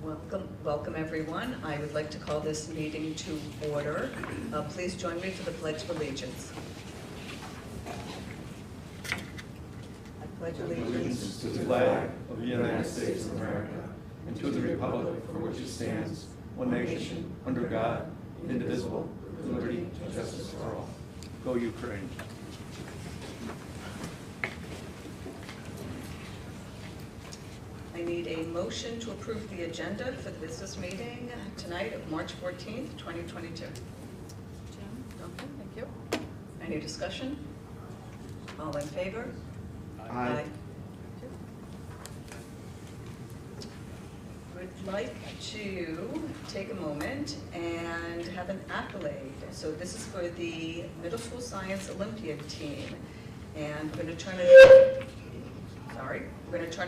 Welcome everyone. I would like to call this meeting to order. Please join me for the Pledge of Allegiance. I pledge allegiance to the flag of the United States of America and to the republic for which it stands, one nation, under God, indivisible, with liberty and justice for all. Go Ukraine. I need a motion to approve the agenda for the business meeting tonight of March 14th, 2022. Jim? Okay, thank you. Any discussion? All in favor? Aye. Would like to take a moment and have an accolade. So this is for the middle school science Olympiad team. And we're going to turn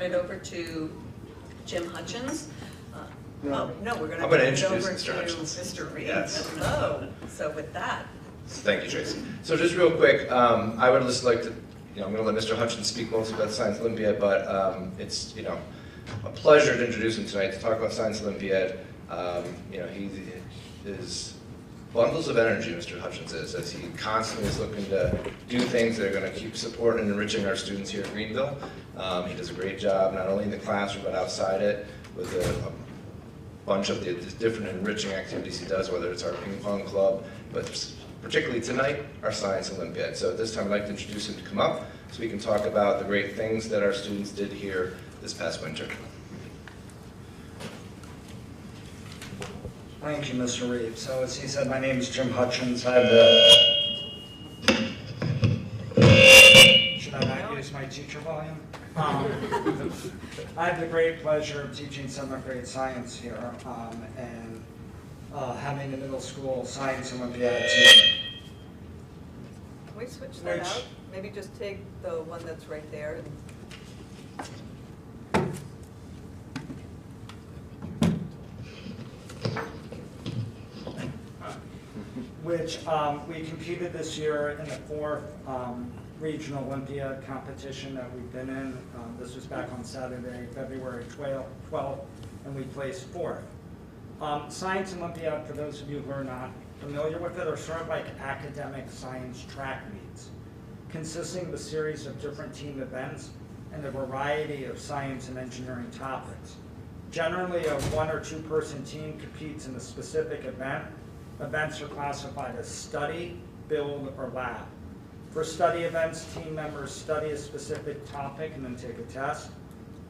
it over to Jim Hutchins. No, we're going to turn it over to Mr. Reed. Yes. Hello. So with that. Thank you, Tracy. So just real quick, I would just like to, I'm going to let Mr. Hutchins speak mostly about Science Olympiad, but it's, a pleasure to introduce him tonight to talk about Science Olympiad. He is bundles of energy, Mr. Hutchins is, as he constantly is looking to do things that are going to keep supporting and enriching our students here at Greenville. He does a great job, not only in the classroom, but outside it, with a bunch of the different enriching activities he does, whether it's our ping pong club, but particularly tonight, our Science Olympiad. So at this time, I'd like to introduce him to come up so we can talk about the great things that our students did here this past winter. Thank you, Mr. Reed. So as he said, my name is Jim Hutchins. I have the... Should I not use my teacher volume? I have the great pleasure of teaching 7th grade science here and having the middle school science Olympiad team. Can we switch that out? Maybe just take the one that's right there. Which we competed this year in the 4th regional Olympiad competition that we've been in. This was back on Saturday, February 12th, and we placed 4th. Science Olympiad, for those of you who are not familiar with it, are sort of like academic science track meets, consisting of a series of different team events and a variety of science and engineering topics. Generally, a 1 or 2 person team competes in a specific event. Events are classified as study, build, or lab. For study events, team members study a specific topic and then take a test.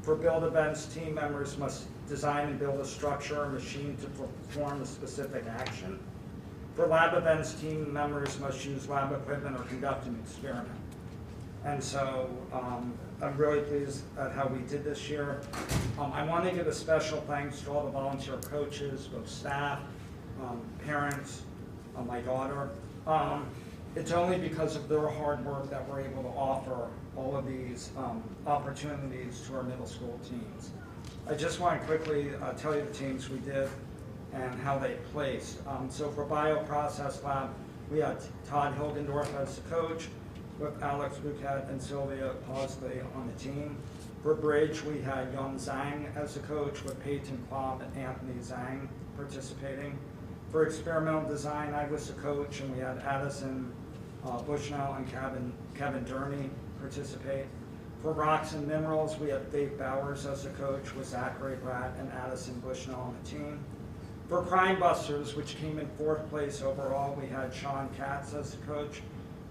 For build events, team members must design and build a structure or machine to perform a specific action. For lab events, team members must use lab equipment or conduct an experiment. And so I'm really pleased at how we did this year. I want to give a special thanks to all the volunteer coaches, both staff, parents, my daughter. It's only because of their hard work that we're able to offer all of these opportunities to our middle school teams. I just want to quickly tell you the teams we did and how they placed. So for Bioprocess Lab, we had Todd Hilgendorf as the coach, with Alex Bouquet and Sylvia Pausley on the team. For Bridge, we had Yun Zhang as the coach, with Peyton Klom and Anthony Zhang participating. For Experimental Design, I was the coach, and we had Addison Bushnell and Kevin Durney participate. For Rocks and Minerals, we had Dave Bowers as the coach, with Zachary Bratt and Addison Bushnell on the team. For Crime Busters, which came in 4th place overall, we had Sean Katz as the coach,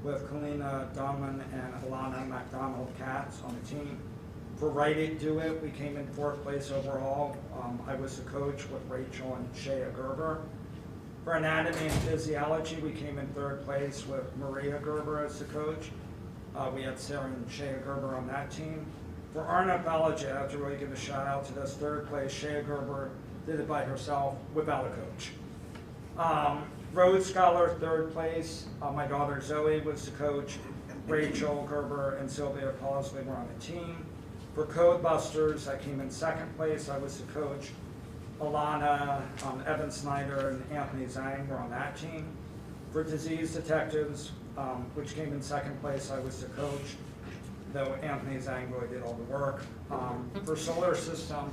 with Kalina Donlan and Alana McDonald Katz on the team. For Write It, Do It, we came in 4th place overall. I was the coach, with Rachel and Shea Gerber. For Anatomy and Physiology, we came in 3rd place, with Maria Gerber as the coach. We had Sarah and Shea Gerber on that team. For Ornithology, I have to really give a shout out to this 3rd place. Shea Gerber did it by herself without a coach. Rhodes Scholar, 3rd place. My daughter Zoe was the coach. Rachel Gerber and Sylvia Pausley were on the team. For Code Busters, I came in 2nd place. I was the coach. Alana, Evan Snyder, and Anthony Zhang were on that team. For Disease Detectives, which came in 2nd place, I was the coach, though Anthony Zhang really did all the work. For Solar System,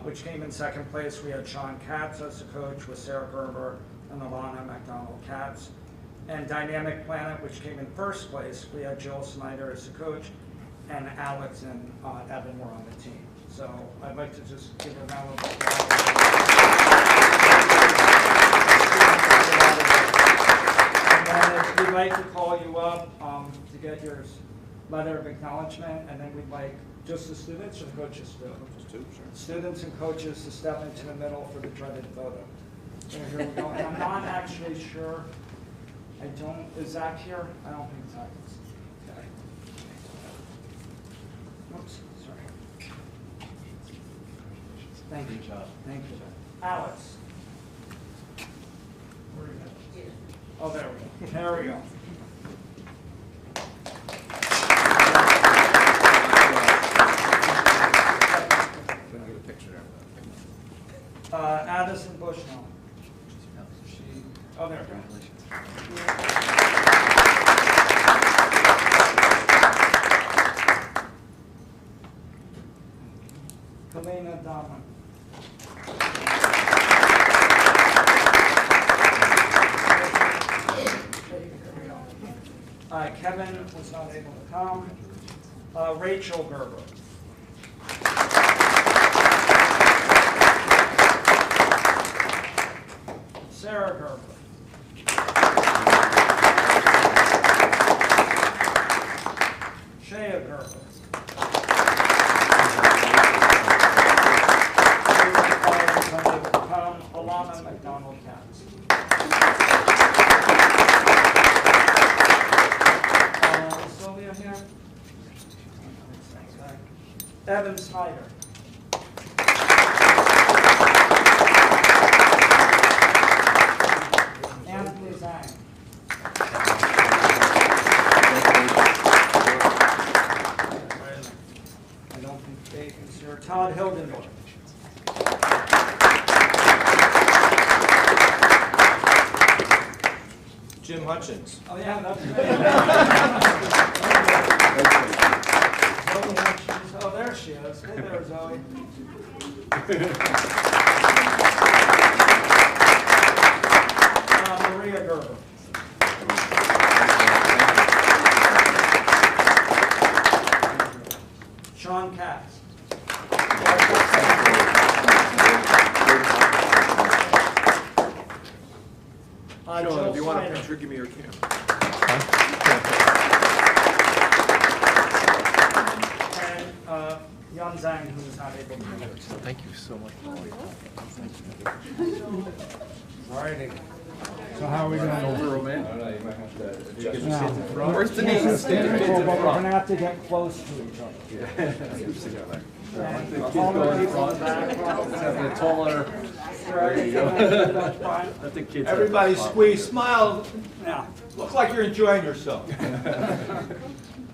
which came in second place. We had Sean Katz as the coach with Sarah Gerber and Alana McDonald-Katz. And Dynamic Planet, which came in first place, we had Jill Snyder as the coach, and Alex and Evan were on the team. So I'd like to just give a round of applause. And then if we'd like to call you up to get your letter of acknowledgement, and then we'd like just the students or the coaches to? Students and coaches to step into the middle for the dreaded photo. So here we go. And I'm not actually sure. Is Zach here? I don't think Zach is. Okay. Oops, sorry. Thank you, Joe. Thank you. Alex. Where are you at? Oh, there we go. There we go. Addison Bushnell. Oh, there we go. Kalina Dahman. Kevin was not able to come. Rachel Gerber. Sarah Gerber. Shea Gerber. Alana McDonald-Katz. Sylvia here. Evan Snyder. Anthony Zhang. I don't think Dave is here. Todd Hildendorf. Jim Hutchins. Oh, yeah, that's Zoe. Oh, there she is. Hey there, Zoe. Maria Gerber. Sean Katz. Sean, if you want a picture, give me your camera. And Yan Zhang, who is not able to be here. Thank you so much. All righty. So how are we doing? Over, man. I don't know, you might have to adjust your No. seats in front. Where's Denise? We're going to have to get close to each other. And all the people in the background. Having a taller. There you go. That's fine. I think kids. Everybody squeeze, smile, Now, look like you're enjoying yourself.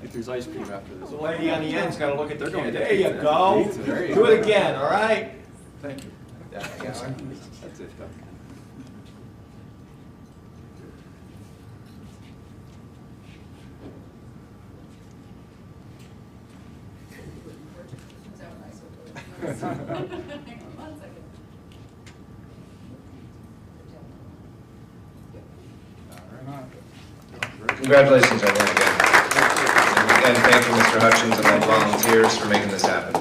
If there's ice cream after this. The lady on the end's gotta look at the They're going kid. to There you pizza. go. Pizza, there you Do go. it again, all right? Thank you. That's it. Congratulations, everyone, again. And thank you, Mr. Hutchins and all the volunteers for making this happen.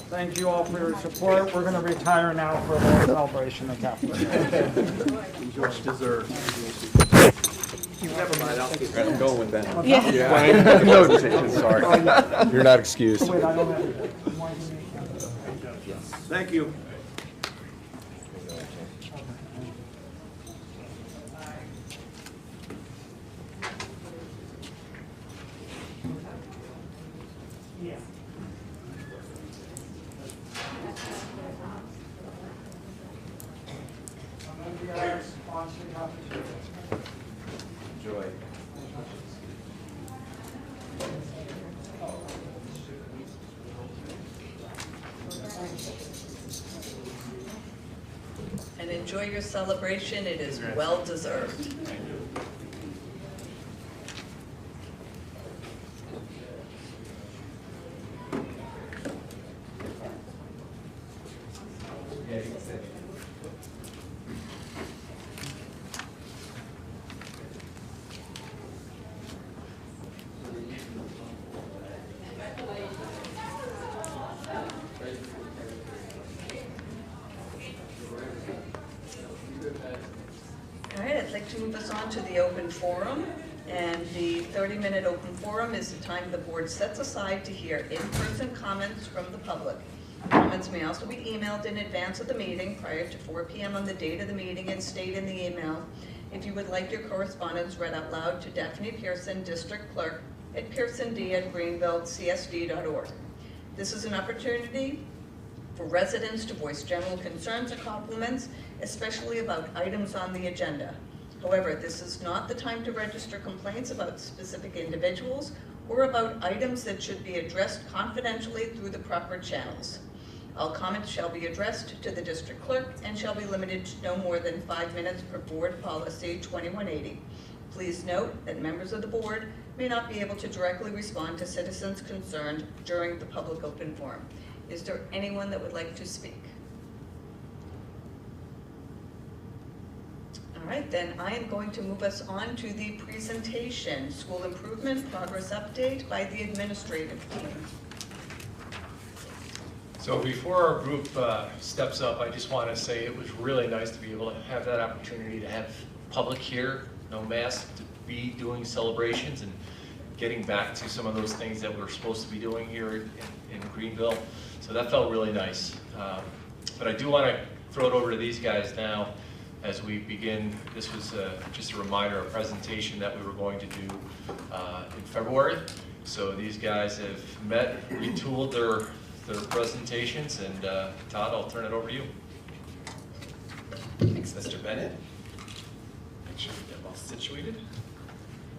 thank you all for your support. We're going to retire now for the celebration of Catholic. Enjoy dessert. Never mind, I'll keep I'm going with that. Yeah. No, sorry. You're not excused. Wait, I don't have it. You want to make- Thank you. Yeah. I'm going to be our sponsoring competition. Enjoy. And enjoy your celebration, it is well deserved. to move us on to the open forum. And the 30-minute open forum is the time the board sets aside to hear in-person comments from the public. Comments may also be emailed in advance of the meeting prior to 4 p.m. on the date of the meeting and state in the email if you would like your correspondence read out loud to Daphne Pearson, District Clerk at pearsond@greenvillecsd.org. This is an opportunity for residents to voice general concerns or compliments, especially about items on the agenda. However, this is not the time to register complaints about specific individuals or about items that should be addressed confidentially through the proper channels. All comments shall be addressed to the district clerk and shall be limited to no more than 5 minutes per board policy 2180. Please note that members of the board may not be able to directly respond to citizens concerned during the public open forum. Is there anyone that would like to speak? All right, then I am going to move us on to the presentation, School Improvement Progress Update by the Administrative Team. So before our group steps up, I just want to say it was really nice to be able to have that opportunity to have public here, no mask, to be doing celebrations and getting back to some of those things that we're supposed to be doing here in Greenville. So that felt really nice. But I do want to throw it over to these guys now as we begin. This was just a reminder, a presentation that we were going to do in February. So these guys have met, retooled their presentations, and Todd, I'll turn it over to you. Thanks, Mr. Bennett. Make sure we get well situated.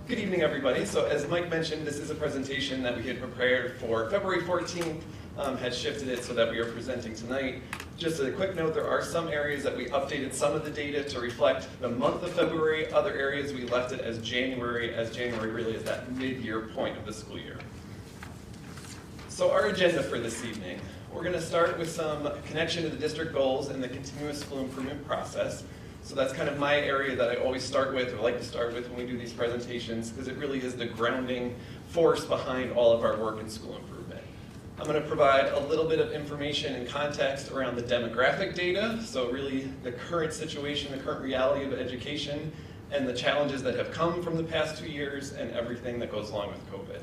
Good evening, everybody. So as Mike mentioned, this is a presentation that we had prepared for February 14th, had shifted it so that we are presenting tonight. Just a quick note, there are some areas that we updated some of the data to reflect the month of February. Other areas we left it as January really is that mid-year point of the school year. So our agenda for this evening, we're going to start with some connection to the district goals and the continuous school improvement process. So that's kind of my area that I always start with, or like to start with when we do these presentations, because it really is the grounding force behind all of our work in school improvement. I'm going to provide a little bit of information and context around the demographic data, so really the current situation, the current reality of education, and the challenges that have come from the past 2 years and everything that goes along with COVID.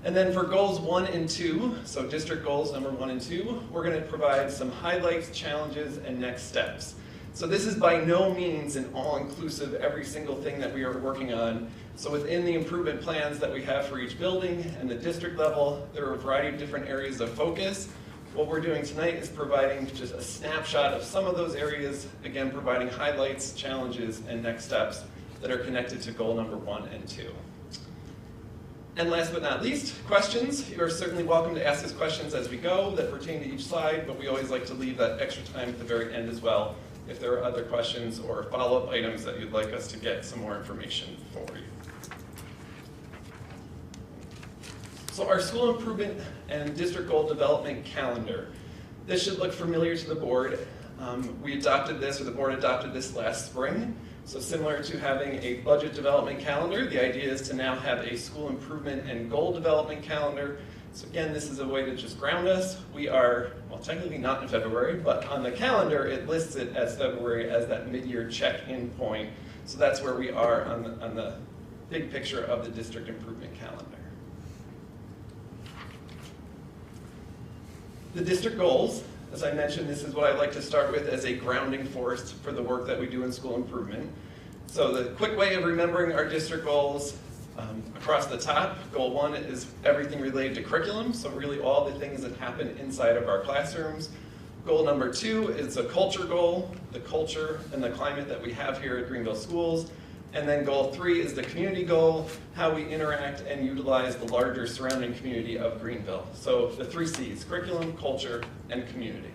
And then for goals 1 and 2, so district goals number 1 and 2, we're going to provide some highlights, challenges, and next steps. So this is by no means an all-inclusive every single thing that we are working on. So within the improvement plans that we have for each building and the district level, there are a variety of different areas of focus. What we're doing tonight is providing just a snapshot of some of those areas, again providing highlights, challenges, and next steps that are connected to goal number 1 and 2. And last but not least, questions. You are certainly welcome to ask us questions as we go that pertain to each slide, but we always like to leave that extra time at the very end as well if there are other questions or follow-up items that you'd like us to get some more information for you. So our school improvement and district goal development calendar. This should look familiar to the board. We adopted this, or the board adopted this last spring. So similar to having a budget development calendar, the idea is to now have a school improvement and goal development calendar. So again, this is a way to just ground us. We are, well, technically not in February, but on the calendar, it lists it as February as that mid-year check-in point. So that's where we are on the big picture of the district improvement calendar. The district goals, as I mentioned, this is what I like to start with as a grounding force for the work that we do in school improvement. So the quick way of remembering our district goals, across the top, goal 1 is everything related to curriculum, so really all the things that happen inside of our classrooms. Goal number 2 is a culture goal, the culture and the climate that we have here at Greenville Schools. And then goal 3 is the community goal, how we interact and utilize the larger surrounding community of Greenville. So the 3 C's, curriculum, culture, and community.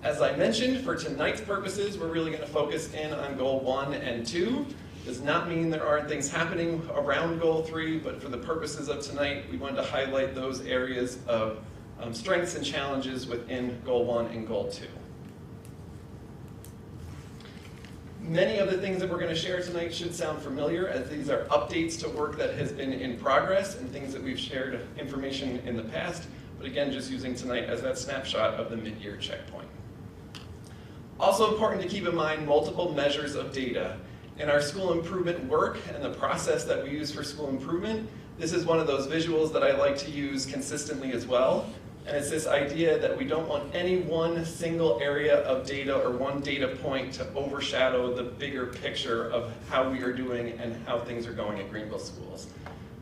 As I mentioned, for tonight's purposes, we're really going to focus in on goal 1 and 2. Does not mean there aren't things happening around goal 3, but for the purposes of tonight, we wanted to highlight those areas of strengths and challenges within goal 1 and goal 2. Many of the things that we're going to share tonight should sound familiar, as these are updates to work that has been in progress and things that we've shared information in the past, but again, just using tonight as that snapshot of the mid-year checkpoint. Also important to keep in mind multiple measures of data. In our school improvement work and the process that we use for school improvement, this is one of those visuals that I like to use consistently as well. And it's this idea that we don't want any one single area of data or one data point to overshadow the bigger picture of how we are doing and how things are going at Greenville schools.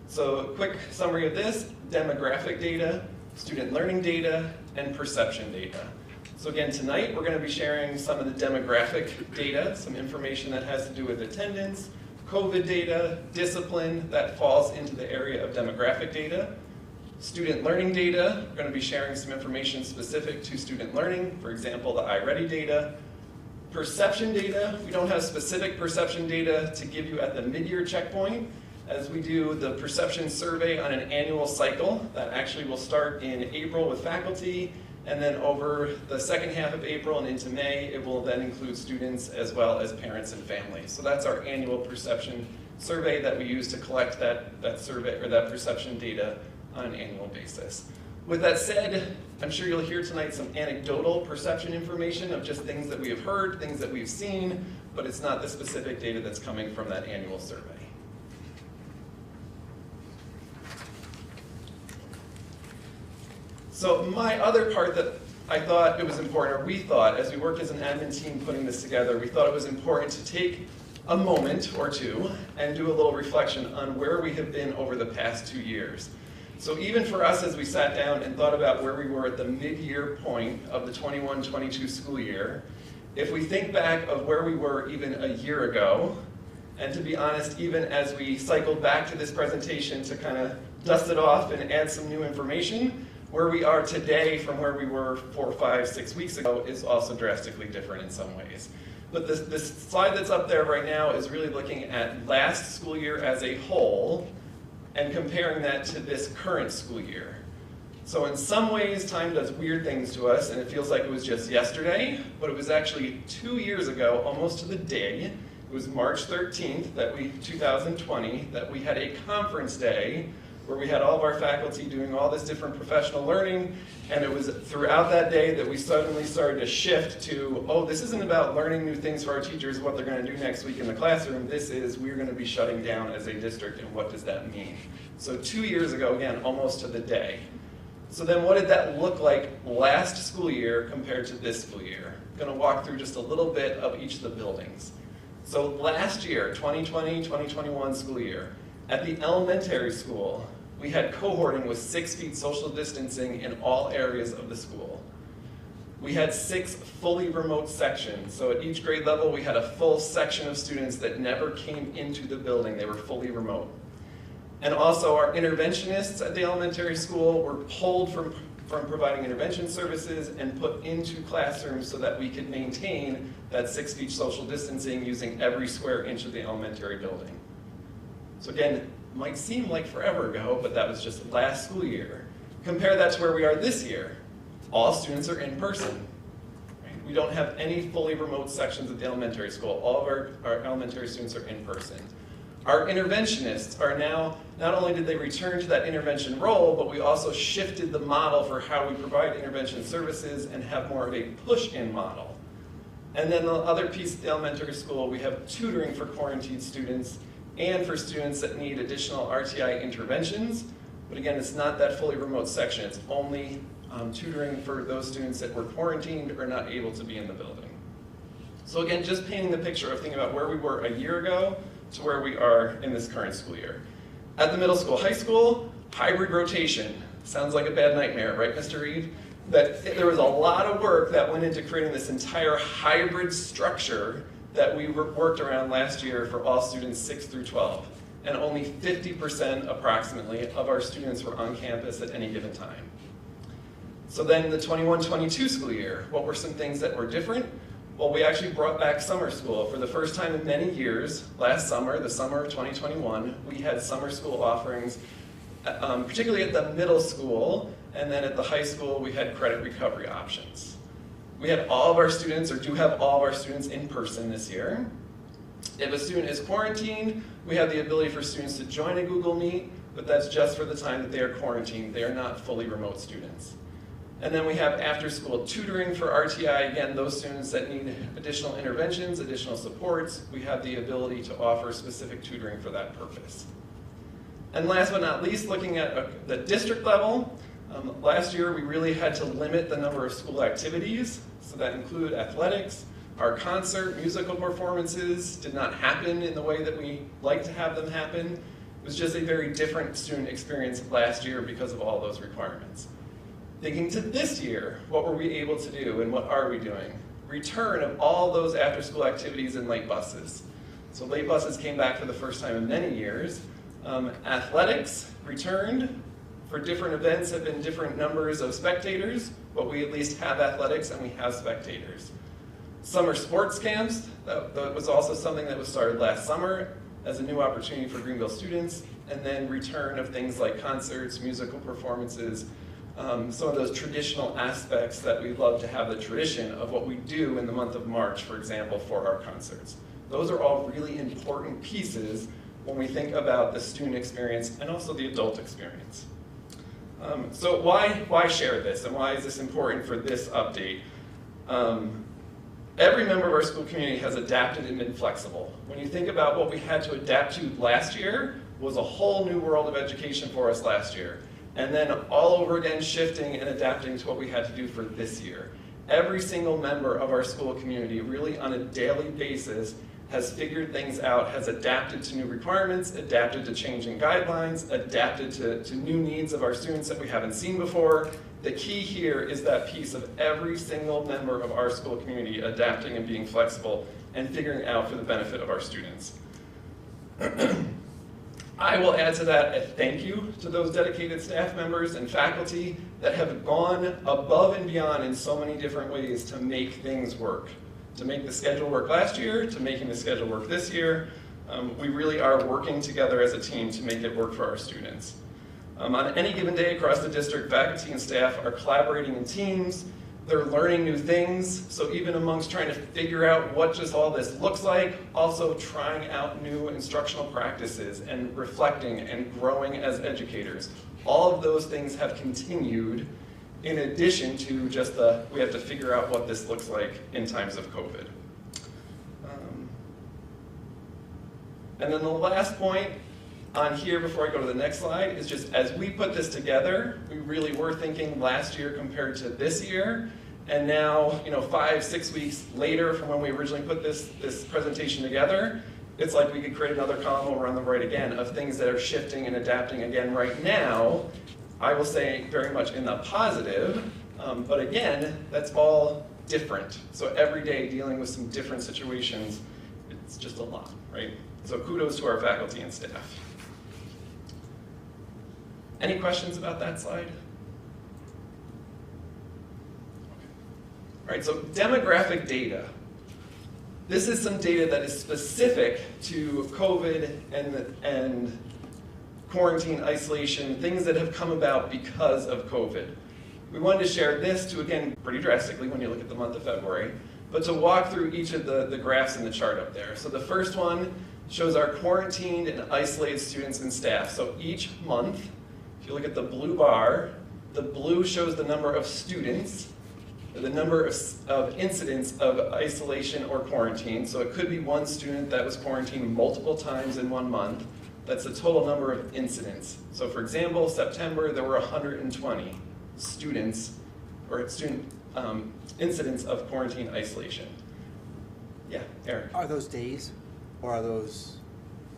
So a quick summary of this: demographic data, student learning data, and perception data. So again, tonight we're going to be sharing some of the demographic data, some information that has to do with attendance, COVID data, discipline, that falls into the area of demographic data. Student learning data, we're going to be sharing some information specific to student learning, for example, the iReady data. Perception data, we don't have specific perception data to give you at the mid-year checkpoint, as we do the perception survey on an annual cycle that actually will start in April with faculty, and then over the second half of April and into May, it will then include students as well as parents and families. So that's our annual perception survey that we use to collect that survey or that perception data on an annual basis. With that said, I'm sure you'll hear tonight some anecdotal perception information of just things that we have heard, things that we've seen, but it's not the specific data that's coming from that annual survey. So my other part that I thought it was important, or we thought, as we worked as an admin team putting this together, we thought it was important to take a moment or two and do a little reflection on where we have been over the past 2 years. So even for us, as we sat down and thought about where we were at the mid-year point of the 21-22 school year, if we think back of where we were even a year ago, and to be honest, even as we cycled back to this presentation to kind of dust it off and add some new information, where we are today from where we were 4, 5, 6 weeks ago is also drastically different in some ways. But this slide that's up there right now is really looking at last school year as a whole and comparing that to this current school year. So in some ways, time does weird things to us, and it feels like it was just yesterday, but it was actually 2 years ago, almost to the day. It was March 13th, 2020, that we had a conference day where we had all of our faculty doing all this different professional learning, and it was throughout that day that we suddenly started to shift to, oh, this isn't about learning new things for our teachers, what they're going to do next week in the classroom. This is, we're going to be shutting down as a district, and what does that mean? So 2 years ago, again, almost to the day. So then what did that look like last school year compared to this school year? I'm going to walk through just a little bit of each of the buildings. So last year, 2020-2021 school year, at the elementary school, we had cohorting with 6 feet social distancing in all areas of the school. We had 6 fully remote sections. So at each grade level, we had a full section of students that never came into the building. They were fully remote. And also our interventionists at the elementary school were pulled from providing intervention services and put into classrooms so that we could maintain that 6 feet social distancing using every square inch of the elementary building. So again, might seem like forever ago, but that was just last school year. Compare that to where we are this year. All students are in person. Right? We don't have any fully remote sections at the elementary school. All of our elementary students are in person. Our interventionists are now, not only did they return to that intervention role, but we also shifted the model for how we provide intervention services and have more of a push-in model. And then the other piece at the elementary school, we have tutoring for quarantined students and for students that need additional RTI interventions. But again, it's not that fully remote section. It's only tutoring for those students that were quarantined or not able to be in the building. So again, just painting the picture of thinking about where we were a year ago to where we are in this current school year. At the middle school, high school, hybrid rotation. Sounds like a bad nightmare, right, Mr. Reed? That there was a lot of work that went into creating this entire hybrid structure that we worked around last year for all students 6 through 12. And only 50% approximately of our students were on campus at any given time. So then the 21-22 school year, what were some things that were different? Well, we actually brought back summer school. For the first time in many years, last summer, the summer of 2021, we had summer school offerings, particularly at the middle school, and then at the high school, we had credit recovery options. We had all of our students, or do have all of our students in person this year. If a student is quarantined, we have the ability for students to join a Google Meet, but that's just for the time that they are quarantined. They are not fully remote students. And then we have after-school tutoring for RTI. Again, those students that need additional interventions, additional supports, we have the ability to offer specific tutoring for that purpose. And last but not least, looking at the district level, last year we really had to limit the number of school activities. So that include athletics. Our concert, musical performances did not happen in the way that we like to have them happen. It was just a very different student experience last year because of all those requirements. Thinking to this year, what were we able to do and what are we doing? Return of all those after-school activities and late buses. So late buses came back for the first time in many years. Athletics returned. For different events have been different numbers of spectators, but we at least have athletics and we have spectators. Summer sports camps, that was also something that was started last summer as a new opportunity for Greenville students, and then return of things like concerts, musical performances, some of those traditional aspects that we love to have the tradition of what we do in the month of March, for example, for our concerts. Those are all really important pieces when we think about the student experience and also the adult experience. So why share this and why is this important for this update? Every member of our school community has adapted and been flexible. When you think about what we had to adapt to last year, was a whole new world of education for us last year. And then all over again shifting and adapting to what we had to do for this year. Every single member of our school community really on a daily basis has figured things out, has adapted to new requirements, adapted to changing guidelines, adapted to new needs of our students that we haven't seen before. The key here is that piece of every single member of our school community adapting and being flexible and figuring out for the benefit of our students. I will add to that a thank you to those dedicated staff members and faculty that have gone above and beyond in so many different ways to make things work. To make the schedule work last year, to making the schedule work this year. We really are working together as a team to make it work for our students. On any given day across the district, faculty and staff are collaborating in teams. They're learning new things, so even amongst trying to figure out what just all this looks like, also trying out new instructional practices and reflecting and growing as educators. All of those things have continued in addition to just we have to figure out what this looks like in times of COVID. And then the last point on here before I go to the next slide is just as we put this together, we really were thinking last year compared to this year. And now, 5-6 weeks later from when we originally put this presentation together, it's like we could create another column over on the right again of things that are shifting and adapting again right now. I will say very much in the positive, but again, that's all different. So every day dealing with some different situations, it's just a lot, right? So kudos to our faculty and staff. Any questions about that slide? All right, so demographic data. This is some data that is specific to COVID and quarantine, isolation, things that have come about because of COVID. We wanted to share this to, again, pretty drastically when you look at the month of February, but to walk through each of the graphs in the chart up there. So the first one shows our quarantined and isolated students and staff. So each month, if you look at the blue bar, the blue shows the number of students, the number of incidents of isolation or quarantine. So it could be one student that was quarantined multiple times in 1 month. That's the total number of incidents. So for example, September, there were 120 students or student incidents of quarantine isolation. Yeah, Eric. Are those days or are those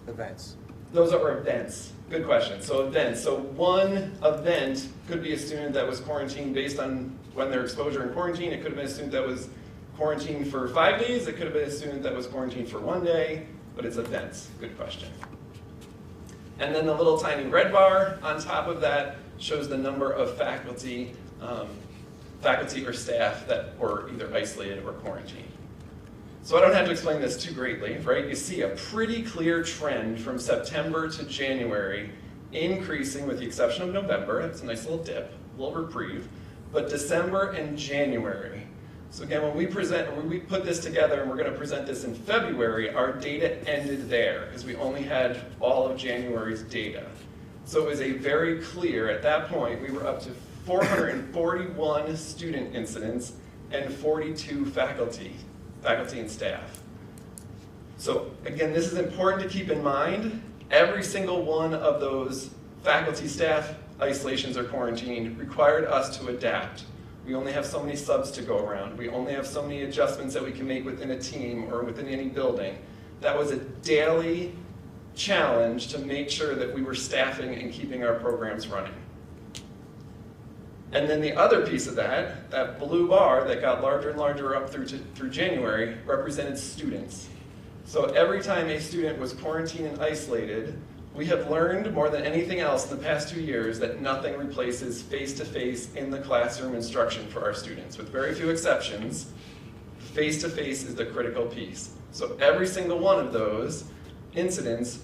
events? Those are events. Good question. So events. So one event could be a student that was quarantined based on when their exposure in quarantine. It could have been a student that was quarantined for 5 days. It could have been a student that was quarantined for 1 day, but it's events. Good question. And then the little tiny red bar on top of that shows the number of faculty or staff that were either isolated or quarantined. So I don't have to explain this too greatly, right? You see a pretty clear trend from September to January, increasing with the exception of November. That's a nice little dip, a little reprieve. But December and January. So again, when we put this together and we're going to present this in February, our data ended there because we only had all of January's data. So it was a very clear, at that point, we were up to 441 student incidents, and 42 faculty and staff. So again, this is important to keep in mind. Every single one of those faculty staff isolations or quarantine required us to adapt. We only have so many subs to go around. We only have so many adjustments that we can make within a team or within any building. That was a daily challenge to make sure that we were staffing and keeping our programs running. And then the other piece of that blue bar that got larger and larger up through January, represented students. So every time a student was quarantined and isolated, we have learned more than anything else in the past 2 years that nothing replaces face-to-face in the classroom instruction for our students. With very few exceptions, face-to-face is the critical piece. So every single one of those incidents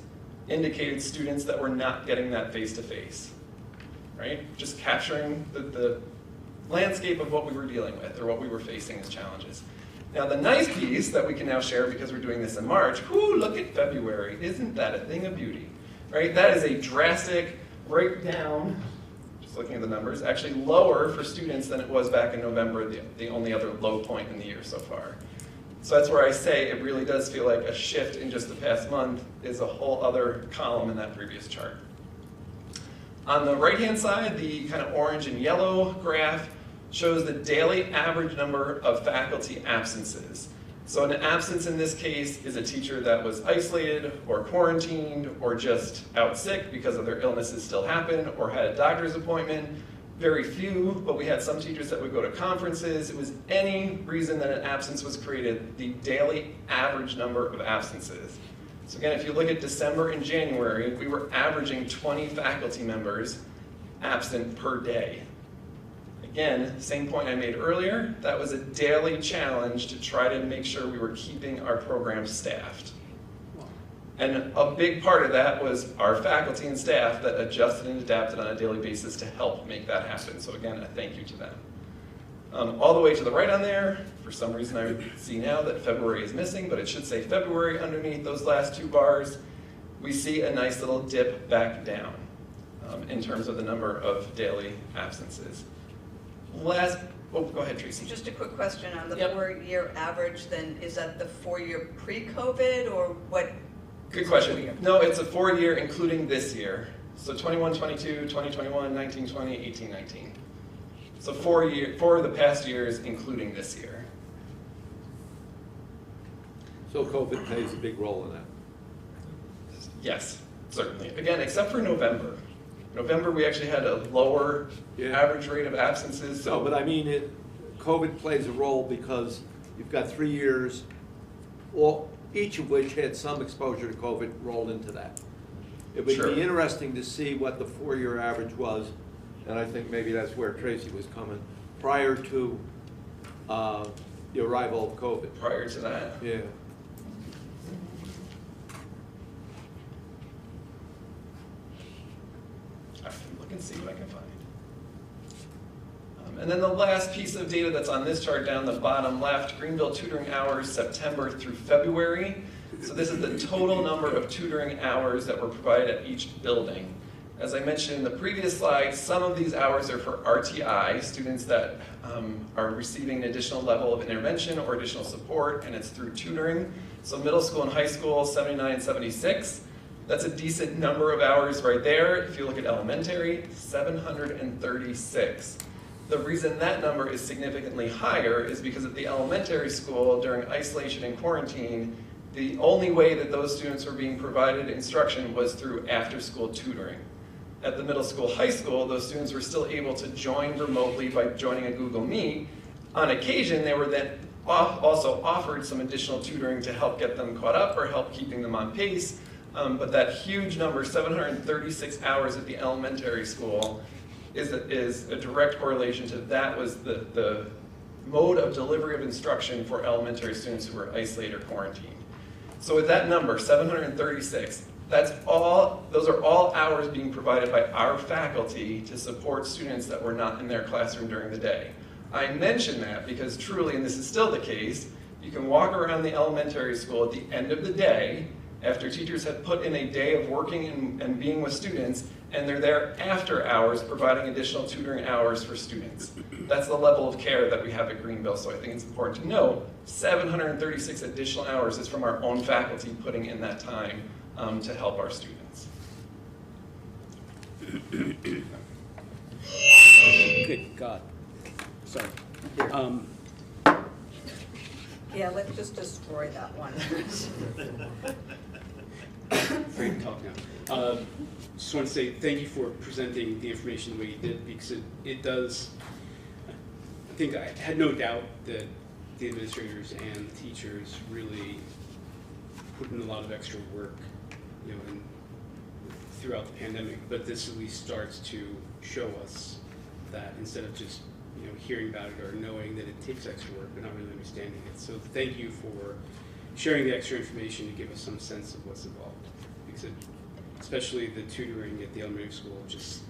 indicated students that were not getting that face-to-face, right? Just capturing the landscape of what we were dealing with or what we were facing as challenges. Now the nice piece that we can now share, because we're doing this in March, look at February, isn't that a thing of beauty, right? That is a drastic breakdown, just looking at the numbers, actually lower for students than it was back in November, the only other low point in the year so far. So that's where I say it really does feel like a shift in just the past month is a whole other column in that previous chart. On the right-hand side, the kind of orange and yellow graph shows the daily average number of faculty absences. So an absence in this case is a teacher that was isolated or quarantined or just out sick because of their illnesses still happen or had a doctor's appointment. Very few, but we had some teachers that would go to conferences. It was any reason that an absence was created, the daily average number of absences. So again, if you look at December and January, we were averaging 20 faculty members absent per day. Again, same point I made earlier, that was a daily challenge to try to make sure we were keeping our programs staffed. And a big part of that was our faculty and staff that adjusted and adapted on a daily basis to help make that happen. So again, a thank you to them. All the way to the right on there, for some reason I see now that February is missing, but it should say February underneath those last two bars. We see a nice little dip back down in terms of the number of daily absences. Go ahead, Tracy. Just a quick question on the Yep. 4-year average, then is that the 4-year pre-COVID or what? Good question. No, it's a 4-year including this year. So 21, 22, 2021, 19, 20, 18, 19. So 4 of the past years including this year. So COVID plays a big role in that. Yes, certainly. Again, except for November. November, we actually had a lower average rate of absences. No, but I mean, COVID plays a role because you've got 3 years, each of which had some exposure to COVID rolled into that. It would Sure. be interesting to see what the 4-year average was, and I think maybe that's where Tracy was coming, prior to the arrival of COVID. Prior to that. Yeah. I can look and see what I can find. And then the last piece of data that's on this chart down the bottom left, Greenville tutoring hours September through February. So this is the total number of tutoring hours that were provided at each building. As I mentioned in the previous slide, some of these hours are for RTI, students that are receiving an additional level of intervention or additional support, and it's through tutoring. So middle school and high school, 79, 76. That's a decent number of hours right there. If you look at elementary, 736. The reason that number is significantly higher is because at the elementary school, during isolation and quarantine, the only way that those students were being provided instruction was through after-school tutoring. At the middle school, high school, those students were still able to join remotely by joining a Google Meet. On occasion, they were then also offered some additional tutoring to help get them caught up or help keeping them on pace. But that huge number, 736 hours at the elementary school, is a direct correlation to that was the mode of delivery of instruction for elementary students who were isolated or quarantined. So with that number, 736, those are all hours being provided by our faculty to support students that were not in their classroom during the day. I mention that because truly, and this is still the case, you can walk around the elementary school at the end of the day after teachers have put in a day of working and being with students, and they're there after hours, providing additional tutoring hours for students. That's the level of care that we have at Greenville, so I think it's important to know 736 additional hours is from our own faculty putting in that time to help our students. Good God. Sorry. Yeah, let's just destroy that one. Afraid to talk now. Just want to say thank you for presenting the information the way you did, because it does, I think I had no doubt that the administrators and the teachers really put in a lot of extra work, you know, throughout the pandemic, but this at least starts to show us that instead of just, you know, hearing about it or knowing that it takes extra work but not really understanding it. So thank you for sharing the extra information to give us some sense of what's involved, because especially the tutoring at the elementary school just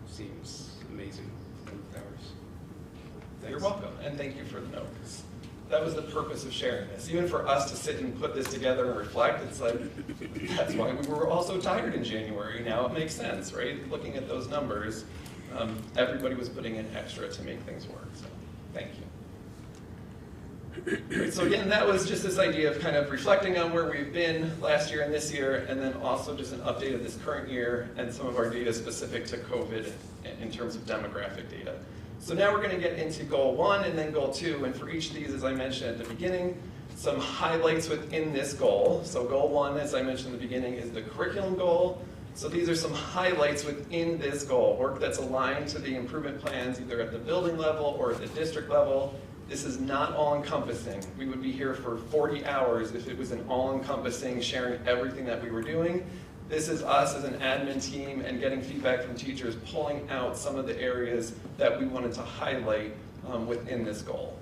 seems amazing. Hours. You're welcome, and thank you for the note. That was the purpose of sharing this. Even for us to sit and put this together and reflect, it's like, that's why we were all so tired in January. Now it makes sense, right? Looking at those numbers, everybody was putting in extra to make things work, so thank you. Great. So again, that was just this idea of kind of reflecting on where we've been last year and this year, and then also just an update of this current year and some of our data specific to COVID in terms of demographic data. So now we're going to get into goal 1 and then goal 2, and for each of these, as I mentioned at the beginning, some highlights within this goal. So goal 1, as I mentioned at the beginning, is the curriculum goal. So these are some highlights within this goal, work that's aligned to the improvement plans either at the building level or at the district level. This is not all-encompassing. We would be here for 40 hours if it was an all-encompassing, sharing everything that we were doing. This is us as an admin team and getting feedback from teachers, pulling out some of the areas that we wanted to highlight within this goal.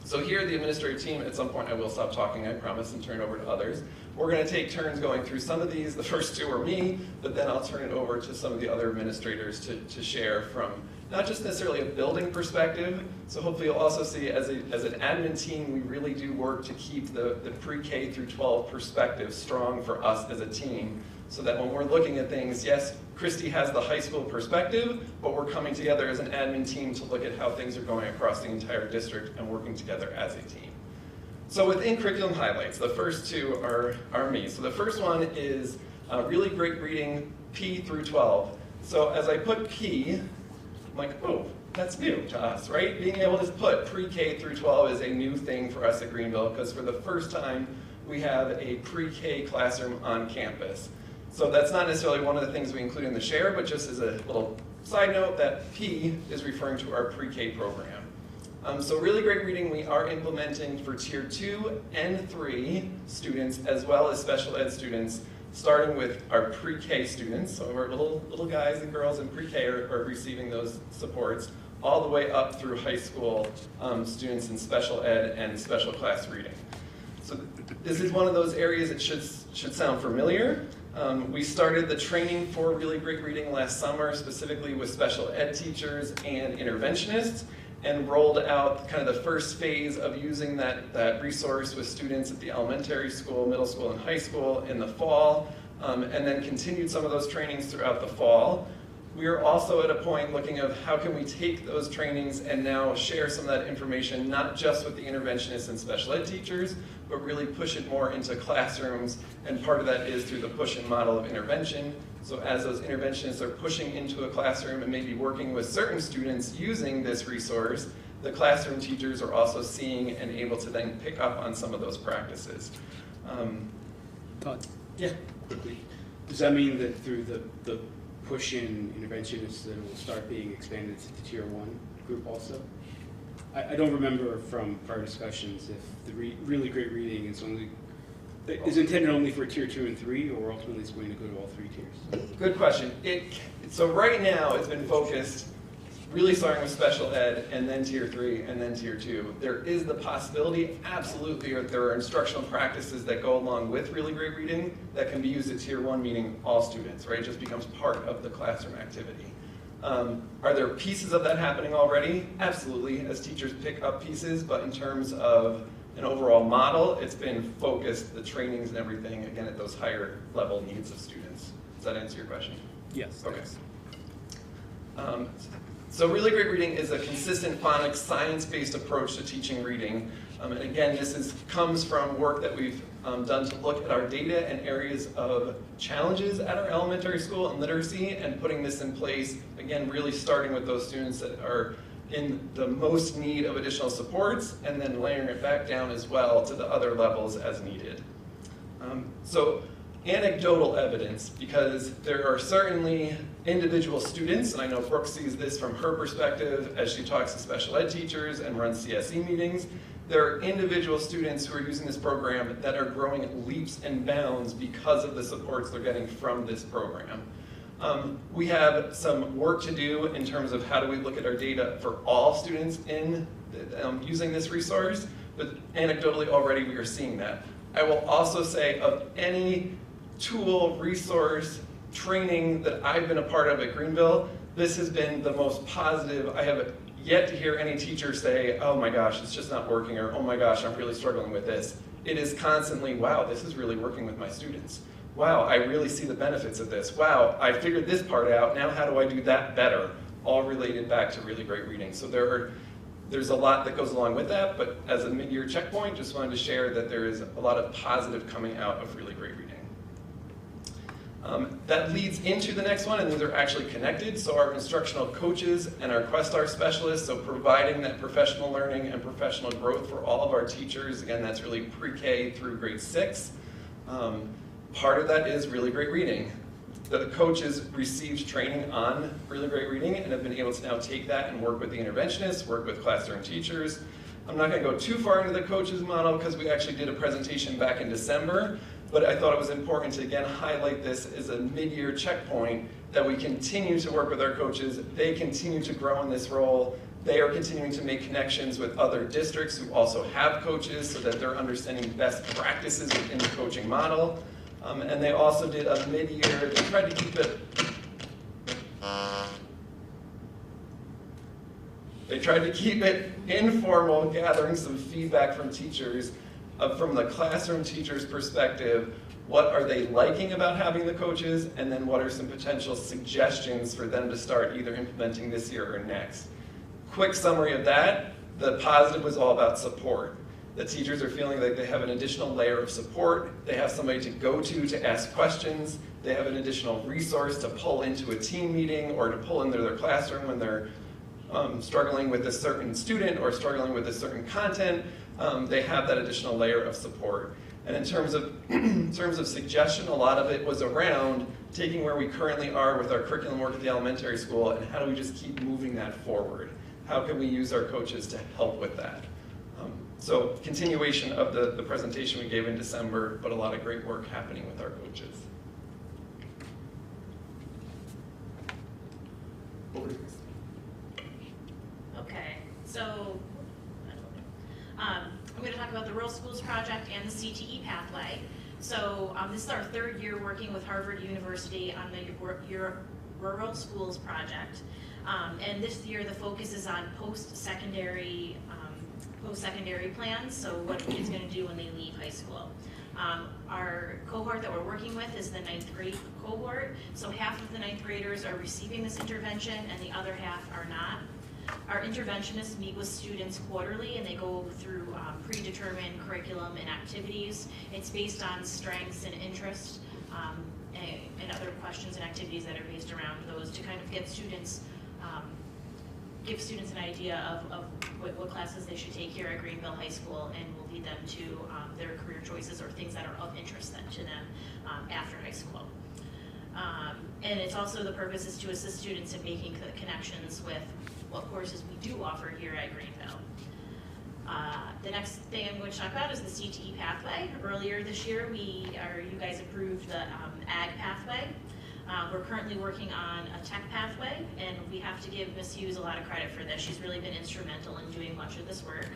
So here, the administrative team, at some point I will stop talking, I promise, and turn it over to others. We're going to take turns going through some of these. The first 2 are me, but then I'll turn it over to some of the other administrators to share from not just necessarily a building perspective. So hopefully you'll also see as an admin team, we really do work to keep the pre-K through 12 perspective strong for us as a team, so that when we're looking at things, yes, Christy has the high school perspective, but we're coming together as an admin team to look at how things are going across the entire district and working together as a team. So within curriculum highlights, the first 2 are me. So the first one is really great reading, P through 12. So as I put P, I'm like, oh, that's new to us, right? Being able to put pre-K through 12 is a new thing for us at Greenville, because for the first time, we have a pre-K classroom on campus. So that's not necessarily one of the things we include in the share, but just as a little side note, that P is referring to our pre-K program. So really great reading we are implementing for tier 2 and 3 students, as well as special ed students, starting with our pre-K students. So our little guys and girls in pre-K are receiving those supports, all the way up through high school students in special ed and special class reading. So this is one of those areas that should sound familiar. We started the training for really great reading last summer, specifically with special ed teachers and interventionists, and rolled out kind of the first phase of using that resource with students at the elementary school, middle school, and high school in the fall, and then continued some of those trainings throughout the fall. We are also at a point looking at how can we take those trainings and now share some of that information, not just with the interventionists and special ed teachers, but really push it more into classrooms, and part of that is through the push-in model of intervention. So as those interventionists are pushing into a classroom and maybe working with certain students using this resource, the classroom teachers are also seeing and able to then pick up on some of those practices. Todd? Yeah. Quickly. Does that mean that through the push-in interventionists that it will start being expanded to the tier 1 group also? I don't remember from prior discussions if the really great reading is intended only for tier 2 and 3, or ultimately it's going to go to all 3 tiers. Good question. So right now it's been focused really starting with special ed, and then tier 3, and then tier 2. There is the possibility, absolutely, there are instructional practices that go along with really great reading that can be used at tier 1, meaning all students, right? It just becomes part of the classroom activity. Are there pieces of that happening already? Absolutely, as teachers pick up pieces, but in terms of an overall model, it's been focused, the trainings and everything, again, at those higher level needs of students. Does that answer your question? Yes. Okay. that's- So Really Great Reading is a consistent phonics, science-based approach to teaching reading. And again, this comes from work that we've done to look at our data and areas of challenges at our elementary school and literacy, and putting this in place, again, really starting with those students that are in the most need of additional supports, and then layering it back down as well to the other levels as needed. So anecdotal evidence, because there are certainly individual students, and I know Brooke sees this from her perspective as she talks to special ed teachers and runs CSE meetings. There are individual students who are using this program that are growing leaps and bounds because of the supports they're getting from this program. We have some work to do in terms of how do we look at our data for all students in using this resource, but anecdotally already we are seeing that. I will also say of any tool, resource, training that I've been a part of at Greenville, this has been the most positive. I have yet to hear any teacher say, oh my gosh, it's just not working, or oh my gosh, I'm really struggling with this. It is constantly, wow, this is really working with my students. Wow, I really see the benefits of this. Wow, I figured this part out, now how do I do that better? All related back to Really Great Reading. So there's a lot that goes along with that, but as a mid-year checkpoint, just wanted to share that there is a lot of positive coming out of Really Great Reading. That leads into the next one, and these are actually connected. So our instructional coaches and our Questar specialists, so providing that professional learning and professional growth for all of our teachers. Again, that's really pre-K through grade 6. Part of that is Really Great Reading. The coaches received training on Really Great Reading and have been able to now take that and work with the interventionists, work with classroom teachers. I'm not going to go too far into the coaches model because we actually did a presentation back in December, but I thought it was important to again highlight this as a mid-year checkpoint that we continue to work with our coaches. They continue to grow in this role. They are continuing to make connections with other districts who also have coaches so that they're understanding best practices within the coaching model. And they also did a mid-year, they tried to keep it, informal, gathering some feedback from teachers, from the classroom teacher's perspective. What are they liking about having the coaches? And then what are some potential suggestions for them to start either implementing this year or next? Quick summary of that, the positive was all about support. The teachers are feeling like they have an additional layer of support. They have somebody to go to ask questions. They have an additional resource to pull into a team meeting or to pull into their classroom when they're struggling with a certain student or struggling with a certain content. They have that additional layer of support. And in terms of suggestion, a lot of it was around taking where we currently are with our curriculum work at the elementary school and how do we just keep moving that forward? How can we use our coaches to help with that? So continuation of the presentation we gave in December, but a lot of great work happening with our coaches. Okay, so I'm going to talk about the Rural Schools Project and the CTE pathway. So this is our third year working with Harvard University on the Rural Schools Project. And this year the focus is on post-secondary plans, so what kids going to do when they leave high school. Our cohort that we're working with is the 9th grade cohort, so half of the 9th graders are receiving this intervention and the other half are not. Our interventionists meet with students quarterly and they go through predetermined curriculum and activities. It's based on strengths and interests and other questions and activities that are based around those to kind of get students give students an idea of what classes they should take here at Greenville High School, and will lead them to their career choices or things that are of interest to them after high school. And it's also, the purpose is to assist students in making the connections with what courses we do offer here at Greenville. The next thing I'm going to talk about is the CTE pathway. Earlier this year, you guys approved the AG pathway. We're currently working on a tech pathway, and we have to give Ms. Hughes a lot of credit for this. She's really been instrumental in doing much of this work.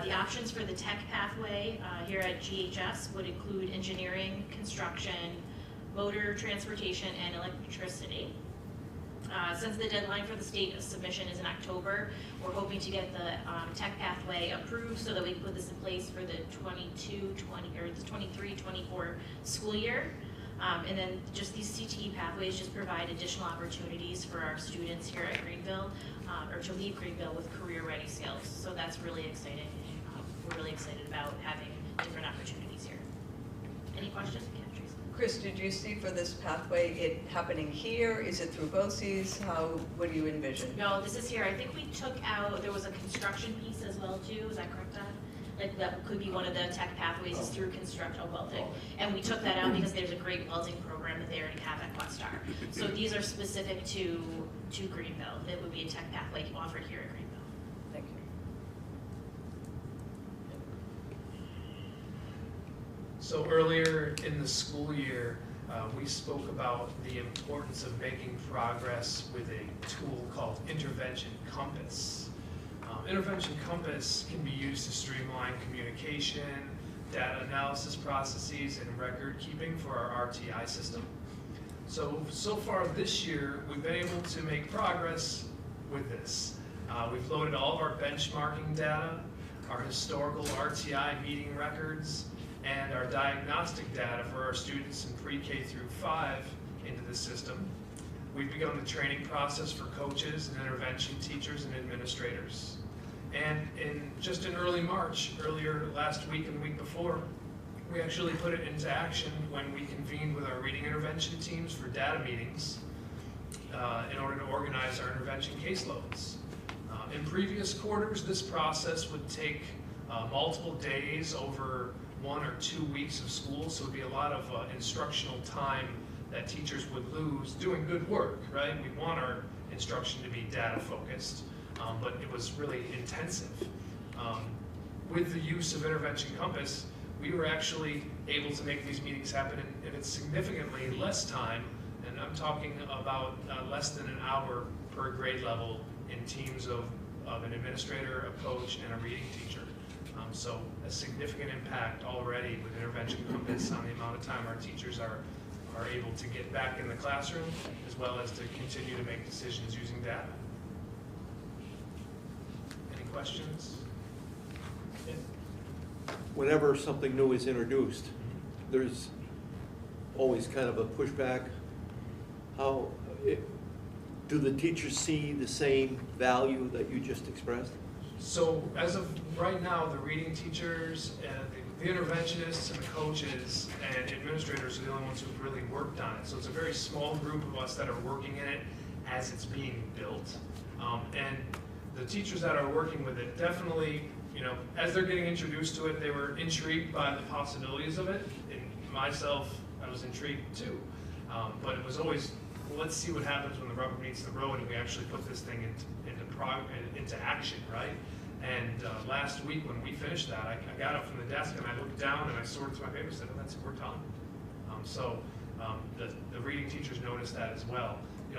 The options for the tech pathway here at GHS would include engineering, construction, motor, transportation, and electricity. Since the deadline for the state submission is in October, we're hoping to get the tech pathway approved so that we can put this in place for the 23-24 school year. And then just these CTE pathways just provide additional opportunities for our students here at Greenville, or to leave Greenville with career-ready skills. So that's really exciting. We're really excited about having different opportunities here. Any questions? Yeah, Teresa. Chris, did you see for this pathway it happening here? Is it through BOCES? What do you envision? No, this is here. I think we took out, there was a construction piece as well too. Is that correct, Dad? Like that could be one of the tech pathways is through construction welding. And we took that out because there's a great welding program that they already have at Questar. So these are specific to Greenville. It would be a tech pathway offered here at Greenville. Thank you. So earlier in the school year, we spoke about the importance of making progress with a tool called Intervention Compass. Intervention Compass can be used to streamline communication, data analysis processes, and record keeping for our RTI system. So far this year, we've been able to make progress with this. We've loaded all of our benchmarking data, our historical RTI meeting records, and our diagnostic data for our students in pre-K through 5 into the system. We've begun the training process for coaches and intervention teachers and administrators. And just in early March, earlier last week and the week before, we actually put it into action when we convened with our reading intervention teams for data meetings in order to organize our intervention caseloads. In previous quarters, this process would take multiple days over 1 or 2 weeks of school, so it would be a lot of instructional time that teachers would lose doing good work, right? We want our instruction to be data focused, but it was really intensive. With the use of Intervention Compass, we were actually able to make these meetings happen in significantly less time, and I'm talking about less than an hour per grade level in teams of an administrator, a coach, and a reading teacher. So a significant impact already with Intervention Compass on the amount of time our teachers are able to get back in the classroom, as well as to continue to make decisions using data. Any questions? Yeah. Whenever something new is introduced, there's always kind of a pushback. Do the teachers see the same value that you just expressed? So as of right now, the reading teachers, the interventionists and the coaches and administrators are the only ones who've really worked on it. So it's a very small group of us that are working in it as it's being built. And the teachers that are working with it definitely, as they're getting introduced to it, they were intrigued by the possibilities of it. And myself, I was intrigued too. But it was always, well, let's see what happens when the rubber meets the road and we actually put this thing into action, right? And last week when we finished that, I got up from the desk and I looked down and I sorted through my papers and said, oh, that's it, we're done. The reading teachers noticed that as well.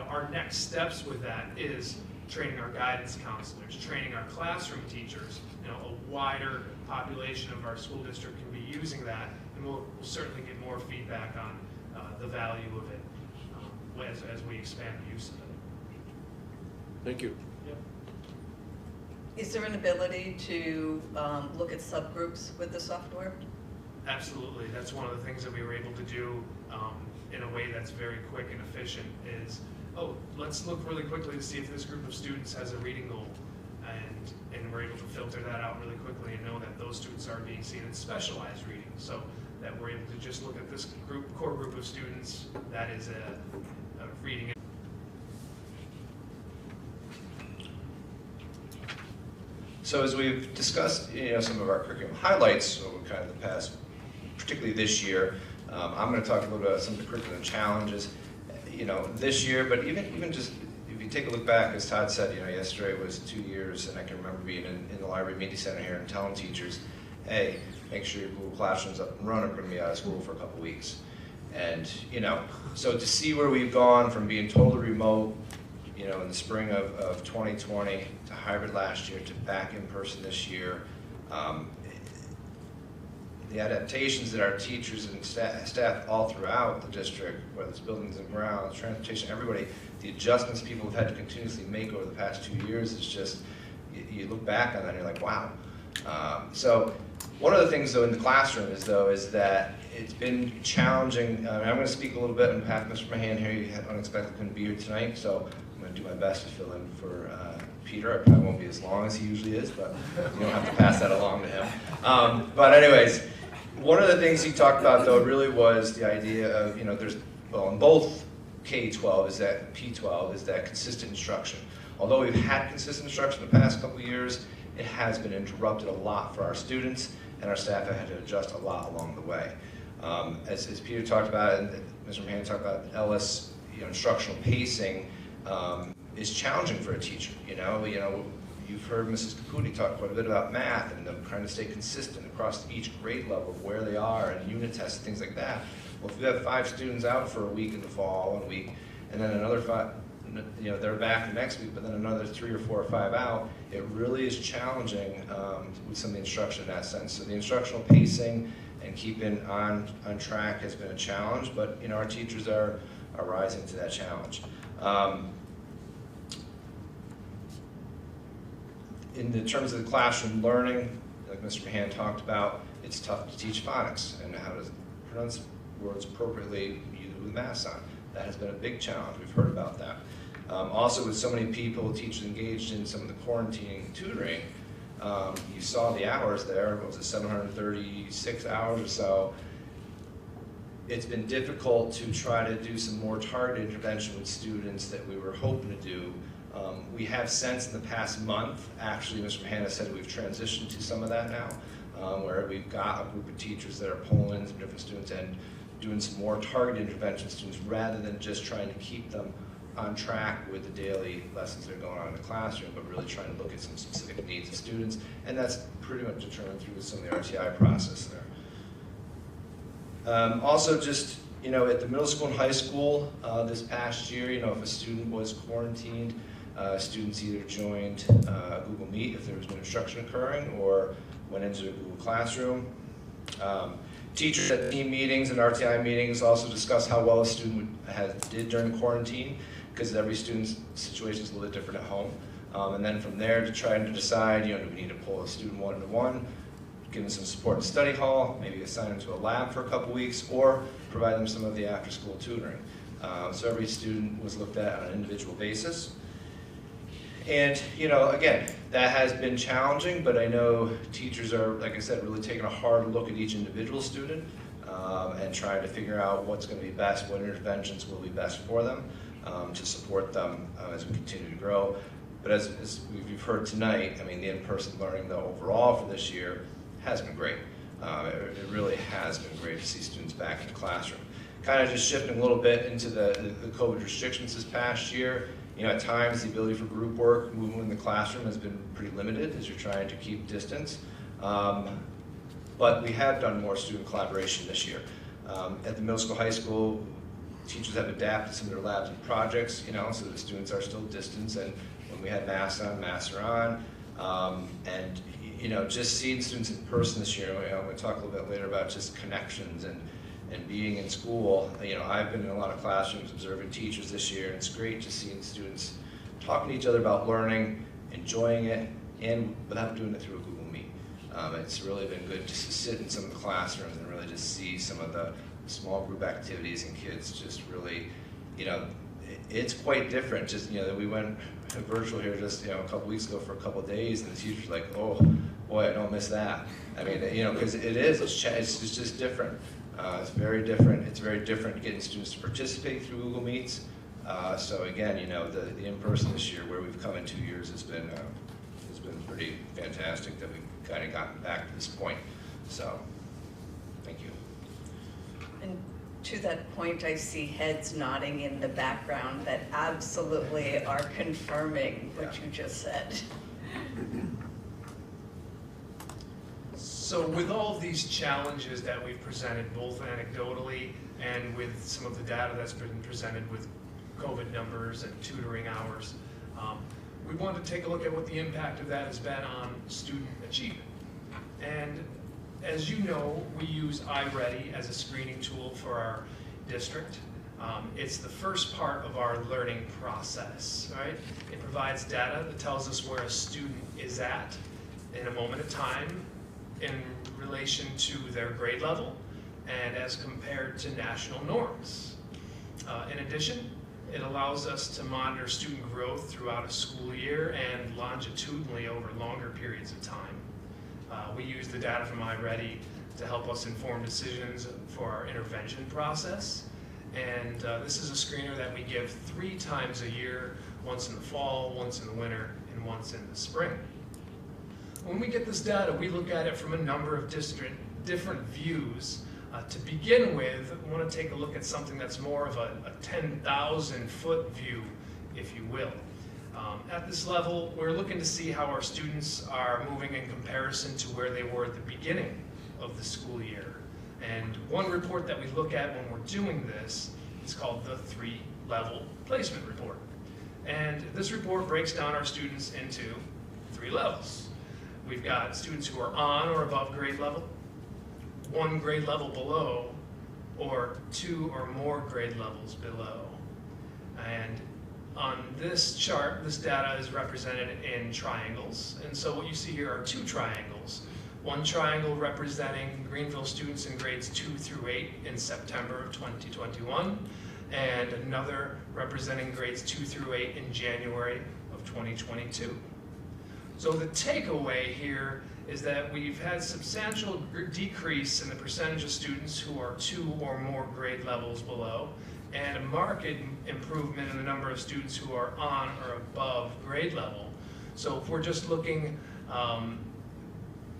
Our next steps with that is training our guidance counselors, training our classroom teachers. A wider population of our school district can be using that, and we'll certainly get more feedback on the value of it as we expand the use of it. Thank you. Yep. Is there an ability to look at subgroups with the software? Absolutely. That's one of the things that we were able to do in a way that's very quick and efficient is, let's look really quickly to see if this group of students has a reading goal. And we're able to filter that out really quickly and know that those students are being seen in specialized reading. So that we're able to just look at this core group of students that is a reading. So as we've discussed, some of our curriculum highlights over kind of the past, particularly this year, I'm going to talk a little bit about some of the curriculum challenges, this year, but even just if you take a look back, as Todd said, yesterday was 2 years, and I can remember being in the library media center here and telling teachers, hey, make sure your Google Classroom's up and running, we're going to be out of school for a couple weeks. And, so to see where we've gone from being totally remote, in the spring of 2020 to hybrid last year to back in person this year, the adaptations that our teachers and staff all throughout the district, whether it's buildings and grounds, transportation, everybody, the adjustments people have had to continuously make over the past 2 years is just, you look back on that and you're like, wow. So one of the things though in the classroom is that it's been challenging. I'm going to speak a little bit on behalf of Mr. Mahan here. He unexpectedly couldn't be here tonight, so I'm going to do my best to fill in for Peter. I probably won't be as long as he usually is, but you don't have to pass that along to him. But anyways, one of the things he talked about, though, really was the idea of, there's, well, in both K-12 is that P-12 is that consistent instruction. Although we've had consistent instruction the past couple of years, it has been interrupted a lot for our students, and our staff have had to adjust a lot along the way. As Peter talked about, and Mr. Mahan talked about, Ellis, instructional pacing is challenging for a teacher. You've heard Mrs. Caputi talk quite a bit about math and them trying to stay consistent across each grade level of where they are and unit tests and things like that. Well, if you have 5 students out for a week in the fall, 1 week, and then another 5, they're back the next week, but then another 3 or 4 or 5 out, it really is challenging with some of the instruction in that sense. So the instructional pacing and keeping on track has been a challenge, but our teachers are rising to that challenge. In the terms of the classroom learning, like Mr. Mahan talked about, it's tough to teach phonics and how to pronounce words appropriately with masks on. That has been a big challenge. We've heard about that. Also, with so many people, teachers engaged in some of the quarantining and tutoring, you saw the hours there. What was it, 736 hours or so? It's been difficult to try to do some more targeted intervention with students that we were hoping to do. We have since in the past month, actually, Mr. Mahan said we've transitioned to some of that now, where we've got a group of teachers that are pulling in some different students and doing some more targeted intervention with students rather than just trying to keep them on track with the daily lessons that are going on in the classroom, but really trying to look at some specific needs of students, and that's pretty much determined through some of the RTI process there. Also, just at the middle school and high school this past year, if a student was quarantined, students either joined Google Meet if there was no instruction occurring, or went into the Google Classroom. Teachers at team meetings and RTI meetings also discuss how well a student did during quarantine, because every student's situation is a little bit different at home. And then from there to try to decide, do we need to pull a student one-to-one, give them some support in study hall, maybe assign them to a lab for a couple weeks, or provide them some of the after-school tutoring. So every student was looked at on an individual basis. And, again, that has been challenging, but I know teachers are, like I said, really taking a hard look at each individual student and trying to figure out what's going to be best, what interventions will be best for them to support them as we continue to grow. But as we've heard tonight, I mean, the in-person learning, though, overall for this year has been great. It really has been great to see students back in the classroom. Kind of just shifting a little bit into the COVID restrictions this past year. At times, the ability for group work, movement in the classroom has been pretty limited as you're trying to keep distance. But we have done more student collaboration this year. At the middle school, high school, teachers have adapted some of their labs and projects, so the students are still distanced, and when we had masks on, masks are on. And just seeing students in person this year, I'm going to talk a little bit later about just connections and being in school. I've been in a lot of classrooms observing teachers this year, and it's great just seeing students talking to each other about learning, enjoying it, and without doing it through a Google Meet. It's really been good just to sit in some of the classrooms and really just see some of the small group activities and kids just really, it's quite different. Just, that we went virtual here just, a couple weeks ago for a couple of days, and the teacher's like, oh, boy, I don't miss that. I mean, because it's just different. It's very different. It's very different getting students to participate through Google Meets. So again, the in-person this year, where we've come in 2 years, has been pretty fantastic that we've kind of gotten back to this point. So, thank you. And to that point, I see heads nodding in the background that absolutely are confirming what you just said. So with all of these challenges that we've presented, both anecdotally and with some of the data that's been presented with COVID numbers and tutoring hours, we wanted to take a look at what the impact of that has been on student achievement. And as you know, we use iReady as a screening tool for our district. It's the first part of our learning process, right? It provides data that tells us where a student is at in a moment of time in relation to their grade level and as compared to national norms. In addition, it allows us to monitor student growth throughout a school year and longitudinally over longer periods of time. We use the data from iReady to help us inform decisions for our intervention process. And this is a screener that we give 3 times a year, once in the fall, once in the winter, and once in the spring. When we get this data, we look at it from a number of different views. To begin with, we want to take a look at something that's more of a 10,000-foot view, if you will. At this level, we're looking to see how our students are moving in comparison to where they were at the beginning of the school year. And one report that we look at when we're doing this is called the 3-level placement report. And this report breaks down our students into 3 levels. We've got students who are on or above grade level, 1 grade level below, or 2 or more grade levels below. And on this chart, this data is represented in triangles. And so what you see here are 2 triangles. One triangle representing Greenville students in grades 2 through 8 in September of 2021, and another representing grades 2 through 8 in January of 2022. So the takeaway here is that we've had substantial decrease in the percentage of students who are 2 or more grade levels below, and a marked improvement in the number of students who are on or above grade level. So if we're just looking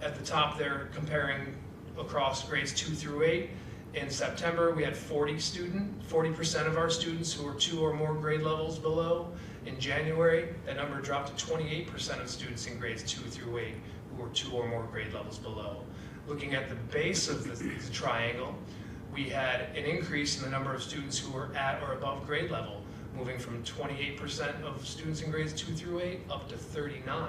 at the top there, comparing across grades 2 through 8, in September we had 40% of our students who were 2 or more grade levels below. In January, that number dropped to 28% of students in grades 2 through 8 who were 2 or more grade levels below. Looking at the base of the triangle, we had an increase in the number of students who were at or above grade level, moving from 28% of students in grades 2 through 8 up to 39.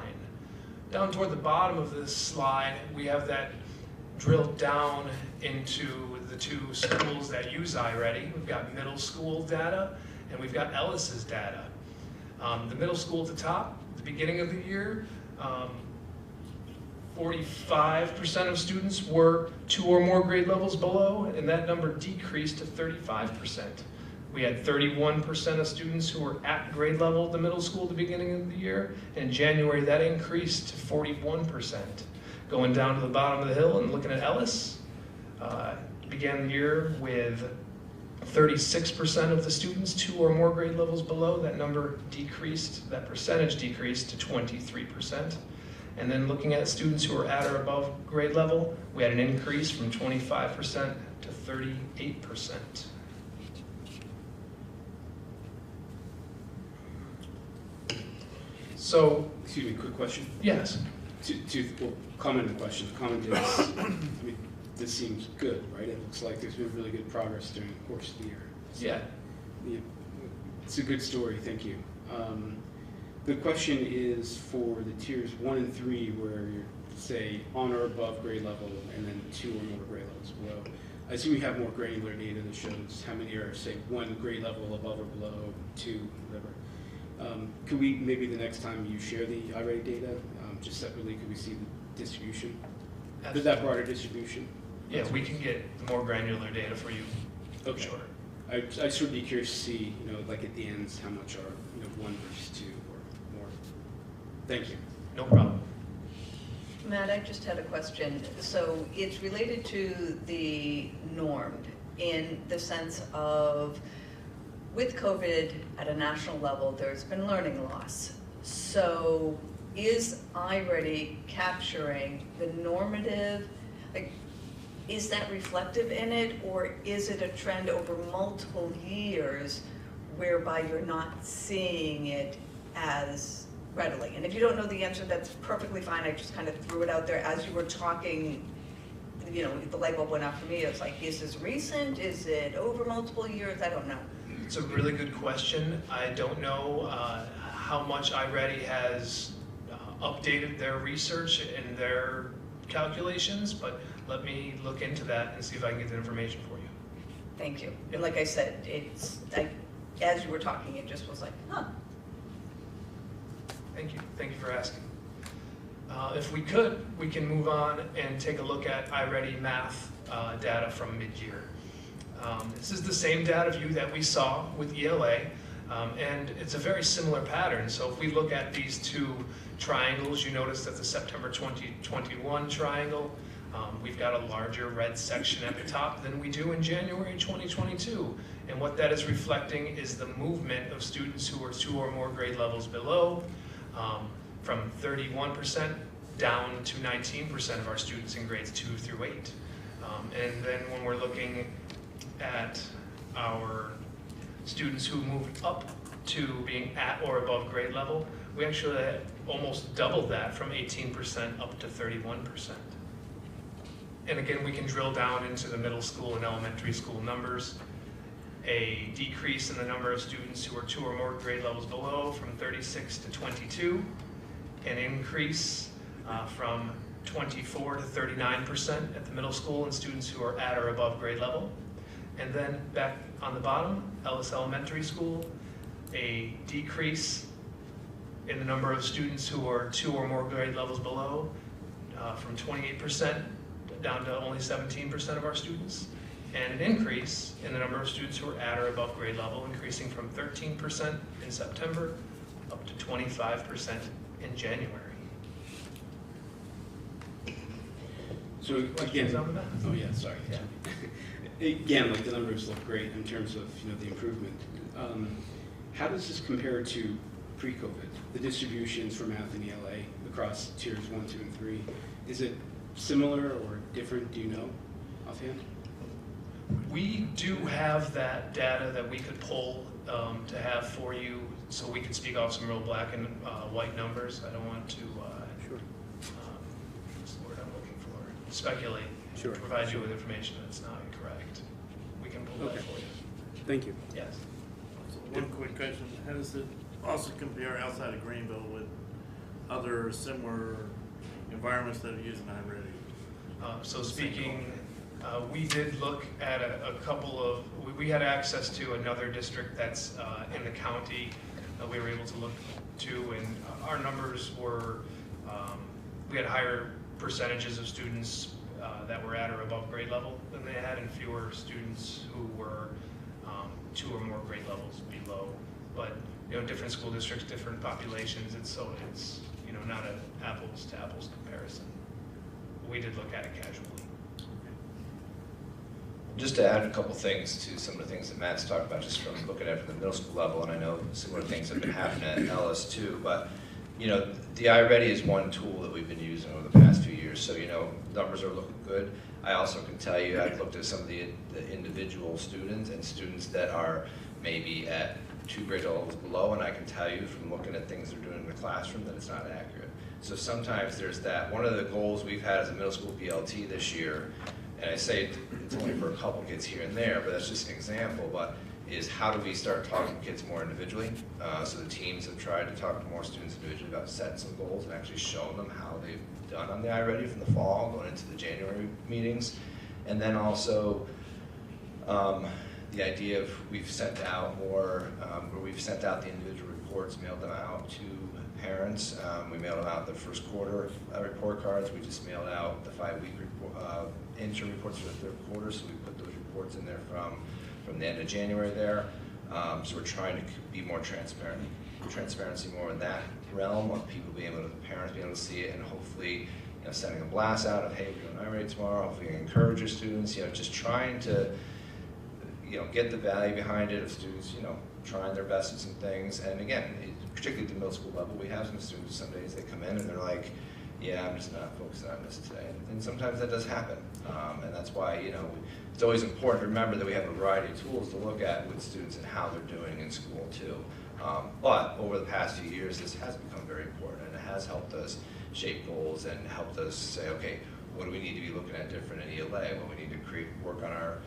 Down toward the bottom of this slide, we have that drilled down into the 2 schools that use iReady. We've got middle school data, and we've got Ellis's data. The middle school at the top, at the beginning of the year, 45% of students were 2 or more grade levels below, and that number decreased to 35%. We had 31% of students who were at grade level at the middle school at the beginning of the year. In January, that increased to 41%. Going down to the bottom of the hill and looking at Ellis, began the year with 36% of the students 2 or more grade levels below. That number decreased, that percentage decreased to 23%. And then looking at students who are at or above grade level, we had an increase from 25% to 38%. So, Excuse me, quick question. yes. Well, comment and question. Comment is, I mean, this seems good, right? It looks like there's been really good progress during the course of the year. So, Yeah. it's a good story, thank you. The question is for the tiers 1 and 3, where you're, say, on or above grade level, and then 2 or more grade levels below. I assume you have more granular data that shows how many are, say, 1 grade level above or below, 2, whatever. Could we, maybe the next time you share the iReady data, just separately, could we see the distribution? That broader distribution? Yeah, we can get more granular data for you. Okay. Sure. I just would be curious to see, like at the ends, how much are, 1 versus 2 or more. Thank you. No problem. Matt, I just had a question. So it's related to the normed in the sense of, with COVID at a national level, there's been learning loss. So is iReady capturing the normative, like, is that reflective in it, or is it a trend over multiple years whereby you're not seeing it as readily? And if you don't know the answer, that's perfectly fine. I just kind of threw it out there as you were talking. The light bulb went off for me. It's like, is this recent? Is it over multiple years? I don't know. It's a really good question. I don't know how much iReady has updated their research and their calculations, but let me look into that and see if I can get the information for you. Thank you. And like I said, as you were talking, it just was like, huh. Thank you. Thank you for asking. If we could, we can move on and take a look at iReady math data from mid-year. This is the same data view that we saw with ELA, and it's a very similar pattern. So if we look at these two triangles, you notice that the September 2021 triangle, we've got a larger red section at the top than we do in January 2022. And what that is reflecting is the movement of students who are 2 or more grade levels below, from 31% down to 19% of our students in grades 2 through 8. And then when we're looking at our students who moved up to being at or above grade level, we actually almost doubled that from 18% up to 31%. And again, we can drill down into the middle school and elementary school numbers. A decrease in the number of students who are 2 or more grade levels below from 36 to 22. An increase from 24 to 39% at the middle school in students who are at or above grade level. And then back on the bottom, Ellis Elementary School, a decrease in the number of students who are 2 or more grade levels below, from 28% down to only 17% of our students, and an increase in the number of students who are at or above grade level, increasing from 13% in September up to 25% in January. So again, on the map? oh yeah, sorry. Yeah. Again, like the numbers look great in terms of the improvement. How does this compare to pre-COVID? The distributions for math and ELA across tiers 1, 2, and 3. Is it similar or different? Do you know offhand? We do have that data that we could pull to have for you, so we could speak off some real black and white numbers. I don't want to what's the word I'm looking for? Speculate. Sure. Provide you with information that's not correct. We can pull that for you. Thank you. Yes. So one quick question: how does it also compare outside of Greenville with other similar environments that are using iReady? So speaking, we did look at a couple of, we had access to another district that's in the county that we were able to look to, and our numbers were, we had higher percentages of students that were at or above grade level than they had, and fewer students who were 2 or more grade levels below. But different school districts, different populations, it's not an apples to apples comparison. We did look at it casually. Just to add a couple things to some of the things that Matt's talked about, just from looking at it from the middle school level, and I know similar things have been happening at Ellis too, but the iReady is one tool that we've been using over the past few years, so numbers are looking good. I also can tell you, I've looked at some of the individual students and students that are maybe at 2 grade levels below, and I can tell you from looking at things they're doing in the classroom that it's not accurate. So sometimes there's that. One of the goals we've had as a middle school BLT this year, and I say it's only for a couple kids here and there, but that's just an example, but is how do we start talking to kids more individually? So the teams have tried to talk to more students individually about setting some goals and actually showing them how they've done on the iReady from the fall, going into the January meetings. And then also the idea of we've sent out more, where we've sent out the individual reports, mailed them out to parents. We mailed them out the first quarter report cards. We just mailed out the 5-week interim reports for the 3rd quarter, so we put those reports in there from the end of January there. So we're trying to be more transparency more in that realm of people being able to, parents being able to see it, and hopefully sending a blast out of, hey, we're doing iReady tomorrow, hopefully we can encourage your students, just trying to get the value behind it of students, trying their best at some things. And again, particularly at the middle school level, we have some students, some days they come in and they're like, yeah, I'm just not focusing on this today. And sometimes that does happen. And that's why, it's always important to remember that we have a variety of tools to look at with students and how they're doing in school too. But over the past few years, this has become very important, and it has helped us shape goals and helped us say, okay, what do we need to be looking at different in ELA? Well, we need to work on our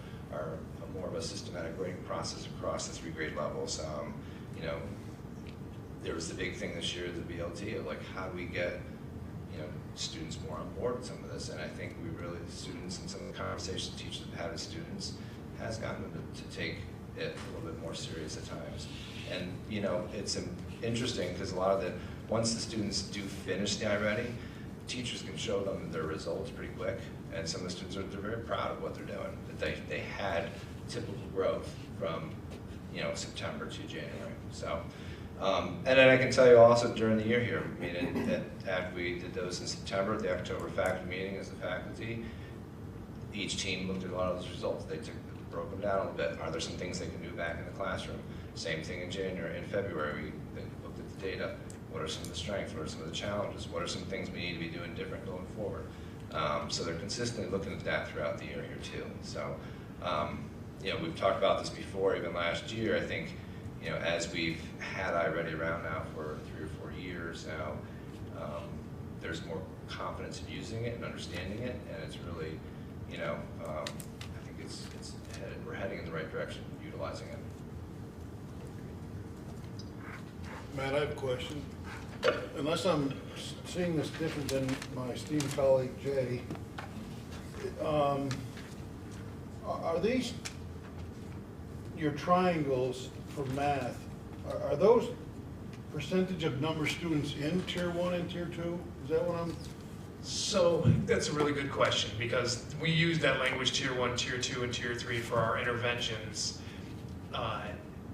more of a systematic grading process across the 3 grade levels. There was the big thing this year, the BLT, of how do we get students more on board with some of this, and I think the students and some of the conversations teachers have had with students has gotten them to take it a little bit more serious at times. And it's interesting because a lot of once the students do finish the iReady, teachers can show them their results pretty quick, and some of the students they're very proud of what they're doing. That they had typical growth from September to January. So, and then I can tell you also during the year here, I mean, after we did those in September, the October faculty meeting as a faculty, each team looked at a lot of those results. They broke them down a little bit. Are there some things they can do back in the classroom? Same thing in January. In February, we looked at the data. What are some of the strengths? What are some of the challenges? What are some things we need to be doing different going forward? So they're consistently looking at that throughout the year here too. So, we've talked about this before, even last year. I think, as we've had iReady around now for 3 or 4 years now, there's more confidence in using it and understanding it, and it's really, I think we're heading in the right direction, utilizing it. Matt, I have a question. Unless I'm seeing this different than my esteemed colleague Jay, are these your triangles for math? Are those percentage of number of students in Tier 1 and Tier 2? Is that what I'm? So that's a really good question, because we use that language Tier 1, Tier 2, and Tier 3 for our interventions.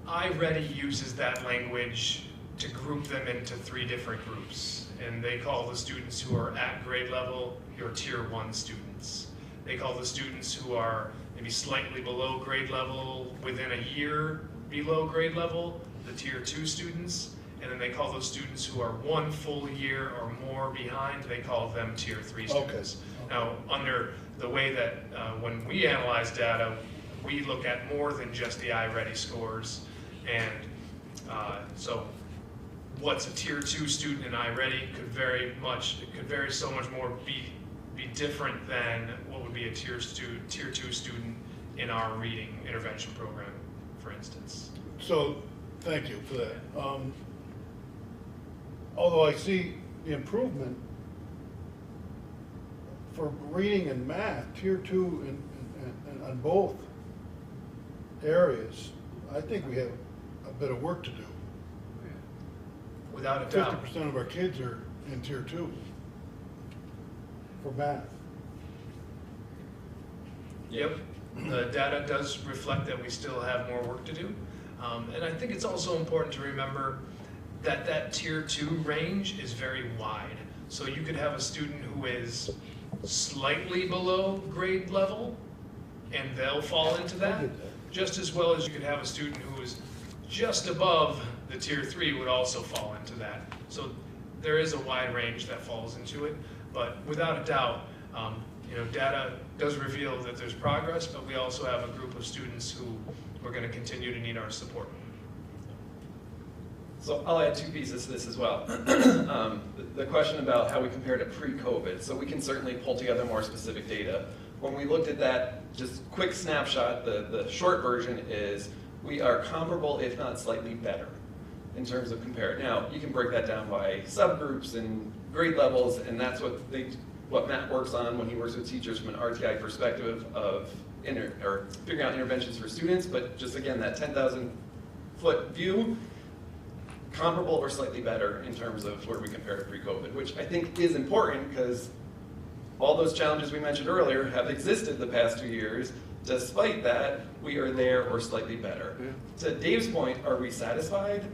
iReady uses that language to group them into 3 different groups, and they call the students who are at grade level your Tier 1 students. They call the students who are maybe slightly below grade level, within a year below grade level, the Tier 2 students, and then they call those students who are 1 full year or more behind, they call them Tier 3 students. Okay. Now, under the way that when we analyze data, we look at more than just the iReady scores, and so what's a Tier 2 student in iReady could vary so much more, be different than what would be a Tier 2 student in our reading intervention program, for instance. So, thank you for that. Although I see the improvement for reading and math, Tier 2 and on both areas, I think we have a bit of work to do. Without a doubt. 50% of our kids are in Tier 2 for math. Yep, the data does reflect that we still have more work to do. And I think it's also important to remember that that Tier 2 range is very wide. So you could have a student who is slightly below grade level, and they'll fall into that, just as well as you could have a student who is just above the Tier 3 would also fall into that. So there is a wide range that falls into it, but without a doubt, data does reveal that there's progress, but we also have a group of students who we're going to continue to need our support. So I'll add 2 pieces to this as well. The question about how we compare to pre-COVID. So we can certainly pull together more specific data. When we looked at that, just quick snapshot, the short version is we are comparable, if not slightly better, in terms of compare. Now, you can break that down by subgroups and grade levels, and that's what Matt works on when he works with teachers from an RTI perspective of figuring out interventions for students. But just again, that 10,000-foot view, comparable or slightly better in terms of where we compare to pre-COVID, which I think is important because all those challenges we mentioned earlier have existed the past 2 years. Despite that, we are there or slightly better. Yeah. To Dave's point, are we satisfied?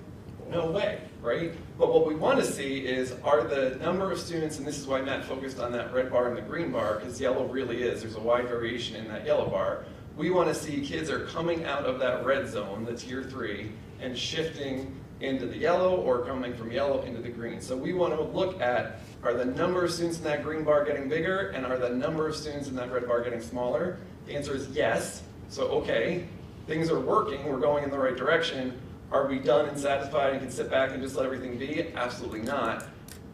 No way, right? But what we want to see is, are the number of students, and this is why Matt focused on that red bar and the green bar, because yellow really is, there's a wide variation in that yellow bar. We want to see kids are coming out of that red zone, the Tier 3, and shifting into the yellow or coming from yellow into the green. So we want to look at, are the number of students in that green bar getting bigger, and are the number of students in that red bar getting smaller? The answer is yes. So okay, things are working, we're going in the right direction. Are we done and satisfied and can sit back and just let everything be? Absolutely not.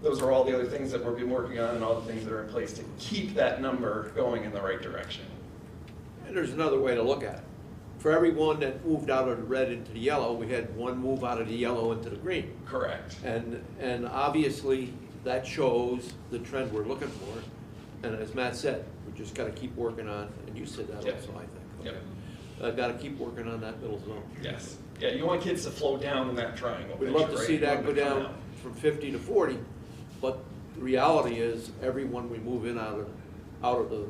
Those are all the other things that we've been working on and all the things that are in place to keep that number going in the right direction. And there's another way to look at it. For every one that moved out of the red into the yellow, we had one move out of the yellow into the green. Correct. And obviously that shows the trend we're looking for. And as Matt said, we just got to keep working on, and you said that also, I think. Yep. Got to keep working on that middle zone. Yes. Yeah, you want kids to flow down in that triangle. We'd love to see that go down from 50 to 40, but reality is, everyone we move in out of the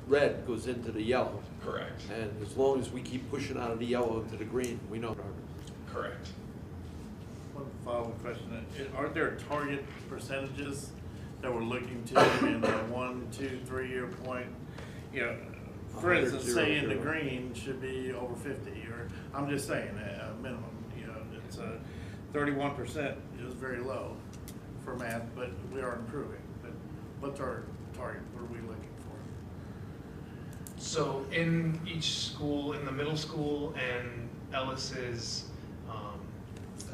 red goes into the yellow. Correct. And as long as we keep pushing out of the yellow into the green, we know progress. Correct. One follow-up question. Aren't there target percentages that we're looking to in the 1, 2, 3 year point? You know, for instance, say in the green should be over 50, or I'm just saying a minimum. You know, it's 31% is very low for math, but we are improving. But what's our target? What are we looking for? So in each school, in the middle school and Ellis's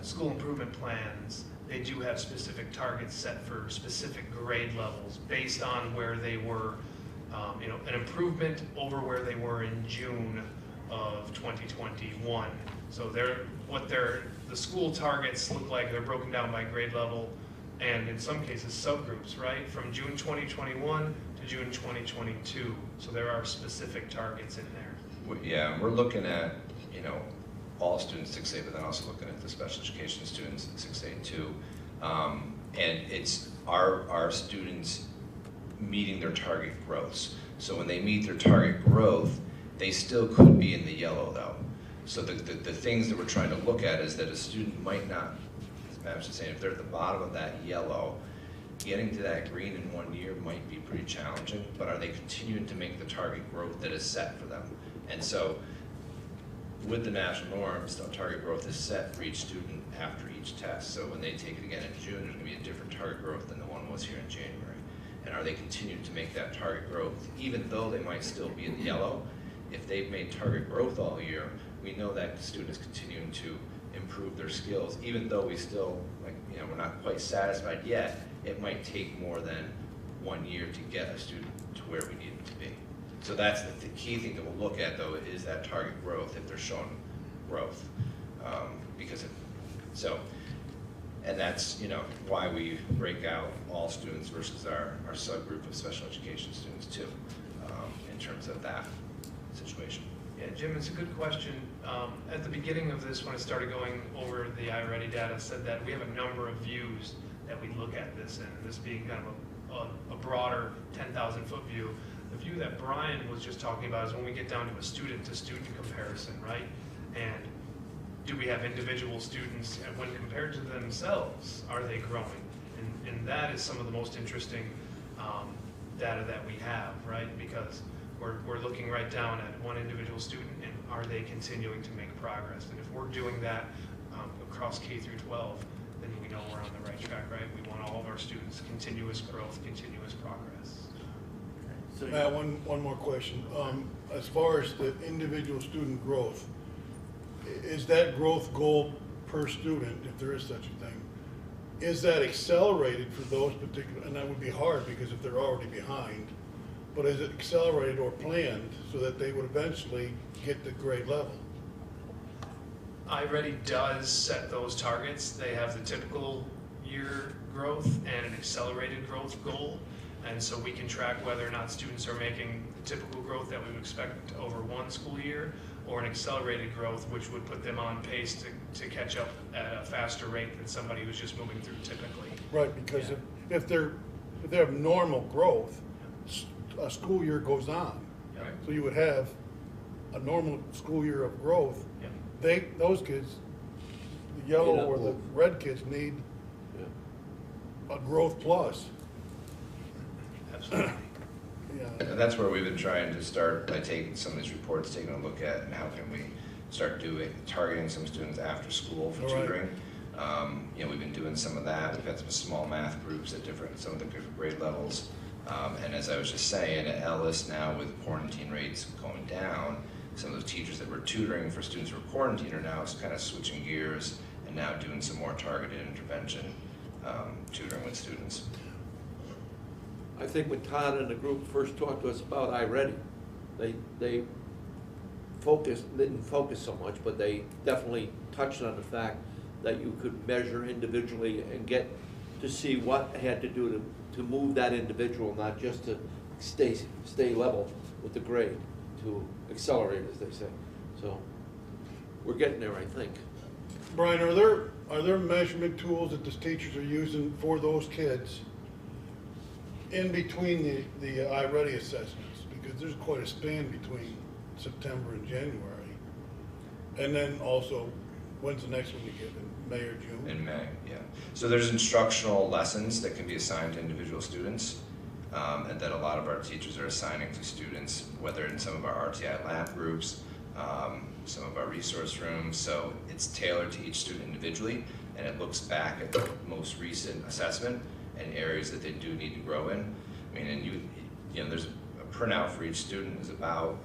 school improvement plans, they do have specific targets set for specific grade levels based on where they were, an improvement over where they were in June of 2021. So the school targets look like they're broken down by grade level and in some cases subgroups, right? From June 2021 to June 2022. So there are specific targets in there. Yeah, we're looking at, all students 6A, but then also looking at the special education students in 6A too. And it's our students meeting their target growths. So when they meet their target growth, they still could be in the yellow though. So the things that we're trying to look at is that a student might not, as Matt was just saying, if they're at the bottom of that yellow, getting to that green in 1 year might be pretty challenging, but are they continuing to make the target growth that is set for them? And so with the national norms, the target growth is set for each student after each test. So when they take it again in June, there's going to be a different target growth than the one was here in January. And are they continuing to make that target growth, even though they might still be in the yellow? If they've made target growth all year, we know that the student is continuing to improve their skills, even though we still, we're not quite satisfied yet. It might take more than 1 year to get a student to where we need them to be. So that's the key thing that we'll look at, though, is that target growth, if they're showing growth. And that's, why we break out all students versus our subgroup of special education students, too, in terms of that situation. Yeah, Jim, it's a good question. At the beginning of this, when I started going over the iReady data, I said that we have a number of views that we look at this in, this being kind of a broader 10,000-foot view. The view that Brian was just talking about is when we get down to a student-to-student comparison, right? And do we have individual students, and when compared to themselves, are they growing? And that is some of the most interesting data that we have, right? Because we're looking right down at one individual student, and are they continuing to make progress? And if we're doing that across K through 12, then we know we're on the right track, right? We want all of our students continuous growth, continuous progress. So, Matt, one more question. As far as the individual student growth, is that growth goal per student, if there is such a thing, is that accelerated for those particular, and that would be hard because if they're already behind, but is it accelerated or planned so that they would eventually get the grade level? iReady does set those targets. They have the typical year growth and an accelerated growth goal. And so we can track whether or not students are making the typical growth that we would expect over one school year, or an accelerated growth, which would put them on pace to catch up at a faster rate than somebody who's just moving through typically. Right, because if they have normal growth, a school year goes on. Yeah. So you would have a normal school year of growth. Yeah. Those kids, the yellow or the red kids need a growth plus. Absolutely. Yeah. And that's where we've been trying to start by taking some of these reports, taking a look at, and how can we start targeting some students after school for tutoring. We've been doing some of that. We've had some small math groups at some of the different grade levels. And as I was just saying, at Ellis now with quarantine rates going down, some of those teachers that were tutoring for students who were quarantined are now kind of switching gears and now doing some more targeted intervention tutoring with students. I think when Todd and the group first talked to us about iReady, they didn't focus so much, but they definitely touched on the fact that you could measure individually and get to see what had to do to move that individual, not just to stay level with the grade, to accelerate, as they say. So we're getting there, I think. Brian, are there measurement tools that the teachers are using for those kids in between the iReady assessments, because there's quite a span between September and January. And then also, when's the next one you give, in May or June? In May, yeah. So there's instructional lessons that can be assigned to individual students, and that a lot of our teachers are assigning to students, whether in some of our RTI lab groups, some of our resource rooms. So it's tailored to each student individually, and it looks back at the most recent assessment and areas that they do need to grow in. I mean, and you know, there's a printout for each student is about,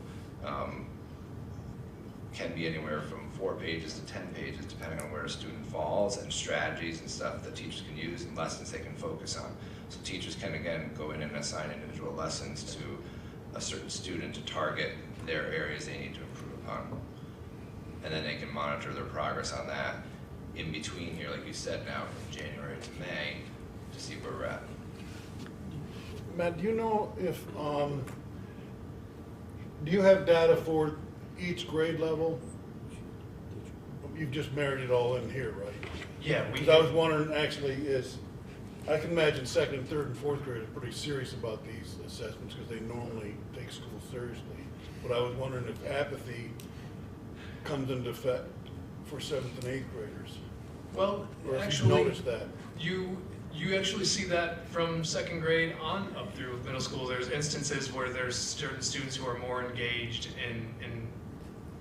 can be anywhere from 4 pages to 10 pages, depending on where a student falls, and strategies and stuff that teachers can use and lessons they can focus on. So teachers can, again, go in and assign individual lessons to a certain student to target their areas they need to improve upon. And then they can monitor their progress on that in between here, like you said, now from January to May, to see where we're at. Matt, do you know if, do you have data for each grade level? You've just married it all in here, right? Yeah, we. Because I was wondering, actually, I can imagine second and third and fourth grade are pretty serious about these assessments because they normally take school seriously. But I was wondering if apathy comes into effect for 7th and 8th graders. Well, or if actually, you noticed that. You actually see that from 2nd grade on up through middle school. There's instances where there's certain students who are more engaged in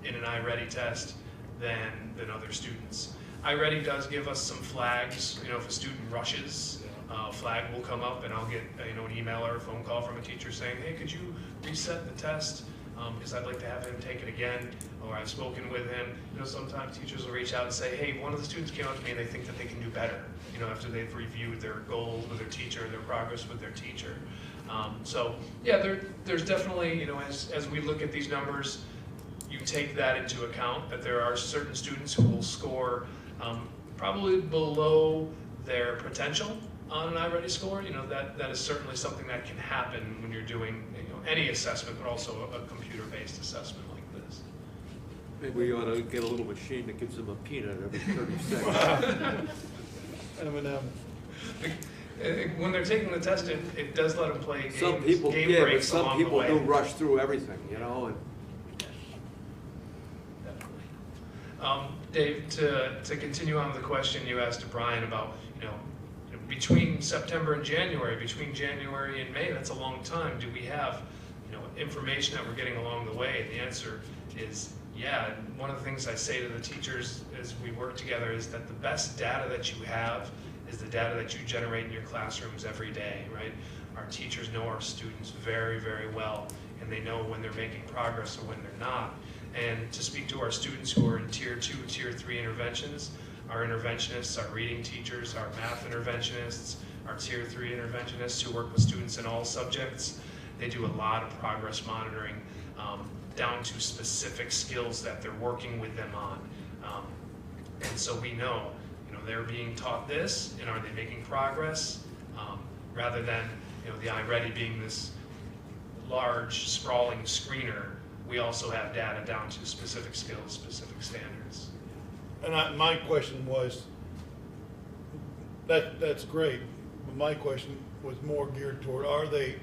an iReady test than other students. iReady does give us some flags. You know, if a student rushes, a flag will come up, and I'll get an email or a phone call from a teacher saying, hey, could you reset the test? Because I'd like to have him take it again, or I've spoken with him. You know, sometimes teachers will reach out and say, hey, one of the students came up to me and they think that they can do better, you know, after they've reviewed their goals with their teacher, their progress with their teacher. So yeah, there's definitely, you know, as we look at these numbers, you take that into account, that there are certain students who will score probably below their potential on an iReady score. You know, that is certainly something that can happen when you're doing, you know, any assessment, but also a computer-based assessment like this. Maybe we ought to get a little machine that gives them a peanut every 30 seconds. When they're taking the test, it does let them play games, some people, game yeah, but breaks some along people the way. do rush through everything, you know. And Dave, to continue on with the question you asked to Brian about, you know, between September and January, between January and May, that's a long time. Do we have, you know, information that we're getting along the way? And the answer is yeah. And one of the things I say to the teachers as we work together is that the best data that you have is the data that you generate in your classrooms every day, right? Our teachers know our students very, very well, and they know when they're making progress or when they're not. And to speak to our students who are in Tier 2, Tier 3 interventions, our interventionists, our reading teachers, our math interventionists, our Tier 3 interventionists who work with students in all subjects, they do a lot of progress monitoring down to specific skills that they're working with them on. And so we know, you know, they're being taught this, and are they making progress? Rather than, you know, the iReady being this large, sprawling screener, we also have data down to specific skills, specific standards. And my question was, that's great, but my question was more geared toward, are they,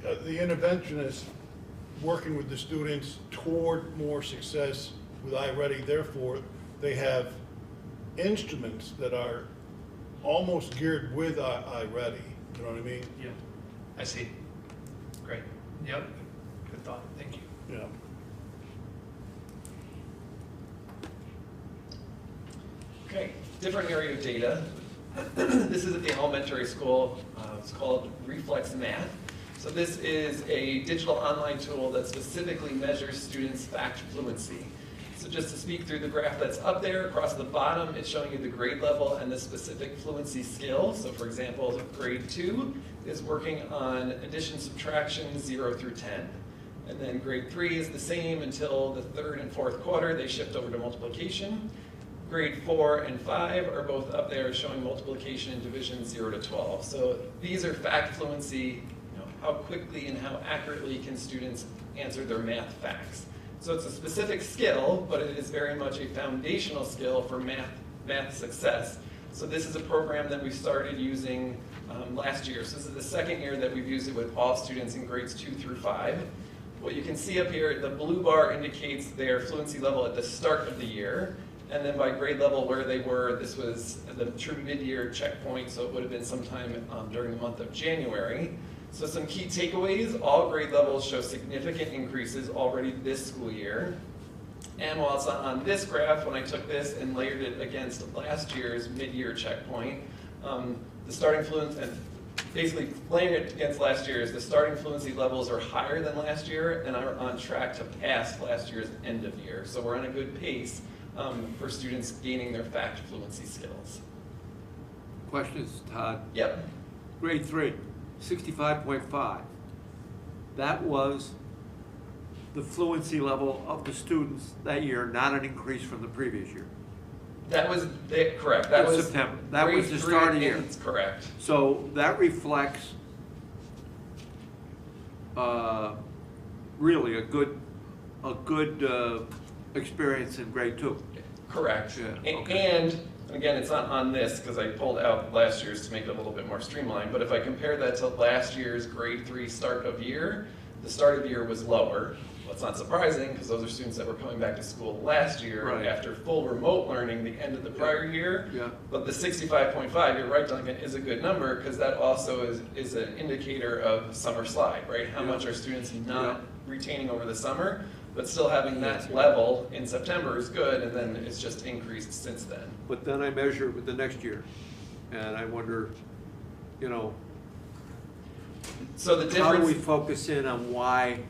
the interventionists working with the students toward more success with iReady, therefore they have instruments that are almost geared with iReady, you know what I mean? Yeah, I see. Great. Yep, good thought, thank you. Yeah. Okay, different area of data. This is at the elementary school. It's called Reflex Math. So this is a digital online tool that specifically measures students' fact fluency. So just to speak through the graph that's up there, across the bottom, it's showing you the grade level and the specific fluency skill. So for example, grade 2 is working on addition, subtraction, 0 through 10. And then grade 3 is the same until the 3rd and 4th quarter. They shift over to multiplication. Grade 4 and 5 are both up there showing multiplication and division 0 to 12. So these are fact fluency, you know, how quickly and how accurately can students answer their math facts. So it's a specific skill, but it is very much a foundational skill for math success. So this is a program that we started using last year. So this is the second year that we've used it with all students in grades 2 through 5. What you can see up here, the blue bar indicates their fluency level at the start of the year, and then by grade level where they were, this was the true mid-year checkpoint, so it would have been sometime during the month of January. So some key takeaways: all grade levels show significant increases already this school year. And while it's not on this graph, when I took this and layered it against last year's mid-year checkpoint, the starting fluency, and basically laying it against last year's, the starting fluency levels are higher than last year and are on track to pass last year's end of year. So we're on a good pace for students gaining their fact fluency skills. Questions, Todd? Yep. Grade 3, 65.5. That was the fluency level of the students that year, not an increase from the previous year. That was correct. That was September. That was the start of the year. Correct. So that reflects really a good experience in grade 2. Correct. Yeah, okay. And again, it's not on this because I pulled out last year's to make it a little bit more streamlined, but if I compare that to last year's grade 3 start of year, the start of the year was lower. Well, it's not surprising because those are students that were coming back to school last year Right. after full remote learning the end of the prior year. Yeah. But the 65.5, you're right, Duncan, is a good number because that also is an indicator of summer slide, right? How Yeah. much are students not Yeah. retaining over the summer, but still having that level in September is good, and then it's just increased since then. But then I measure it with the next year, and I wonder, you know, So the how do we difference, focus in on why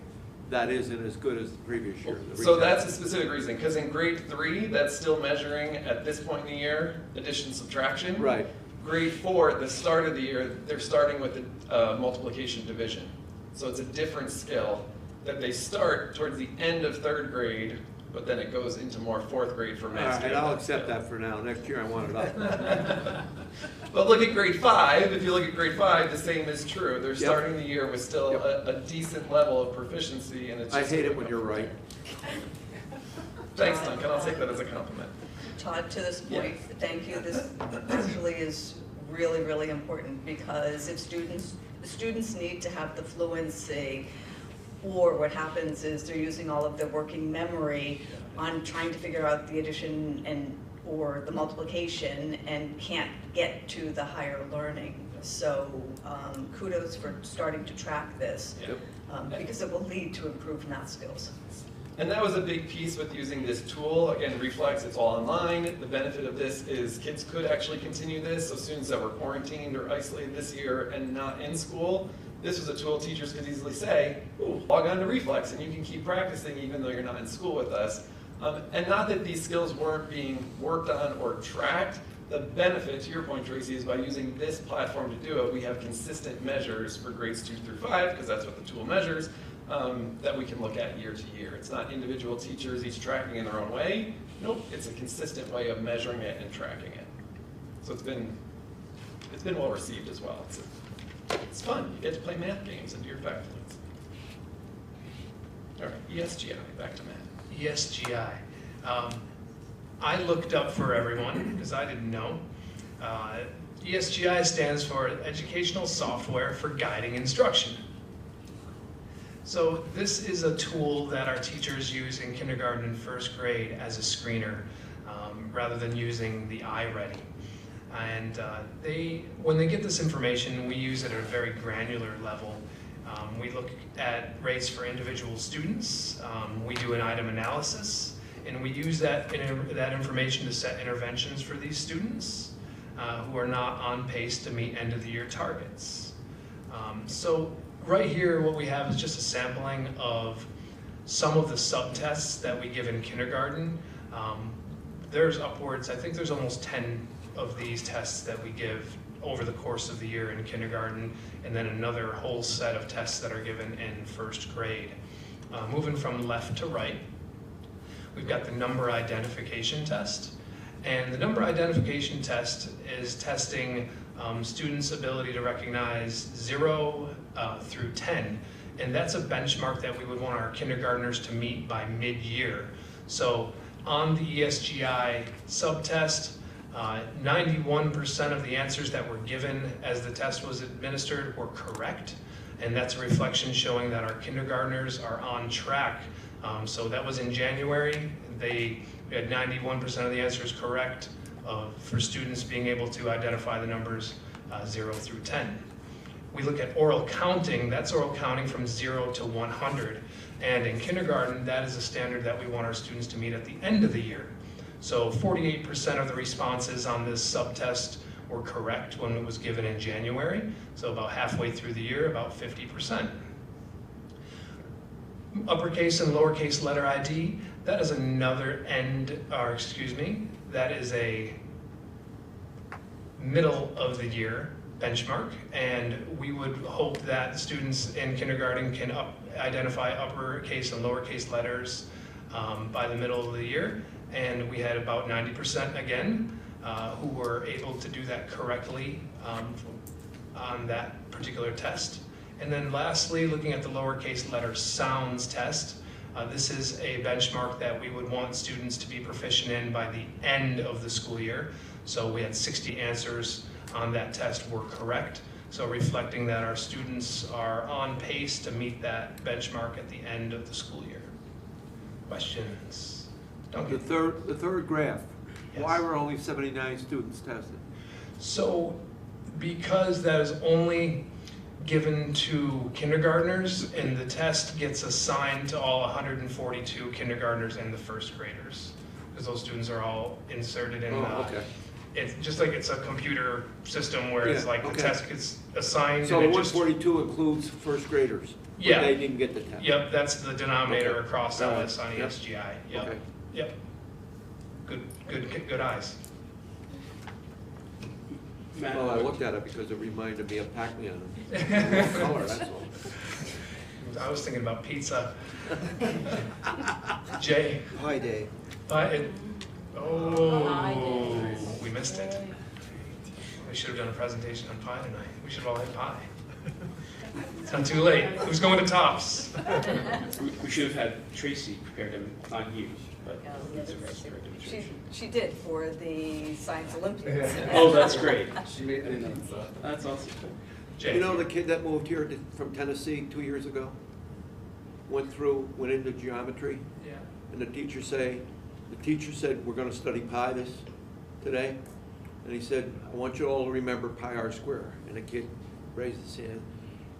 that isn't as good as the previous year? The so reason- that's a specific reason, because in grade 3, that's still measuring at this point in the year, addition, subtraction. Right. Grade 4, at the start of the year, they're starting with the multiplication division. So it's a different skill that they start towards the end of 3rd grade, but then it goes into more 4th grade for All math. right, I'll accept that for now. Next year I want it up. But look at grade 5, if you look at grade 5, the same is true. They're Yep. starting the year with still Yep. a decent level of proficiency, and it's I just hate it going when up you're from right. there. Thanks, Duncan, I'll take that as a compliment. Todd, to this Yeah. point, thank you. This actually is really, really important because if students need to have the fluency, or what happens is they're using all of their working memory on trying to figure out the addition or the multiplication and can't get to the higher learning. So kudos for starting to track this Yep. because it will lead to improved math skills. And that was a big piece with using this tool. Again, Reflex, it's all online. The benefit of this is kids could actually continue this. So students that were quarantined or isolated this year and not in school, this was a tool teachers could easily say, ooh, log on to Reflex and you can keep practicing even though you're not in school with us. And not that these skills weren't being worked on or tracked. The benefit, to your point, Tracy, is by using this platform to do it, we have consistent measures for grades 2 through 5, because that's what the tool measures, that we can look at year to year. It's not individual teachers each tracking in their own way. Nope, it's a consistent way of measuring it and tracking it. So it's been well received as well. It's fun. You get to play math games and do your fact fluency. All right, ESGI, back to math. ESGI. I looked up for everyone because I didn't know. ESGI stands for Educational Software for Guiding Instruction. So this is a tool that our teachers use in kindergarten and 1st grade as a screener rather than using the iReady. And when they get this information, we use it at a very granular level. We look at rates for individual students. We do an item analysis, and we use that information to set interventions for these students who are not on pace to meet end-of-the-year targets. So right here, what we have is just a sampling of some of the subtests that we give in kindergarten. There's upwards, I think there's almost 10 of these tests that we give over the course of the year in kindergarten, and then another whole set of tests that are given in 1st grade. Moving from left to right, we've got the number identification test. And the number identification test is testing students' ability to recognize 0 through 10. And that's a benchmark that we would want our kindergartners to meet by mid-year. So on the ESGI subtest, 91% of the answers that were given as the test was administered were correct, and that's a reflection showing that our kindergartners are on track. So that was in January. We had 91% of the answers correct for students being able to identify the numbers 0 through 10. We look at oral counting. That's oral counting from 0 to 100. And in kindergarten, that is a standard that we want our students to meet at the end of the year. So 48% of the responses on this subtest were correct when it was given in January. So about halfway through the year, about 50%. Uppercase and lowercase letter ID, that is another that is a middle of the year benchmark, and we would hope that students in kindergarten can identify uppercase and lowercase letters by the middle of the year, and we had about 90% again who were able to do that correctly on that particular test. And then lastly, looking at the lowercase letter sounds test, this is a benchmark that we would want students to be proficient in by the end of the school year. So we had 60 answers on that test were correct. So reflecting that our students are on pace to meet that benchmark at the end of the school year. Questions? Duncan? The third graph, Yes. why were only 79 students tested? So because that is only given to kindergartners, and the test gets assigned to all 142 kindergartners and the first graders, because those students are all inserted in. Okay. It's just like it's a computer system where it's like the test gets assigned. So and the it just, 142 includes first graders? but Yeah. They didn't get the test? Yep, that's the denominator Okay. across All that right. list on Yep. ESGI. Yep. Okay. Yep. Good eyes. Matt, Well, I looked at it because it reminded me of Pac-Man. Color, that's all. I was thinking about pizza. Jay. Hi, Dave. We missed it. We should have done a presentation on pie tonight. We should have all had pie. It's not too late. Who's going to Tops? we should have had Tracy prepared them, not you, but it's a restaurant demonstration. She did for the Science Olympiads. Oh, that's great. She made I didn't know. pizza. That's awesome. Jay. You know the kid that moved here from Tennessee 2 years ago? Went into geometry, Yeah. and the teacher said, we're gonna study pi today. And he said, I want you all to remember pi r squared. And the kid raised his hand,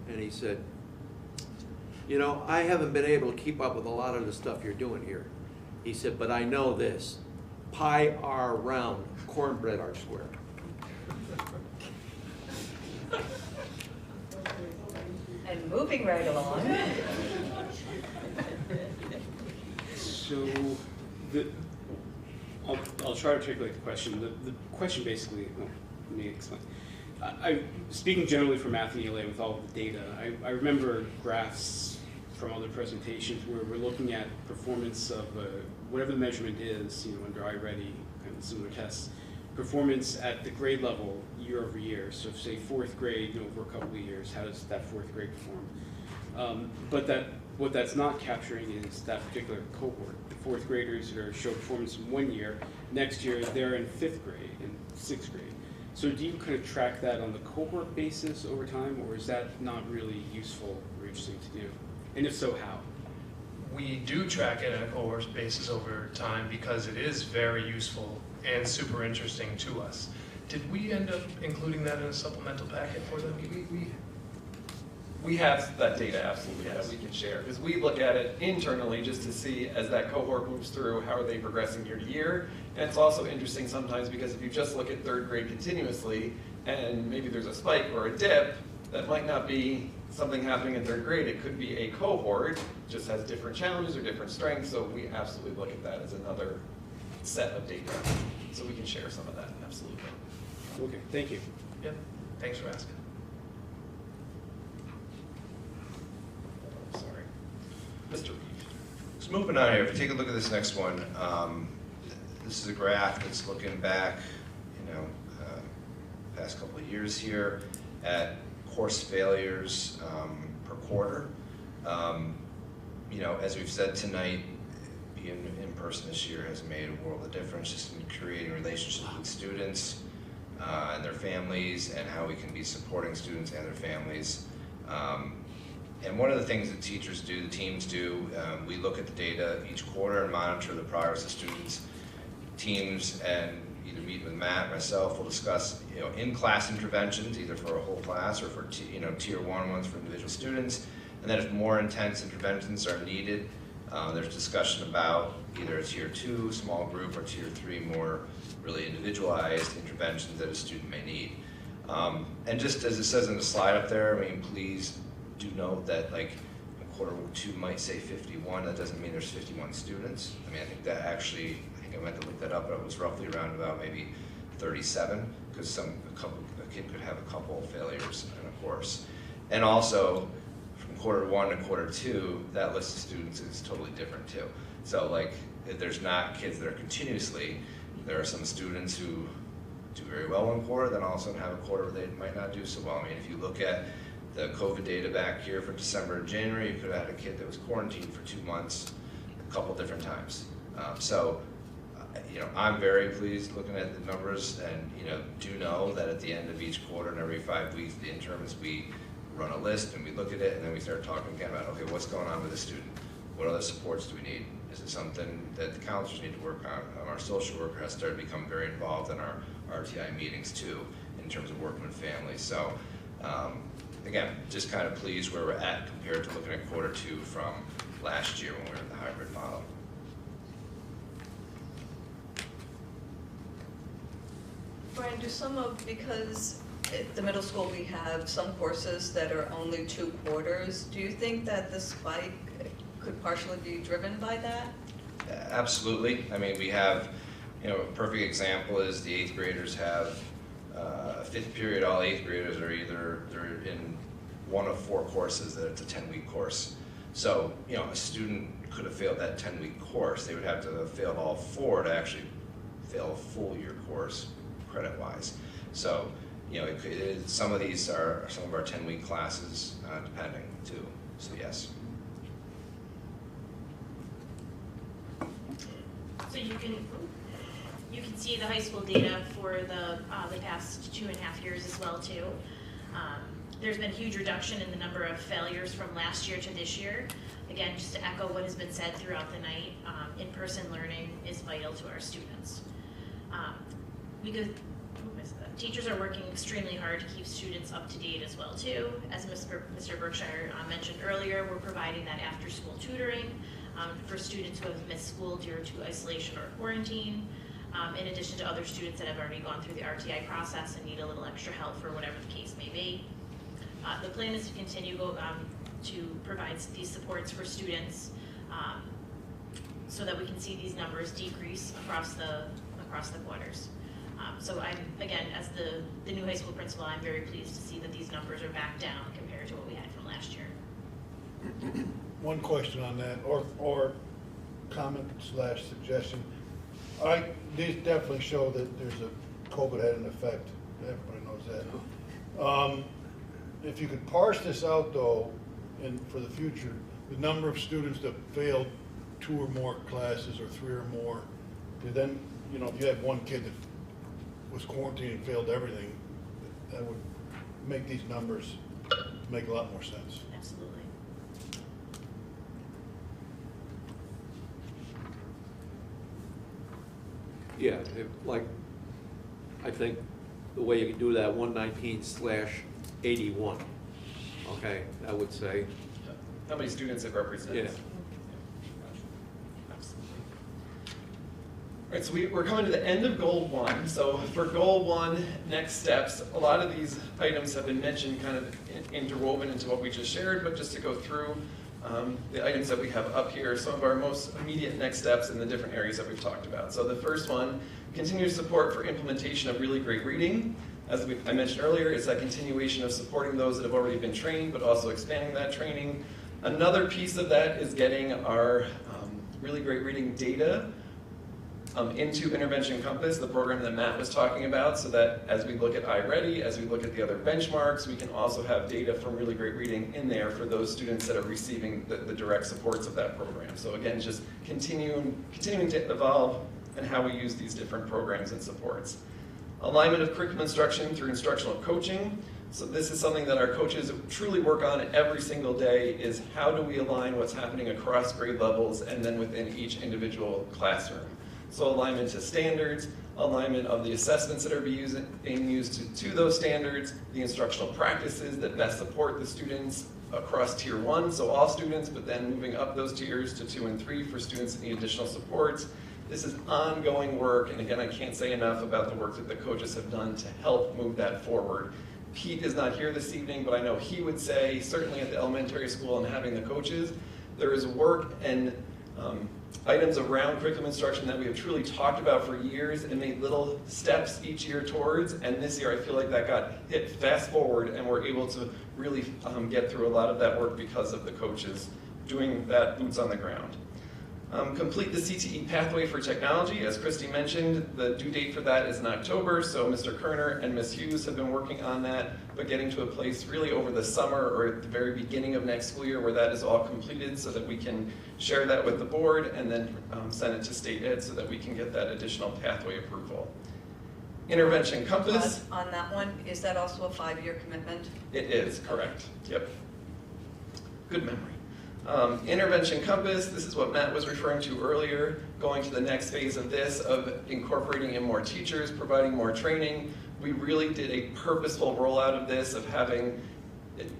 and he said, you know, I haven't been able to keep up with a lot of the stuff you're doing here. He said, but I know this, pi r round, cornbread r squared. And moving right along. So, I'll try to articulate the question. The question basically, let me explain. Speaking generally for math and ELA with all of the data, I remember graphs from other presentations where we're looking at performance of whatever the measurement is, under iReady, kind of similar tests, performance at the grade level year over year. So say fourth grade, over a couple of years, how does that fourth grade perform? But what that's not capturing is that particular cohort. The fourth graders that show performance in 1 year, next year they're in fifth grade and sixth grade. So do you kind of track that on the cohort basis over time, or is that not really useful or interesting to do? And if so, how? We do track it on a cohort basis over time because it is very useful and super interesting to us. Did we end up including that in a supplemental packet for them? We have that data absolutely that we can share, because we look at it internally just to see as that cohort moves through, how are they progressing year to year. And it's also interesting sometimes because if you just look at third grade continuously and maybe there's a spike or a dip, that might not be something happening in third grade. It could be a cohort, just has different challenges or different strengths, so we absolutely look at that as another set of data. So we can share some of that, absolutely. Okay, thank you. Yep, thanks for asking. Sorry. Mr. Reed. So moving on here, if you take a look at this next one, this is a graph that's looking back, past couple of years here at course failures per quarter. As we've said tonight, being in person this year has made a world of difference just in creating relationships with students and their families, and how we can be supporting students and their families. And one of the things that teachers do, the teams do, we look at the data each quarter and monitor the progress of students. Teams and either meet with Matt, myself, will discuss, in-class interventions, either for a whole class or for tier 1 ones for individual students. And then if more intense interventions are needed, there's discussion about either a tier 2 small group or tier 3 more really individualized interventions that a student may need. And just as it says in the slide up there, I mean, please do note that like quarter 2 might say 51, that doesn't mean there's 51 students. I mean, I think that actually, I meant to look that up, but it was roughly around about maybe 37, because a kid could have a couple of failures in a course. And also, from quarter 1 to quarter 2, that list of students is totally different too. So like, if there's not kids that are continuously, there are some students who do very well one quarter, then all of a sudden have a quarter where they might not do so well. I mean, if you look at the COVID data back here for December and January, you could have had a kid that was quarantined for 2 months, a couple different times. I'm very pleased looking at the numbers, and do know that at the end of each quarter and every 5 weeks, the interns, we run a list and we look at it, and then we start talking again about, okay, what's going on with the student? What other supports do we need? Is it something that the counselors need to work on? Our social worker has started to become very involved in our RTI meetings too, in terms of working with families. So again, just kind of pleased where we're at compared to looking at quarter 2 from last year when we were in the hybrid model. Brian, because at the middle school we have some courses that are only 2 quarters, do you think that the spike could partially be driven by that? Absolutely. I mean, we have, a perfect example is the 8th graders have a 5th period. All 8th graders are they're in one of 4 courses that it's a 10-week course. So, a student could have failed that 10-week course. They would have to have failed all 4 to actually fail a full year course, credit-wise. So, some of these are some of our 10-week classes, depending too. So yes. So you can see the high school data for the past 2.5 years as well too. There's been huge reduction in the number of failures from last year to this year. Again, just to echo what has been said throughout the night, in-person learning is vital to our students. Teachers are working extremely hard to keep students up to date as well too. As Mr. Berkshire mentioned earlier, we're providing that after-school tutoring for students who have missed school due to isolation or quarantine, in addition to other students that have already gone through the RTI process and need a little extra help for whatever the case may be. The plan is to continue to provide these supports for students so that we can see these numbers decrease across the quarters. So again, as the new high school principal, I'm very pleased to see that these numbers are back down compared to what we had from last year. One question on that, or comment / suggestion. These definitely show that there's COVID had an effect. Everybody knows that. If you could parse this out though, and for the future, the number of students that failed 2 or more classes or 3 or more, then, if you had one kid that was quarantined and failed everything, that would make these numbers make a lot more sense. Absolutely. Yeah, I think the way you can do that, 119/81, okay, I would say. How many students it represents? Yeah. All right, so we're coming to the end of Goal 1. So for Goal 1, next steps, a lot of these items have been mentioned kind of interwoven into what we just shared, but just to go through the items that we have up here, some of our most immediate next steps in the different areas that we've talked about. So the first one, continued support for implementation of really great reading. As I mentioned earlier, it's that continuation of supporting those that have already been trained, but also expanding that training. Another piece of that is getting our really great reading data into Intervention Compass, the program that Matt was talking about, so that as we look at iReady, as we look at the other benchmarks, we can also have data from really great reading in there for those students that are receiving the direct supports of that program. So again, just continuing to evolve in how we use these different programs and supports. Alignment of curriculum instruction through instructional coaching. So this is something that our coaches truly work on every single day, is how do we align what's happening across grade levels and then within each individual classroom. So alignment to standards, alignment of the assessments that are being used to those standards, the instructional practices that best support the students across tier 1, so all students, but then moving up those tiers to 2 and 3 for students that need additional supports. This is ongoing work, and again, I can't say enough about the work that the coaches have done to help move that forward. Pete is not here this evening, but I know he would say, certainly at the elementary school and having the coaches, there is work and items around curriculum instruction that we have truly talked about for years and made little steps each year towards, and this year I feel like that got hit fast forward and we're able to really get through a lot of that work because of the coaches doing that boots on the ground. Complete the CTE pathway for technology. As Christy mentioned, the due date for that is in October, so Mr. Kerner and Ms. Hughes have been working on that, but getting to a place really over the summer or at the very beginning of next school year where that is all completed so that we can share that with the board and then send it to state ed so that we can get that additional pathway approval. Intervention Compass. On that one, is that also a 5-year commitment? It is, correct. Yep. Good memory. Intervention Compass, this is what Matt was referring to earlier, going to the next phase of this, of incorporating in more teachers, providing more training. We really did a purposeful rollout of this, of having,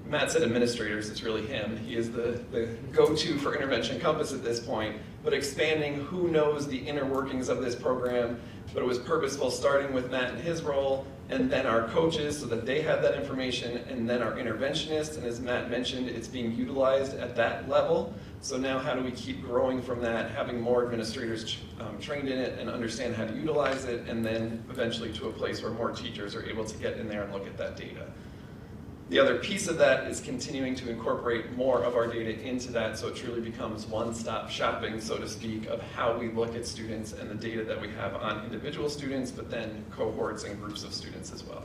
Matt said administrators, it's really him. He is the go-to for Intervention Compass at this point, but expanding who knows the inner workings of this program. But it was purposeful, starting with Matt and his role, and then our coaches so that they had that information, and then our interventionists, and as Matt mentioned, it's being utilized at that level. So now how do we keep growing from that, having more administrators trained in it and understand how to utilize it, and then eventually to a place where more teachers are able to get in there and look at that data. The other piece of that is continuing to incorporate more of our data into that so it truly becomes one-stop shopping, so to speak, of how we look at students and the data that we have on individual students, but then cohorts and groups of students as well.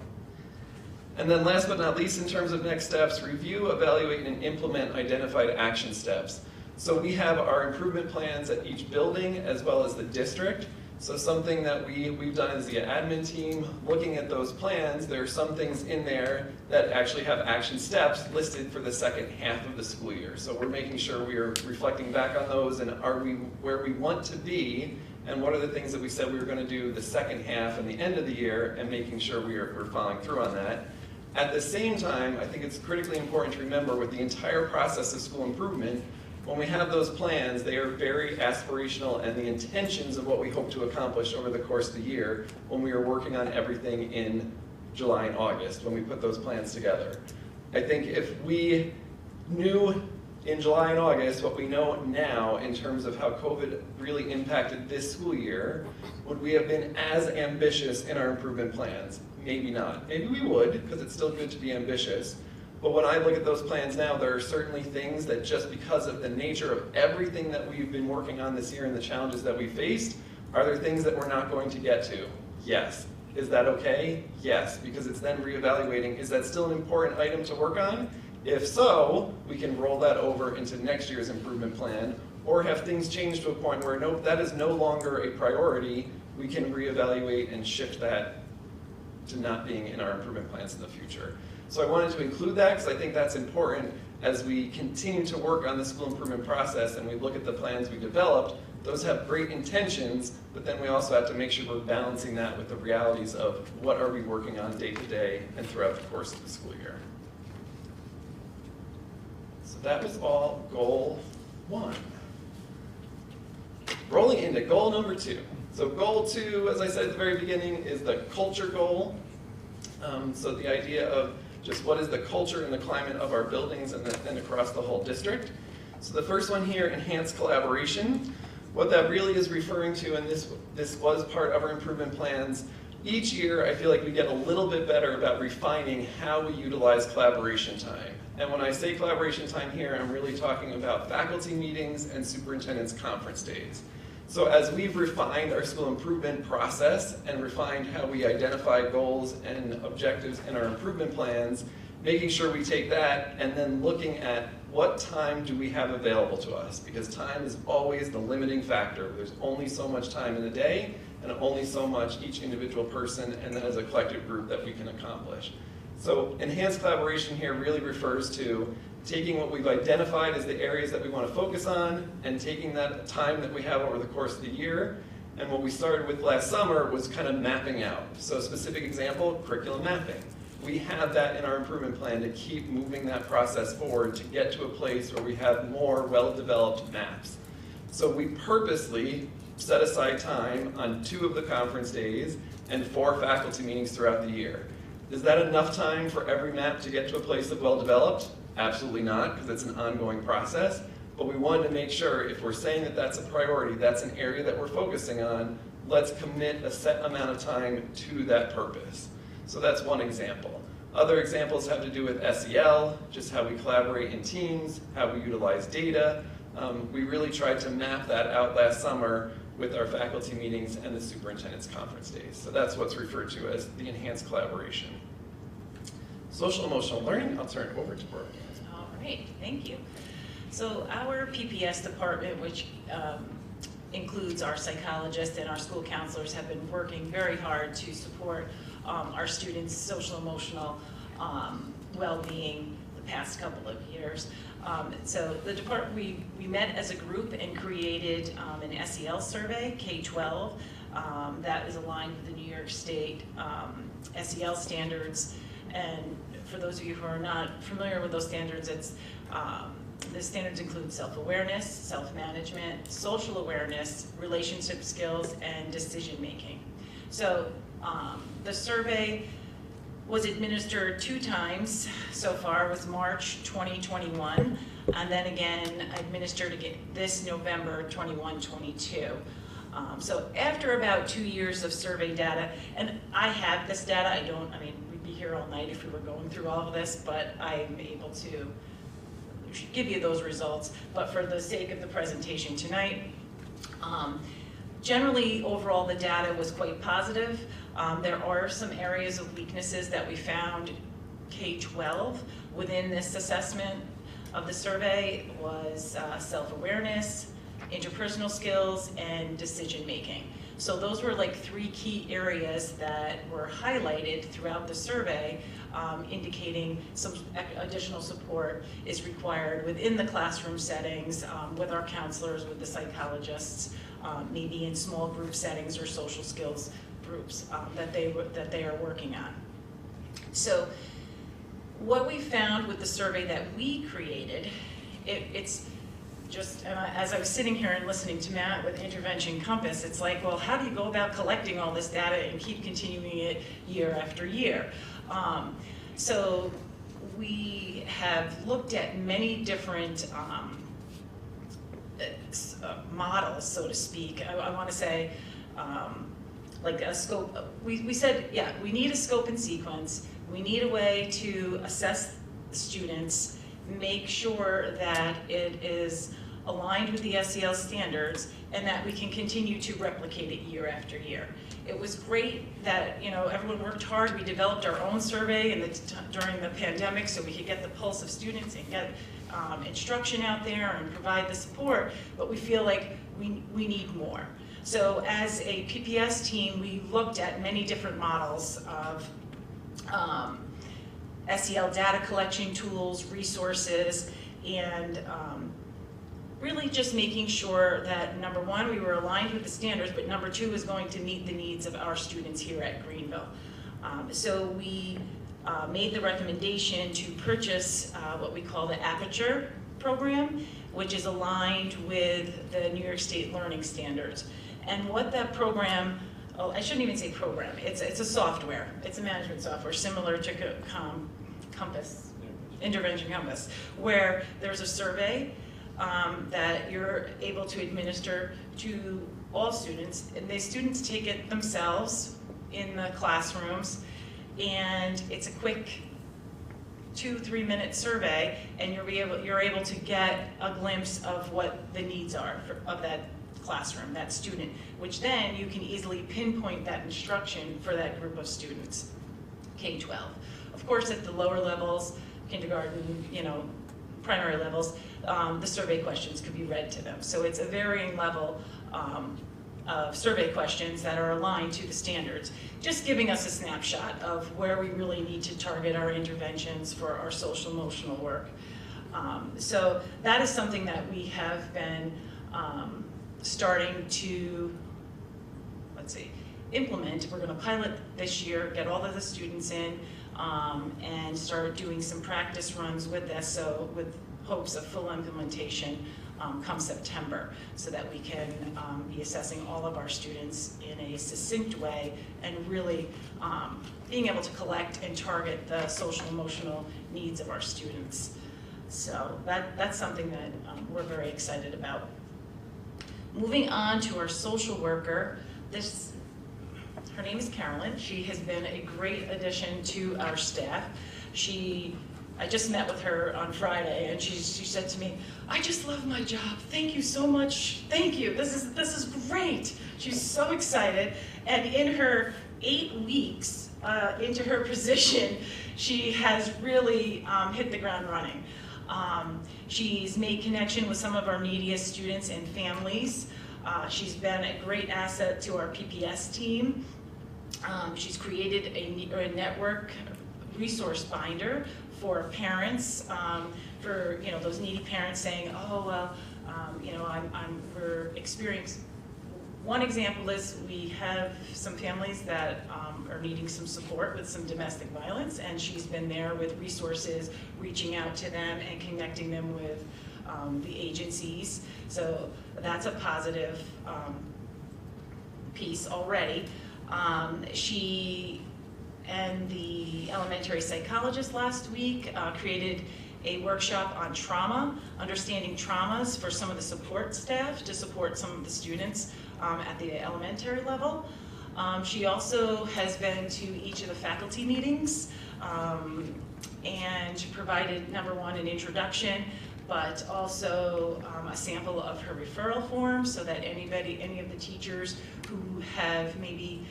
And then last but not least, in terms of next steps, review, evaluate, and implement identified action steps. So we have our improvement plans at each building as well as the district. So something that we've done as the admin team, looking at those plans, there are some things in there that actually have action steps listed for the second half of the school year. So we're making sure we are reflecting back on those, and are we where we want to be, and what are the things that we said we were going to do the second half and the end of the year, and making sure we're following through on that. At the same time, I think it's critically important to remember with the entire process of school improvement, when we have those plans, they are very aspirational, and the intentions of what we hope to accomplish over the course of the year when we are working on everything in July and August, when we put those plans together. I think if we knew in July and August what we know now in terms of how COVID really impacted this school year, would we have been as ambitious in our improvement plans? Maybe not. Maybe we would, because it's still good to be ambitious. But when I look at those plans now, there are certainly things that just because of the nature of everything that we've been working on this year and the challenges that we faced, are there things that we're not going to get to? Yes. Is that okay? Yes, because it's then reevaluating, is that still an important item to work on? If so, we can roll that over into next year's improvement plan, or have things changed to a point where no, that is no longer a priority, we can reevaluate and shift that to not being in our improvement plans in the future. So I wanted to include that because I think that's important as we continue to work on the school improvement process and we look at the plans we developed. Those have great intentions, but then we also have to make sure we're balancing that with the realities of what are we working on day to day and throughout the course of the school year. So that was all goal 1. Rolling into goal number 2. So goal 2, as I said at the very beginning, is the culture goal. So the idea of just what is the culture and the climate of our buildings and across the whole district. So the first one here, enhanced collaboration. What that really is referring to, and this was part of our improvement plans, each year I feel like we get a little bit better about refining how we utilize collaboration time. And when I say collaboration time here, I'm really talking about faculty meetings and superintendent's conference days. So as we've refined our school improvement process and refined how we identify goals and objectives in our improvement plans, making sure we take that and then looking at what time do we have available to us, because time is always the limiting factor. There's only so much time in a day and only so much each individual person and then as a collective group that we can accomplish. So enhanced collaboration here really refers to taking what we've identified as the areas that we want to focus on and taking that time that we have over the course of the year. And what we started with last summer was kind of mapping out. So a specific example, curriculum mapping. We have that in our improvement plan to keep moving that process forward to get to a place where we have more well-developed maps. So we purposely set aside time on 2 of the conference days and 4 faculty meetings throughout the year. Is that enough time for every map to get to a place of well-developed? Absolutely not, because it's an ongoing process. But we wanted to make sure if we're saying that that's a priority, that's an area that we're focusing on, let's commit a set amount of time to that purpose. So that's one example. Other examples have to do with SEL, just how we collaborate in teams, how we utilize data. We really tried to map that out last summer with our faculty meetings and the superintendent's conference days. So that's what's referred to as the enhanced collaboration. Social emotional learning, I'll turn it over to Brooke. All right, thank you. So our PPS department, which includes our psychologists and our school counselors, have been working very hard to support our students' social emotional well-being the past couple of years. So the department, we met as a group and created an SEL survey, K-12, that is aligned with the New York State SEL standards. And for those of you who are not familiar with those standards, the standards include self-awareness, self-management, social awareness, relationship skills, and decision-making. So the survey was administered 2 times so far. It was March 2021, and then again administered again this November 21-22. So after about 2 years of survey data, and I have this data, I mean, we'd be here all night if we were going through all of this, but I'm able to give you those results. But for the sake of the presentation tonight, generally, overall, the data was quite positive. There are some areas of weaknesses that we found K-12 within this assessment of the survey was self-awareness, interpersonal skills, and decision-making. So those were like 3 key areas that were highlighted throughout the survey, indicating some additional support is required within the classroom settings, with our counselors, with the psychologists, maybe in small group settings or social skills groups that they are working on. So what we found with the survey that we created, it's just, as I was sitting here and listening to Matt with Intervention Compass, it's like, well, how do you go about collecting all this data and keep continuing it year after year? So we have looked at many different models, so to speak. I want to say, like a scope. We said, yeah, we need a scope and sequence. We need a way to assess the students, make sure that it is aligned with the SEL standards, and that we can continue to replicate it year after year. It was great that, you know, everyone worked hard. We developed our own survey during the pandemic so we could get the pulse of students and get instruction out there and provide the support, but we feel like we need more. So as a PPS team, we looked at many different models of SEL data collection tools, resources, and really just making sure that, number one, we were aligned with the standards, but number two is going to meet the needs of our students here at Greenville. So we made the recommendation to purchase what we call the Aperture program, which is aligned with the New York State Learning Standards. And what that program, oh, I shouldn't even say program, it's a software. It's a management software similar to Compass, Intervention Compass, where there's a survey that you're able to administer to all students, and the students take it themselves in the classrooms, and it's a quick 2-3 minute survey, and you're able to get a glimpse of what the needs are of that classroom, that student, which then you can easily pinpoint that instruction for that group of students, K-12. Of course, at the lower levels, kindergarten, primary levels, the survey questions could be read to them. So it's a varying level of survey questions that are aligned to the standards, just giving us a snapshot of where we really need to target our interventions for our social emotional work. So that is something that we have been starting to, implement. We're going to pilot this year, get all of the students in, and start doing some practice runs with this, so with hopes of full implementation come September, so that we can be assessing all of our students in a succinct way and really being able to collect and target the social emotional needs of our students. So that's something that we're very excited about. Moving on to our social worker, her name is Carolyn. She has been a great addition to our staff. I just met with her on Friday, and she said to me, "I just love my job. Thank you so much. Thank you. This is great." She's so excited, and in her 8 weeks into her position, she has really hit the ground running. She's made connection with some of our neediest students and families. She's been a great asset to our PPS team. She's created a network resource binder for parents, for those needy parents saying, "Oh well, we're experiencing." One example is we have some families that are needing some support with some domestic violence, and she's been there with resources, reaching out to them and connecting them with the agencies. So that's a positive piece already. She and the elementary psychologist last week created a workshop on trauma, understanding traumas for some of the support staff to support some of the students at the elementary level. She also has been to each of the faculty meetings and provided, number one, an introduction, but also a sample of her referral form, so that any of the teachers who have maybe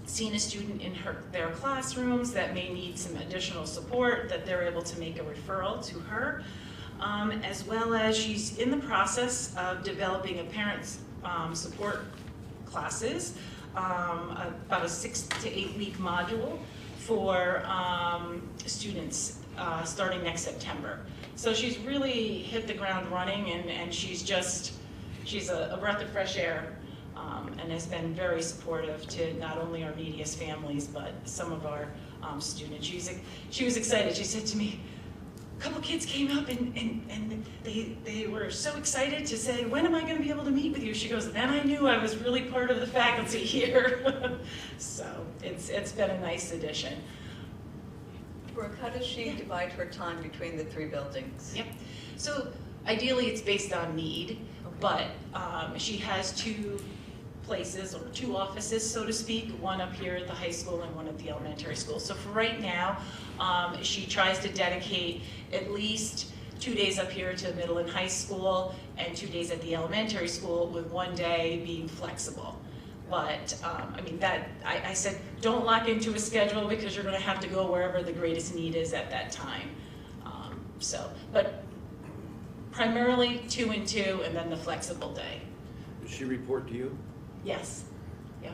seen a student in their classrooms that may need some additional support, that they're able to make a referral to her. As well as she's in the process of developing a parents support classes, about a 6 to 8 week module for students starting next September. So she's really hit the ground running, and she's a breath of fresh air, and has been very supportive to not only our neediest families, but some of our students. She was excited. She said to me, a couple kids came up and they were so excited to say, "When am I going to be able to meet with you?" She goes, "Then I knew I was really part of the faculty here." So it's been a nice addition. Brooke, how does she divide her time between the 3 buildings? Yep. So ideally it's based on need, but she has 2 places, or 2 offices, so to speak, one up here at the high school and one at the elementary school. So for right now, she tries to dedicate at least 2 days up here to middle and high school, and 2 days at the elementary school, with 1 day being flexible. But I said, don't lock into a schedule, because you're going to have to go wherever the greatest need is at that time. But primarily 2 and 2, and then the flexible day. Does she report to you? Yes. Yeah.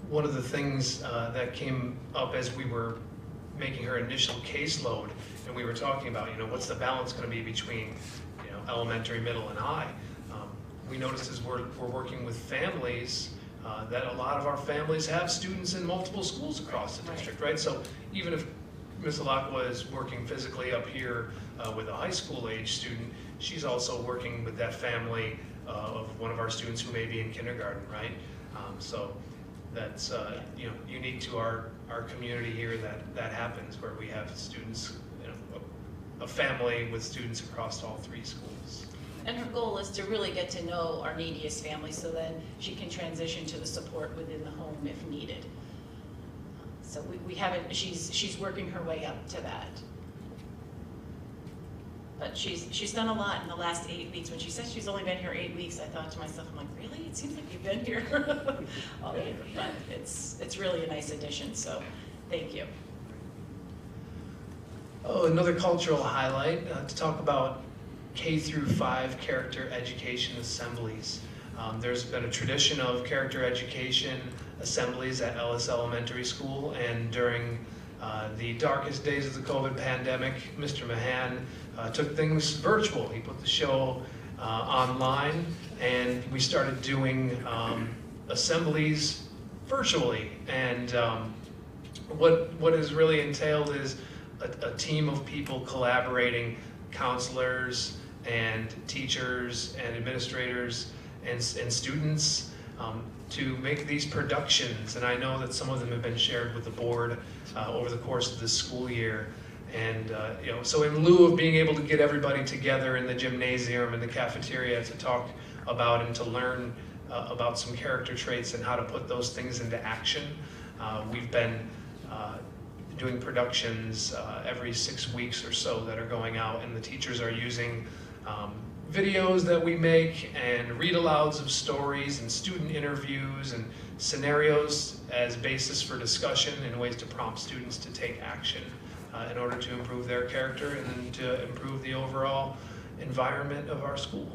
One of the things that came up as we were making her initial caseload, and we were talking about, what's the balance going to be between, elementary, middle, and high. We noticed as we're working with families that a lot of our families have students in multiple schools across the district, right? So even if Ms. Alakwa is working physically up here with a high school age student, she's also working with that family of one of our students who may be in kindergarten, right? So that's unique to our community here, that happens, where we have students, a family with students across all 3 schools. And her goal is to really get to know our neediest families, so then she can transition to the support within the home if needed. So we haven't, she's working her way up to that. But she's done a lot in the last 8 weeks. When she said she's only been here 8 weeks, I thought to myself, I'm like, really? It seems like you've been here all year. But it's really a nice addition, so thank you. Oh, another cultural highlight, to talk about K through 5 character education assemblies. There's been a tradition of character education assemblies at Ellis Elementary School, and during the darkest days of the COVID pandemic, Mr. Mahan took things virtual. He put the show online, and we started doing assemblies virtually. And what is really entailed is a team of people collaborating, counselors and teachers and administrators and students, to make these productions. And I know that some of them have been shared with the board over the course of this school year. And so in lieu of being able to get everybody together in the gymnasium and the cafeteria to talk about and to learn about some character traits and how to put those things into action, we've been doing productions every 6 weeks or so that are going out, and the teachers are using videos that we make and read-alouds of stories and student interviews and scenarios as basis for discussion and ways to prompt students to take action in order to improve their character and then to improve the overall environment of our school.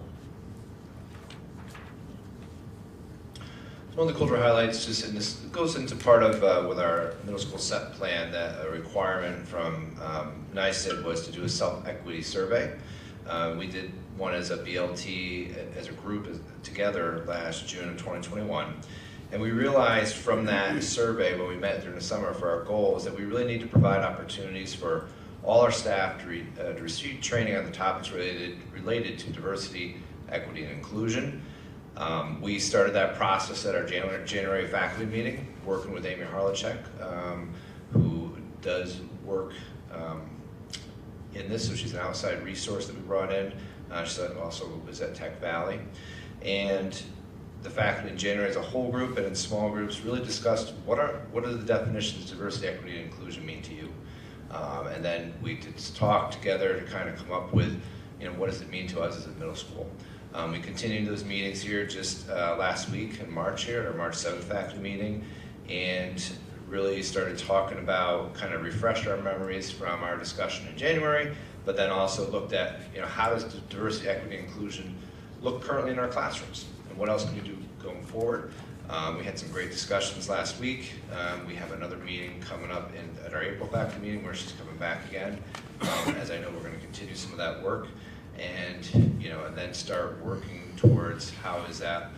One of the cultural highlights, just and this goes into part of with our middle school set plan, that a requirement from NICID was to do a self-equity survey. We did one as a BLT, as a group together last June of 2021. And we realized from that survey, when we met during the summer for our goals, that we really need to provide opportunities for all our staff to receive training on the topics related to diversity, equity, and inclusion. We started that process at our January faculty meeting, working with Amy Harlachek, who does work in this, so she's an outside resource that we brought in. She also was at Tech Valley. And the faculty in January as a whole group and in small groups really discussed what are the definitions of diversity, equity, and inclusion mean to you. And then we did talk together to kind of come up with, what does it mean to us as a middle school. We continued those meetings here just last week in March here at our March 7th faculty meeting, and really started talking about, kind of refreshed our memories from our discussion in January, but then also looked at, how does diversity, equity, and inclusion look currently in our classrooms, and what else can we do going forward. We had some great discussions last week. We have another meeting coming up at our April faculty meeting where she's coming back again, as I know we're going to continue some of that work. And and then start working towards how is that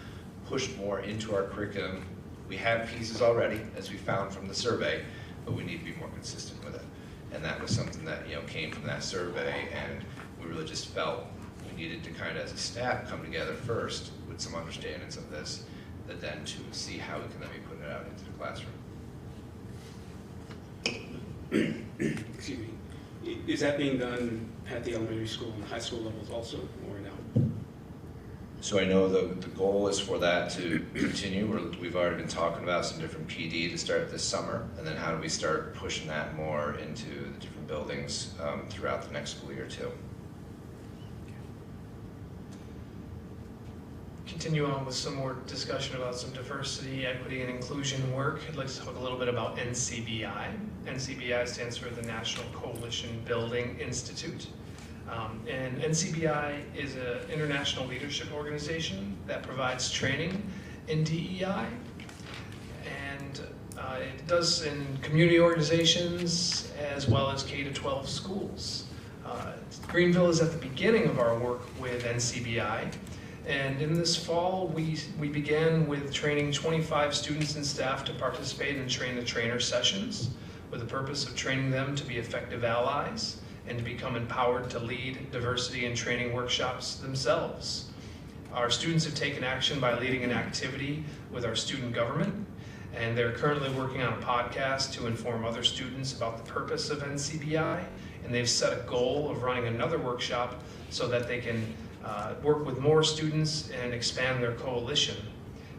pushed more into our curriculum. We have pieces already, as we found from the survey, but we need to be more consistent with it. And that was something that came from that survey, and we really just felt we needed to kind of, as a staff, come together first with some understandings of this, but then to see how we can then be putting it out into the classroom. Excuse me. Is that being done at the elementary school and high school levels also, or no? So I know the goal is for that to continue. We've already been talking about some different PD to start this summer, and then how do we start pushing that more into the different buildings throughout the next school year too. Continue on with some more discussion about some diversity, equity, and inclusion work. I'd like to talk a little bit about NCBI. NCBI stands for the National Coalition Building Institute. And NCBI is an international leadership organization that provides training in DEI. And it does in community organizations as well as K-12 schools. Greenville is at the beginning of our work with NCBI. And in this fall, we began with training 25 students and staff to participate in train the trainer sessions with the purpose of training them to be effective allies and to become empowered to lead diversity and training workshops themselves. Our students have taken action by leading an activity with our student government, and they're currently working on a podcast to inform other students about the purpose of NCBI, and they've set a goal of running another workshop so that they can work with more students and expand their coalition.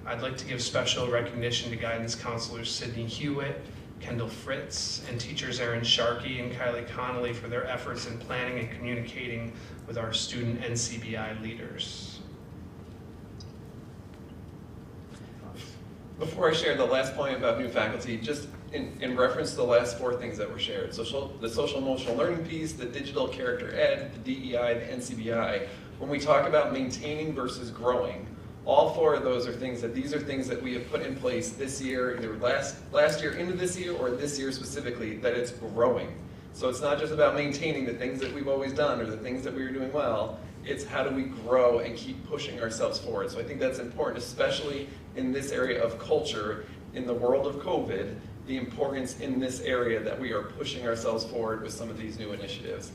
I'd like to give special recognition to guidance counselors Sydney Hewitt, Kendall Fritz, and teachers Erin Sharkey and Kylie Connolly for their efforts in planning and communicating with our student NCBI leaders. Before I share the last point about new faculty, just in reference to the last 4 things that were shared, the social emotional learning piece, the digital character ed, the DEI, the NCBI, when we talk about maintaining versus growing, all 4 of those are things that these are things that we have put in place this year, either last year into this year or this year specifically, that it's growing. So it's not just about maintaining the things that we've always done or the things that we are doing well, it's how do we grow and keep pushing ourselves forward. So I think that's important, especially in this area of culture, in the world of COVID, the importance in this area that we are pushing ourselves forward with some of these new initiatives.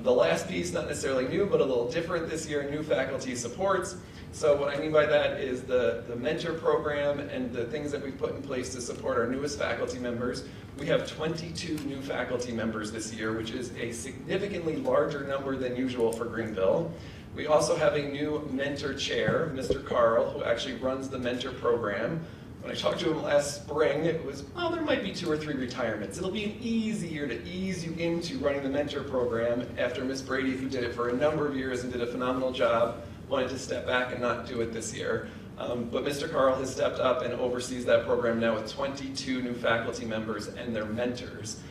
The last piece, not necessarily new, but a little different this year, new faculty supports. So what I mean by that is the mentor program and the things that we've put in place to support our newest faculty members. We have 22 new faculty members this year, which is a significantly larger number than usual for Greenville. We also have a new mentor chair, Mr. Carl, who actually runs the mentor program. When I talked to him last spring, it was, well, there might be 2 or 3 retirements. It'll be an easy year to ease you into running the mentor program after Miss Brady, who did it for a number of years and did a phenomenal job, wanted to step back and not do it this year. But Mr. Carl has stepped up and oversees that program now with 22 new faculty members and their mentors.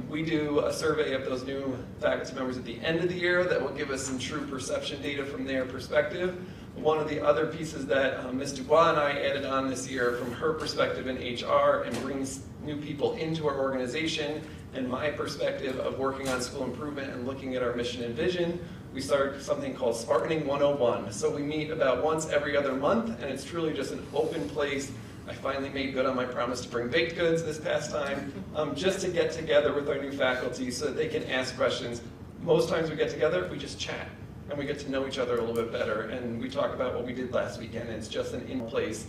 We do a survey of those new faculty members at the end of the year that will give us some true perception data from their perspective. One of the other pieces that Ms. Dubois and I added on this year from her perspective in HR and brings new people into our organization and my perspective of working on school improvement and looking at our mission and vision, we started something called Spartaning 101. So we meet about once every other month, and it's truly just an open place. I finally made good on my promise to bring baked goods this past time, just to get together with our new faculty so that they can ask questions. Most times we get together, we just chat, and we get to know each other a little bit better, and we talk about what we did last weekend, and it's just an in-place.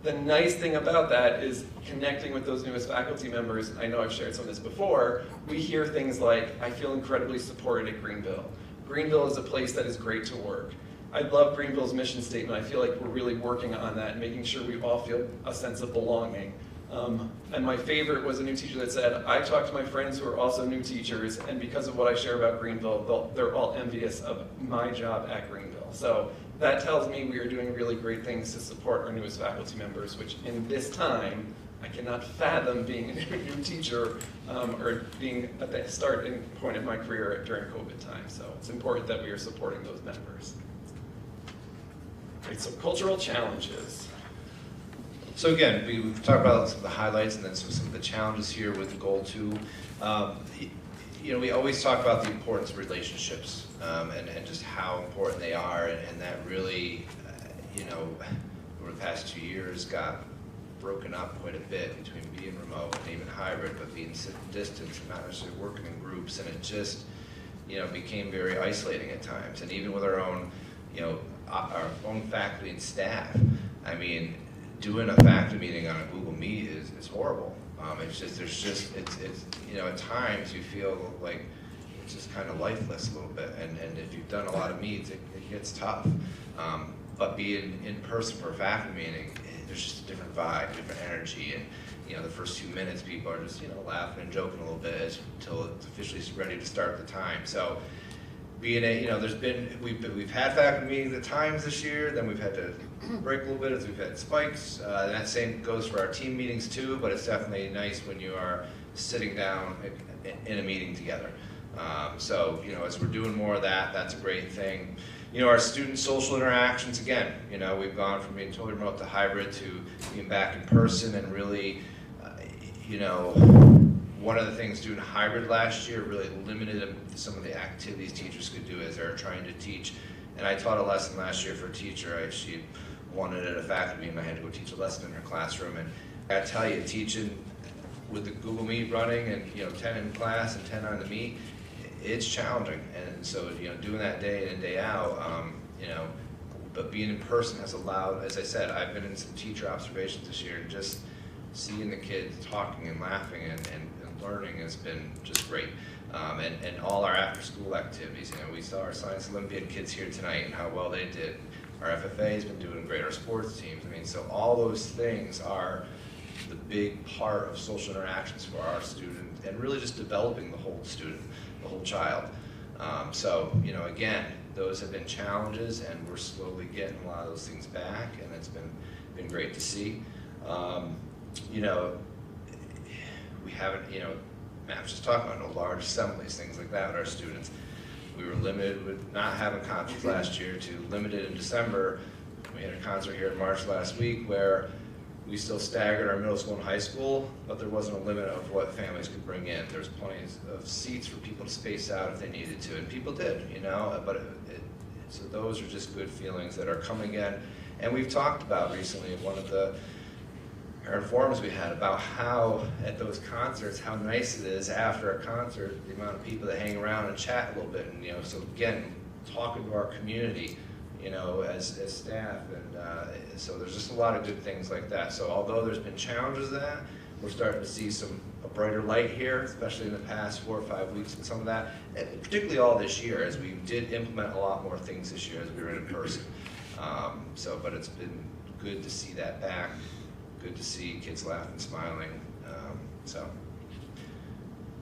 The nice thing about that is connecting with those newest faculty members. I know I've shared some of this before. We hear things like, I feel incredibly supported at Greenville. Greenville is a place that is great to work. I love Greenville's mission statement. I feel like we're really working on that and making sure we all feel a sense of belonging. And my favorite was a new teacher that said, I talk to my friends who are also new teachers, and because of what I share about Greenville, they're all envious of my job at Greenville. So that tells me we are doing really great things to support our newest faculty members, which in this time, I cannot fathom being a new teacher or being at the starting point of my career during COVID time. So it's important that we are supporting those members. Right, so cultural challenges. So again, we've talked about some of the highlights and then some of the challenges here with the goal 2. You know, we always talk about the importance of relationships and just how important they are, and that really, you know, over the past 2 years got broken up quite a bit between being remote and even hybrid, but being distance and not necessarily working in groups, and it just, you know, became very isolating at times. And even with our own, you know, our own faculty and staff, I mean, doing a faculty meeting on a Google Meet is horrible. It's just, it's you know, at times you feel like it's just kind of lifeless a little bit, and if you've done a lot of meets, it gets tough. But being in person for a faculty meeting, there's just a different vibe, different energy, and you know, the first 2 minutes people are just, you know, laughing and joking a little bit until it's officially ready to start the time. So being you know, we've had faculty meetings at times this year, then we've had to break a little bit as we've had spikes. That same goes for our team meetings too, but it's definitely nice when you are sitting down in a meeting together. So, you know, as we're doing more of that, that's a great thing. You know, our student social interactions, again, you know, we've gone from being totally remote to hybrid to being back in person, and really, you know, one of the things doing hybrid last year really limited some of the activities teachers could do as they're trying to teach. And I taught a lesson last year for a teacher. She wanted at a faculty meeting, I had to go teach a lesson in her classroom, and I tell you, teaching with the Google Meet running and, you know, 10 in class and 10 on the Meet, it's challenging. And so, you know, doing that day in and day out, you know, but being in person has allowed, as I said, I've been in some teacher observations this year, and just seeing the kids talking and laughing and learning has been just great. And all our after school activities, you know, we saw our Science Olympiad kids here tonight and how well they did. Our FFA has been doing great, our sports teams. I mean, so all those things are the big part of social interactions for our student, and really just developing the whole student, the whole child. So, you know, again, those have been challenges, and we're slowly getting a lot of those things back, and it's been great to see. You know, we haven't, you know, Matt was just talking about no large assemblies, things like that with our students. We were limited with not having concerts last year to limited in December. We had a concert here in March last week where we still staggered our middle school and high school, but there wasn't a limit of what families could bring in. There was plenty of seats for people to space out if they needed to, and people did, you know, but so those are just good feelings that are coming in. And we've talked about recently in one of the parent forums we had about how at those concerts, how nice it is after a concert, the amount of people that hang around and chat a little bit, and, you know, so again, talking to our community, you know, as staff, and so there's just a lot of good things like that. So although there's been challenges to that, we're starting to see a brighter light here, especially in the past 4 or 5 weeks, and some of that, and particularly all this year, as we did implement a lot more things this year as we were in person. But it's been good to see that back. Good to see kids laughing, smiling.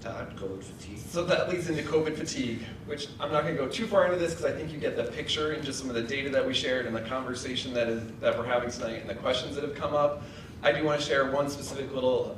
Todd, COVID fatigue. So that leads into COVID fatigue, which I'm not going to go too far into this because I think you get the picture and just some of the data that we shared and the conversation that we're having tonight and the questions that have come up. I do want to share one specific little,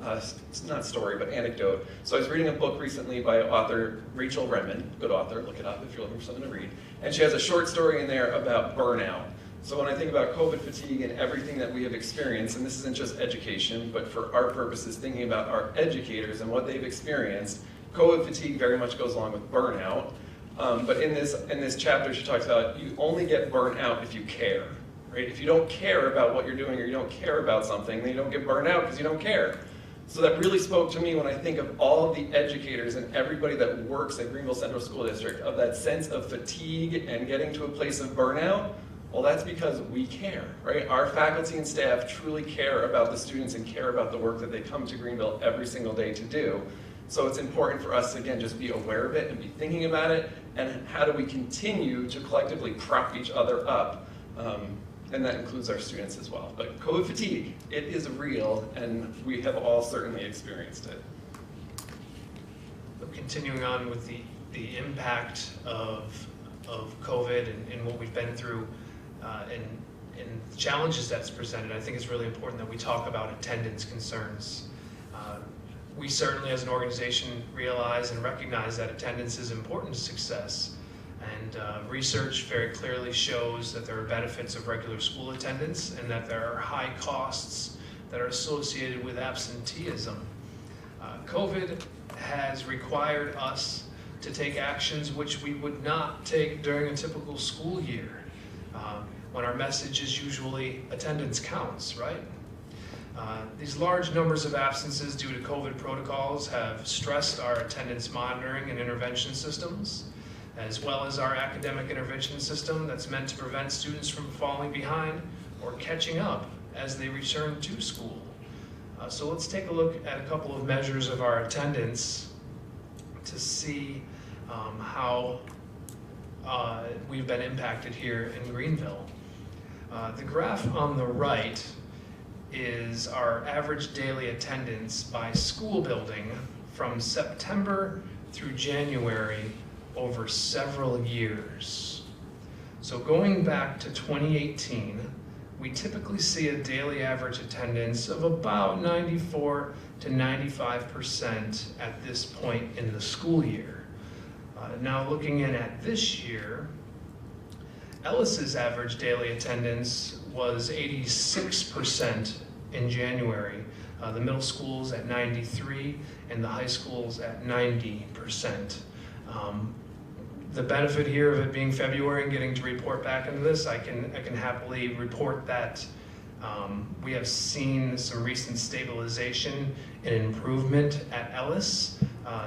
not story, but anecdote. So I was reading a book recently by author Rachel Redmond, good author, look it up if you're looking for something to read. And she has a short story in there about burnout. So when I think about COVID fatigue and everything that we have experienced, and this isn't just education, but for our purposes, thinking about our educators and what they've experienced, COVID fatigue very much goes along with burnout. But in this chapter, she talks about you only get burnt out if you care, right? If you don't care about what you're doing or you don't care about something, then you don't get burnt out because you don't care. So that really spoke to me when I think of all of the educators and everybody that works at Greenville Central School District, of that sense of fatigue and getting to a place of burnout. Well, that's because we care, right? Our faculty and staff truly care about the students and care about the work that they come to Greenville every single day to do. So it's important for us to, again, just be aware of it and be thinking about it, and how do we continue to collectively prop each other up, and that includes our students as well. But COVID fatigue, it is real, and we have all certainly experienced it. So continuing on with the impact of COVID and what we've been through, and the challenges that's presented, I think it's really important that we talk about attendance concerns. We certainly as an organization realize and recognize that attendance is important to success, and research very clearly shows that there are benefits of regular school attendance and that there are high costs that are associated with absenteeism. COVID has required us to take actions which we would not take during a typical school year, when our message is usually attendance counts, right? These large numbers of absences due to COVID protocols have stressed our attendance monitoring and intervention systems, as well as our academic intervention system that's meant to prevent students from falling behind or catching up as they return to school. So let's take a look at a couple of measures of our attendance to see how we've been impacted here in Greenville. The graph on the right is our average daily attendance by school building from September through January over several years. So going back to 2018, we typically see a daily average attendance of about 94 to 95% at this point in the school year. Now looking in at this year, Ellis's average daily attendance was 86% in January. The middle school's at 93 and the high school's at 90%. The benefit here of it being February and getting to report back into this, I can happily report that we have seen some recent stabilization and improvement at Ellis,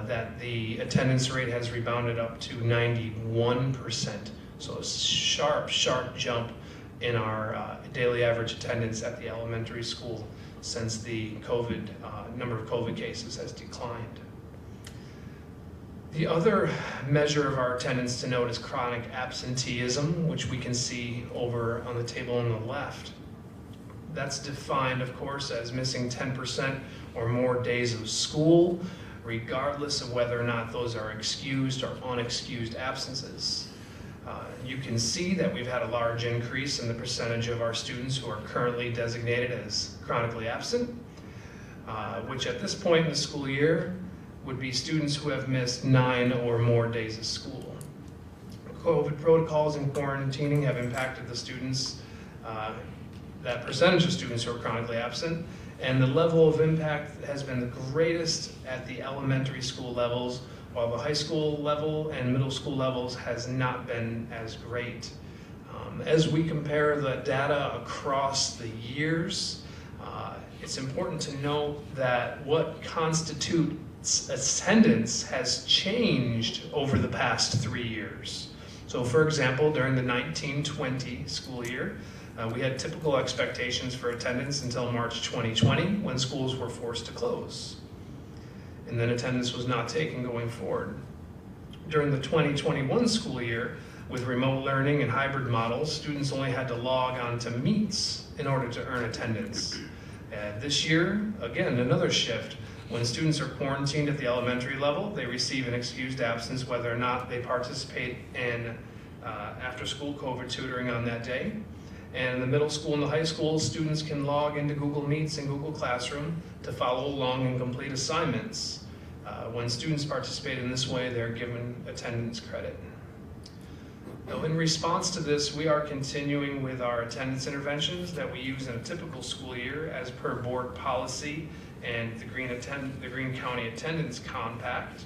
that the attendance rate has rebounded up to 91%. So a sharp jump in our daily average attendance at the elementary school since the number of COVID cases has declined. The other measure of our attendance to note is chronic absenteeism, which we can see over on the table on the left. That's defined, of course, as missing 10% or more days of school, regardless of whether or not those are excused or unexcused absences. You can see that we've had a large increase in the percentage of our students who are currently designated as chronically absent, which at this point in the school year would be students who have missed 9 or more days of school. COVID protocols and quarantining have impacted the students, that percentage of students who are chronically absent, and the level of impact has been the greatest at the elementary school levels, while the high school level and middle school levels has not been as great. As we compare the data across the years, it's important to note that what constitutes attendance has changed over the past 3 years. So for example, during the 19-20 school year, we had typical expectations for attendance until March 2020, when schools were forced to close. And then attendance was not taken going forward. During the 2021 school year, with remote learning and hybrid models, students only had to log on to meets in order to earn attendance. And this year, again, another shift. When students are quarantined at the elementary level, they receive an excused absence whether or not they participate in after-school COVID tutoring on that day. And in the middle school and the high school, students can log into Google Meets and Google Classroom to follow along and complete assignments. When students participate in this way, they're given attendance credit. Now, in response to this, we are continuing with our attendance interventions that we use in a typical school year as per board policy and the Greene County Attendance Compact.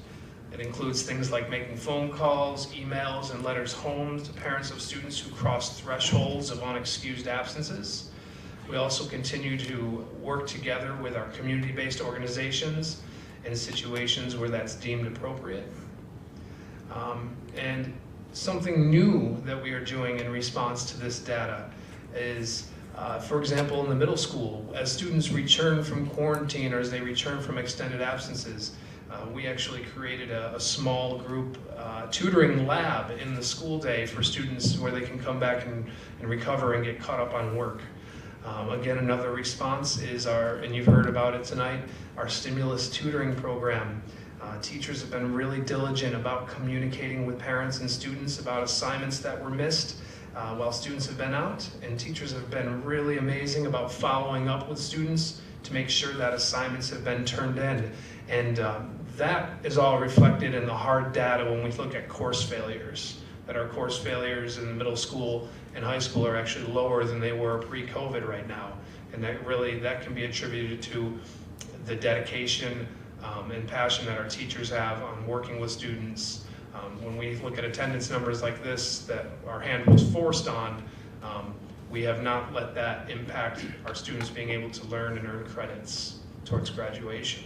It includes things like making phone calls, emails, and letters home to parents of students who cross thresholds of unexcused absences. We also continue to work together with our community-based organizations in situations where that's deemed appropriate. And something new that we are doing in response to this data is, for example, in the middle school, as students return from quarantine or as they return from extended absences, we actually created a small group tutoring lab in the school day for students where they can come back and recover and get caught up on work. Again, another response is and you've heard about it tonight, our stimulus tutoring program. Teachers have been really diligent about communicating with parents and students about assignments that were missed while students have been out, and teachers have been really amazing about following up with students to make sure that assignments have been turned in. And that is all reflected in the hard data when we look at course failures, that our course failures in the middle school and high school are actually lower than they were pre-COVID right now. And that can be attributed to the dedication and passion that our teachers have on working with students. When we look at attendance numbers like this that our hand was forced on, we have not let that impact our students being able to learn and earn credits towards graduation.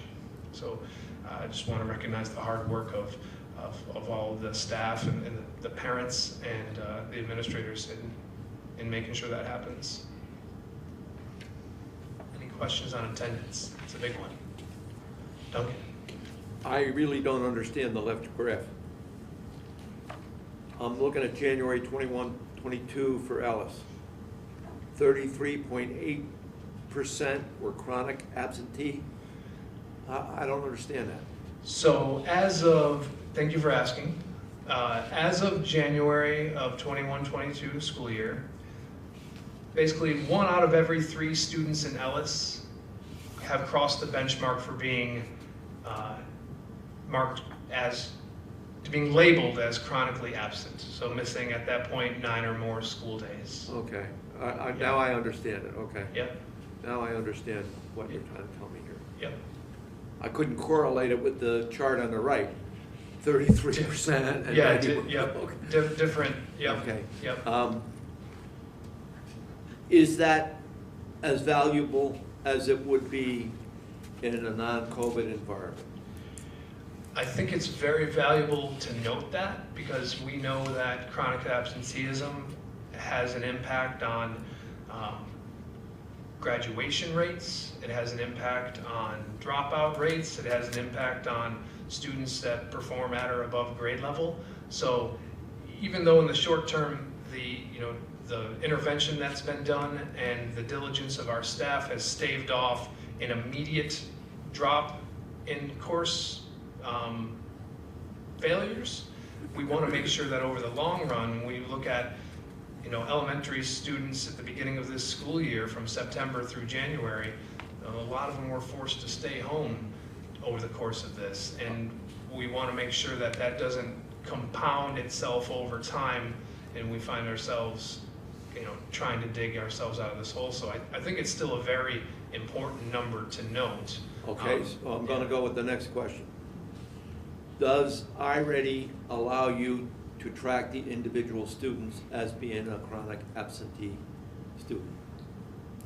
So I just want to recognize the hard work of all of the staff and the parents and the administrators in making sure that happens. Any questions on attendance? It's a big one. Duncan? I really don't understand the left graph. I'm looking at January 21, 22 for Alice. 33.8% were chronic absentee. I don't understand that. So thank you for asking. As of January of 21-22 school year, basically 1 out of every 3 students in Ellis have crossed the benchmark for being being labeled as chronically absent. So missing at that point 9 or more school days. Okay, now I understand it, okay. Yep. Now I understand what you're trying to tell me here. Yep. I couldn't correlate it with the chart on the right, 33% and Yeah, 91. yep, Okay. different, yep. Okay. Yep. Is that as valuable as it would be in a non-COVID environment? I think it's very valuable to note that because we know that chronic absenteeism has an impact on graduation rates, it has an impact on dropout rates, it has an impact on students that perform at or above grade level. So even though in the short term the intervention that's been done and the diligence of our staff has staved off an immediate drop in course failures. We want to make sure that over the long run, when we look at elementary students at the beginning of this school year from September through January, a lot of them were forced to stay home over the course of this. And we want to make sure that that doesn't compound itself over time and we find ourselves trying to dig ourselves out of this hole. So I think it's still a very important number to note. Okay, so I'm gonna go with the next question. Does iReady allow you to track the individual students as being a chronic absentee student?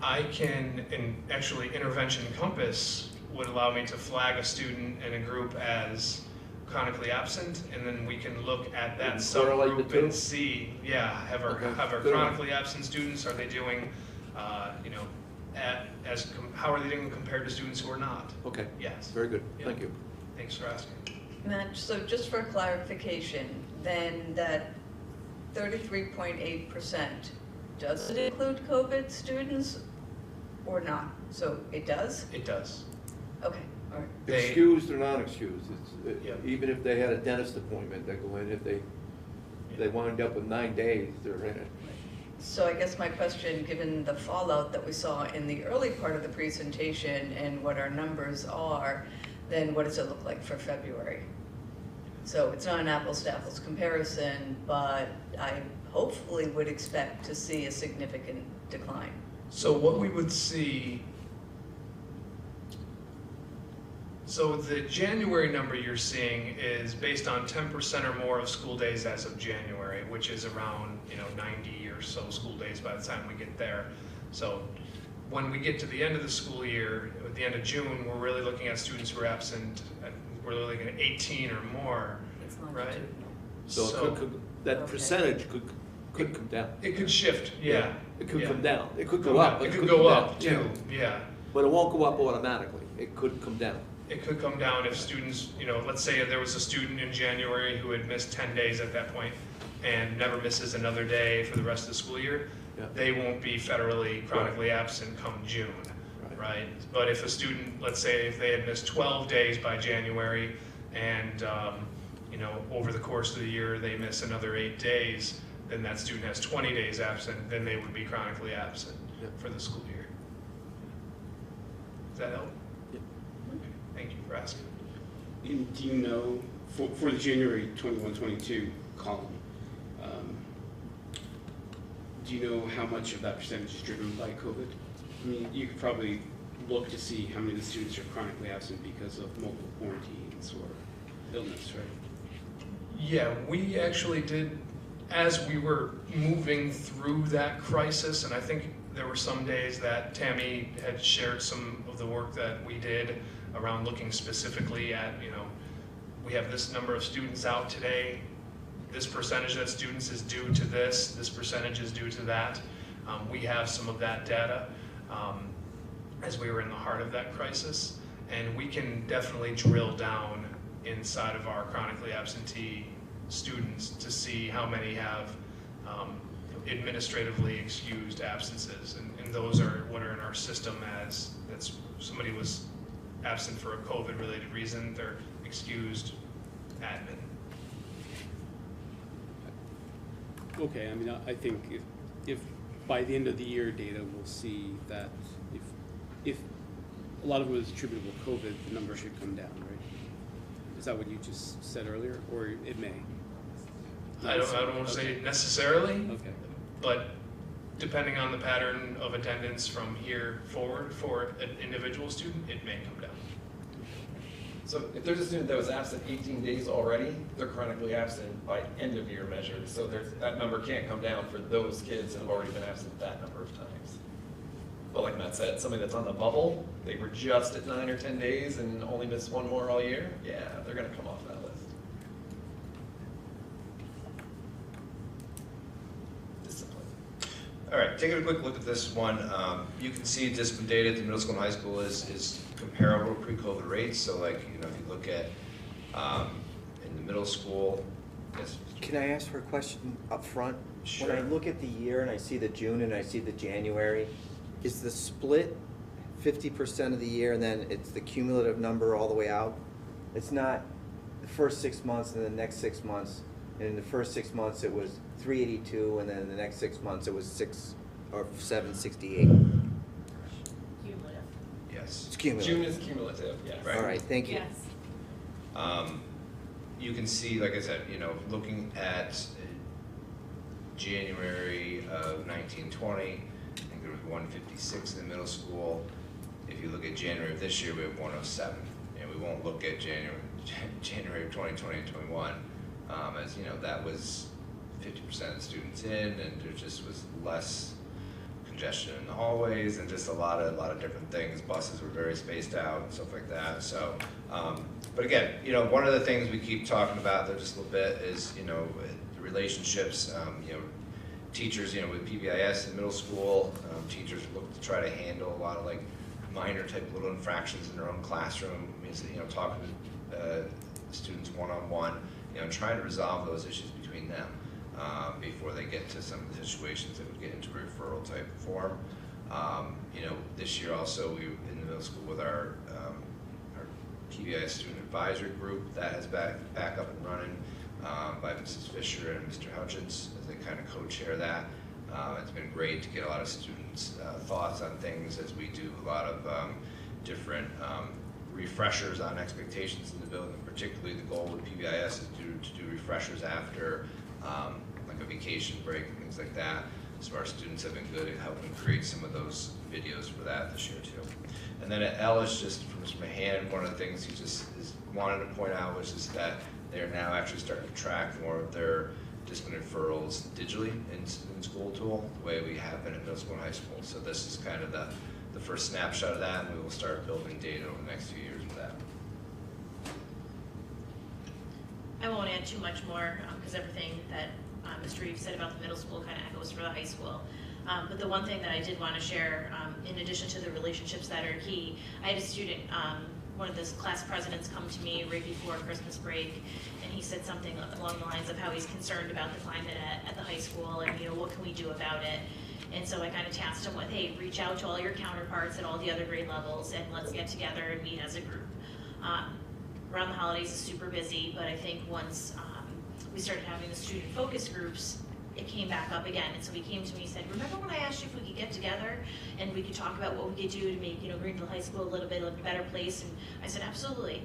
I can, and actually Intervention Compass would allow me to flag a student and a group as chronically absent, and then we can look at that subgroup and see, have our chronically absent students, are they doing, how are they doing compared to students who are not? Okay. Yes. Very good. Thank you. Thanks for asking. Matt, so just for clarification, then that 33.8%, does it include COVID students or not? So it does? It does. Okay, all right. Excused or not excused, Yeah. even if they had a dentist appointment, they go in, if they wind up with 9 days, they're in it. So I guess my question, given the fallout that we saw in the early part of the presentation and what our numbers are, then what does it look like for February? So it's not an apples to apples comparison, but I hopefully would expect to see a significant decline. So what we would see, so the January number you're seeing is based on 10% or more of school days as of January, which is around 90 or so school days by the time we get there. So when we get to the end of the school year, at the end of June, we're really looking at students who are absent, we're looking at 18 or more, right? So that percentage could come down. It could shift, yeah. It could come down. It could Come go up. down. It It could could go come up down, too, yeah. But it won't go up automatically. It could come down. It could come down if students, let's say there was a student in January who had missed 10 days at that point and never misses another day for the rest of the school year, they won't be federally chronically absent come June, right? But if a student, let's say if they had missed 12 days by January and, over the course of the year they miss another 8 days, then that student has 20 days absent, then they would be chronically absent for the school year. Does that help? Okay. Thank you for asking. And do you know, for the January 21-22 column, do you know how much of that percentage is driven by COVID? I mean, you could probably look to see how many of the students are chronically absent because of multiple quarantines or illness, right? Yeah, we actually did, as we were moving through that crisis, and I think there were some days that Tammy had shared some of the work that we did around looking specifically at, we have this number of students out today, this percentage of students is due to this percentage is due to that. We have some of that data as we were in the heart of that crisis, and we can definitely drill down inside of our chronically absentee students to see how many have administratively excused absences, and those are what are in our system as that's somebody was absent for a COVID-related reason, they're excused admin. Okay, I mean, I think if by the end of the year data, we'll see that if a lot of it was attributable to COVID, the number should come down, right? Is that what you just said earlier, or it may? I don't want to say necessarily, okay, but depending on the pattern of attendance from here forward for an individual student, it may come down. So if there's a student that was absent 18 days already, they're chronically absent by end of year measure. So that number can't come down for those kids that have already been absent that number of times. But like Matt said, somebody that's on the bubble, they were just at 9 or 10 days and only missed one more all year, yeah, they're gonna come off that list. Discipline. All right, taking a quick look at this one, you can see discipline data at the middle school and high school is comparable to pre-COVID rates. So like, if you look at in the middle school, yes. Can I ask for a question up front? When I look at the year and I see the June and I see the January, is the split 50% of the year and then it's the cumulative number all the way out? It's not the first 6 months and the next 6 months, and in the first 6 months it was 382, and then in the next 6 months it was 768. Cumulative. Yes. It's cumulative. June is cumulative, yes. Right. All right, thank you. Yes. You can see, like I said, looking at January of 1920, I think there was 156 in the middle school. If you look at January of this year, we have 107. And we won't look at January of 2020 and 21, as that was 50% of the students in, and there just was less congestion in the hallways and just a lot of different things. Buses were very spaced out and stuff like that. So, but again, one of the things we keep talking about there just a little bit is the relationships. Teachers, with PBIS in middle school, teachers look to try to handle a lot of minor type little infractions in their own classroom. Means talking to students one-on-one, trying to resolve those issues between them. Before they get to some of the situations that would get into referral type form. This year also we in the middle school with our PBI student advisory group that has back up and running by Mrs. Fisher and Mr. Hutchins as they kind of co-chair that. It's been great to get a lot of students' thoughts on things as we do a lot of different refreshers on expectations in the building. Particularly the goal with PBIS is to do refreshers after like a vacation break and things like that. So our students have been good at helping create some of those videos for that this year too. And then at Ellis, just from Mr. Mahan, one of the things he just wanted to point out was just that they're now actually starting to track more of their discipline referrals digitally in school tool, the way we have been at middle school and high school. So this is kind of the first snapshot of that, and we will start building data over the next few years with that. I won't add too much more because everything that Mr. Reeves said about the middle school kind of echoes for the high school. But the one thing that I did want to share, in addition to the relationships that are key, I had a student, one of the class presidents, come to me right before Christmas break, and he said something along the lines of how he's concerned about the climate at the high school and what can we do about it. And so I kind of tasked him with, hey, reach out to all your counterparts at all the other grade levels and let's get together and meet as a group. Around the holidays is super busy, but I think once we started having the student focus groups, it came back up again. And so he came to me and said, remember when I asked you if we could get together and we could talk about what we could do to make Greenville High School a little bit of a better place? And I said, absolutely.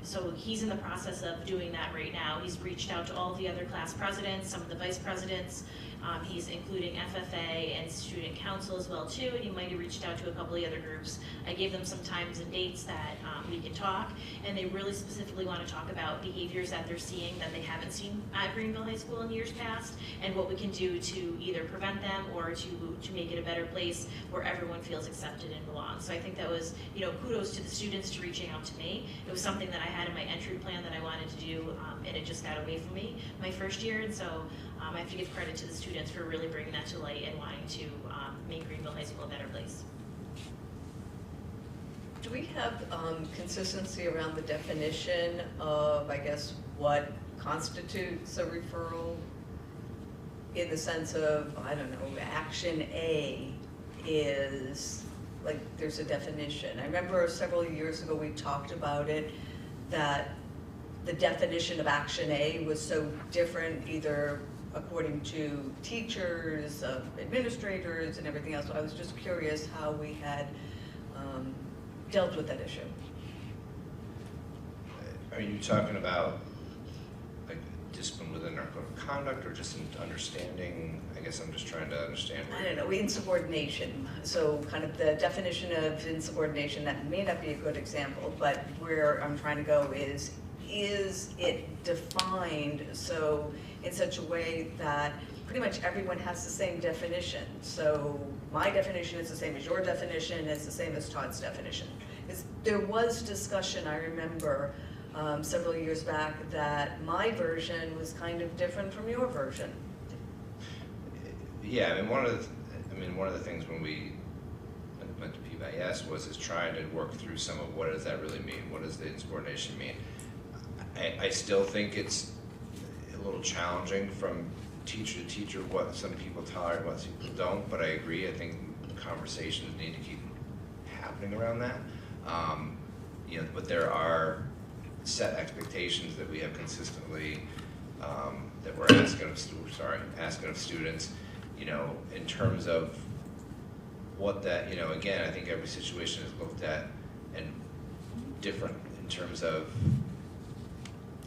So he's in the process of doing that right now. He's reached out to all the other class presidents, some of the vice presidents. He's including FFA and student council as well too, and he might have reached out to a couple of other groups. I gave them some times and dates that we can talk, and they really specifically want to talk about behaviors that they're seeing that they haven't seen at Greenville High School in years past, and what we can do to either prevent them or to make it a better place where everyone feels accepted and belongs. So I think that was, kudos to the students to reaching out to me. It was something that I had in my entry plan that I wanted to do, and it just got away from me my first year, and so I have to give credit to the students for really bringing that to light and wanting to make Greenville High School a better place. Do we have consistency around the definition of, I guess, what constitutes a referral? In the sense of, I don't know, action A is, like, there's a definition. I remember several years ago we talked about it, that the definition of action A was so different, either according to teachers, administrators, and everything else. So I was just curious how we had dealt with that issue. Are you talking about like discipline within our code of conduct, or just in understanding? I guess I'm just trying to understand. I don't know, insubordination. So kind of the definition of insubordination, that may not be a good example, but where I'm trying to go is it defined so in such a way that pretty much everyone has the same definition? So my definition is the same as your definition, it's the same as Todd's definition. There was discussion, I remember, several years back, that my version was kind of different from your version. Yeah, I mean, one of the things when we went to PBIS was trying to work through some of what does that really mean? What does the insubordination mean? I still think it's a little challenging from teacher to teacher what some people tolerate, what some people don't, but I agree. I think conversations need to keep happening around that. You know, but there are set expectations that we have consistently that we're asking of students. You know, in terms of what that, you know, again, I think every situation is looked at and different in terms of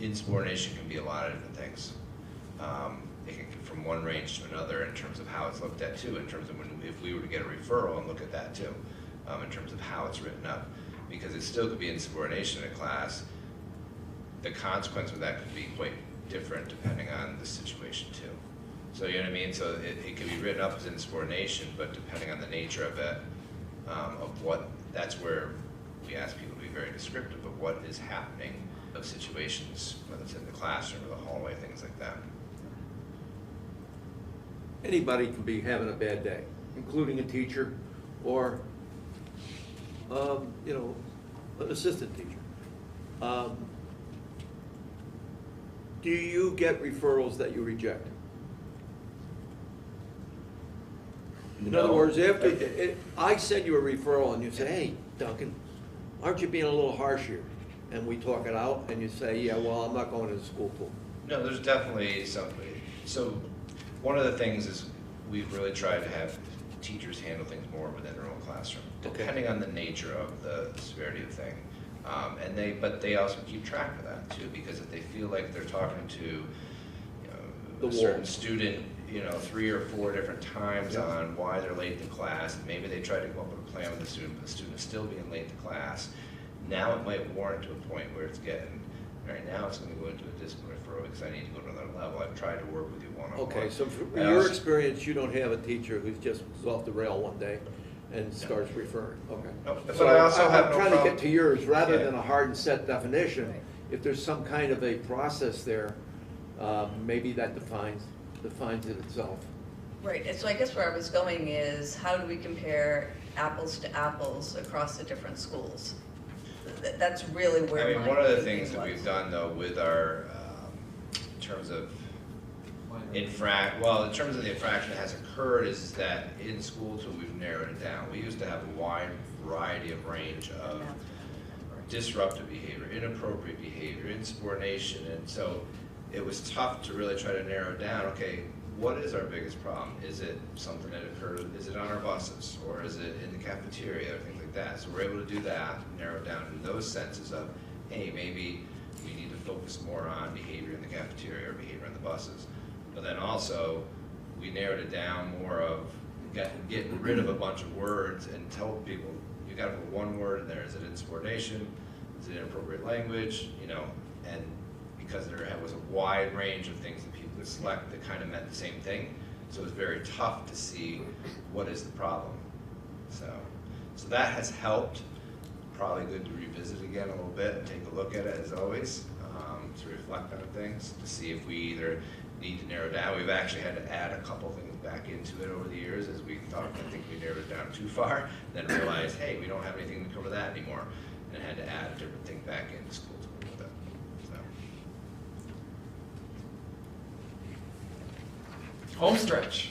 insubordination can be a lot of different things. It can from one range to another in terms of how it's looked at too, in terms of if we were to get a referral and look at that too, in terms of how it's written up, because it still could be insubordination in a class. The consequence of that could be quite different depending on the situation too. So you know what I mean? So it could be written up as insubordination, but depending on the nature of it, of what, that's where we ask people to be very descriptive of what is happening of situations, whether it's in the classroom or the hallway, things like that. Anybody can be having a bad day, including a teacher or, you know, an assistant teacher. Do you get referrals that you reject? In other words, after I send you a referral and you say, hey, Duncan, aren't you being a little harsh here? And we talk it out and you say, yeah, well, I'm not going to the school pool. No, there's definitely something. So one of the things is we've really tried to have teachers handle things more within their own classroom, depending on the nature of the severity of the thing. But they also keep track of that too, because if they feel like they're talking to, you know, a certain student, you know, 3 or 4 different times on why they're late to class, and maybe they try to come up with a plan with the student, but the student is still being late to class. Now it might warrant to a point where it's getting, right now it's going to go into a discipline referral because I need to go to another level. I've tried to work with you one-on-one. Okay, so from your experience, you don't have a teacher who's just off the rail one day and starts referring, okay. No, but So I also have I'm no trying problem. to get to yours, rather than a hard and set definition. If there's some kind of a process there, maybe that defines it itself. Right, and so I guess where I was going is, how do we compare apples to apples across the different schools? That's really where I mean, my one of the thinking things that was. we've done though with our, in terms of the infraction that has occurred is that in school too, we've narrowed it down. We used to have a wide variety of range of disruptive behavior, inappropriate behavior, insubordination, and so it was tough to really try to narrow down, okay, what is our biggest problem? Is it something that occurs, is it on our buses, or is it in the cafeteria, or things like that? So we're able to do that, narrow it down in those senses of, hey, maybe we need to focus more on behavior in the cafeteria or behavior on the buses. But then also, we narrowed it down more of getting rid of a bunch of words and tell people, you gotta put one word in there. Is it insubordination? Is it inappropriate language? You know, and because there was a wide range of things that people could select that kind of meant the same thing. So it was very tough to see what is the problem. So that has helped. Probably good to revisit again a little bit and take a look at it as always, to reflect on things, to see if we either need to narrow down. We've actually had to add a couple things back into it over the years as we thought, I think we narrowed it down too far, then realized, hey, we don't have anything to cover that anymore, and had to add a different thing back into school to work with it. So. Home stretch.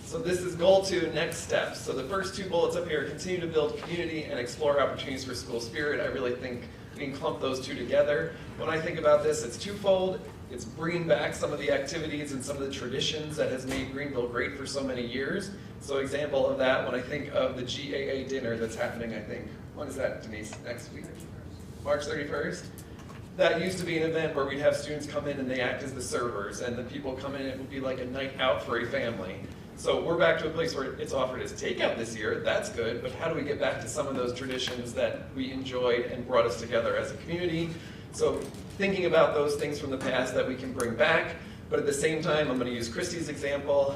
So this is goal 2, next steps. So the first 2 bullets up here, continue to build community and explore opportunities for school spirit. I really think we can clump those 2 together. When I think about this, it's twofold. It's bringing back some of the activities and some of the traditions that has made Greenville great for so many years. So example of that, when I think of the GAA dinner that's happening, I think, when is that, Denise, next week? March 31st? That used to be an event where we'd have students come in and they act as the servers, and the people come in and it would be like a night out for a family. So we're back to a place where it's offered as takeout this year, that's good, but how do we get back to some of those traditions that we enjoyed and brought us together as a community? So thinking about those things from the past that we can bring back, but at the same time, I'm going to use Christy's example,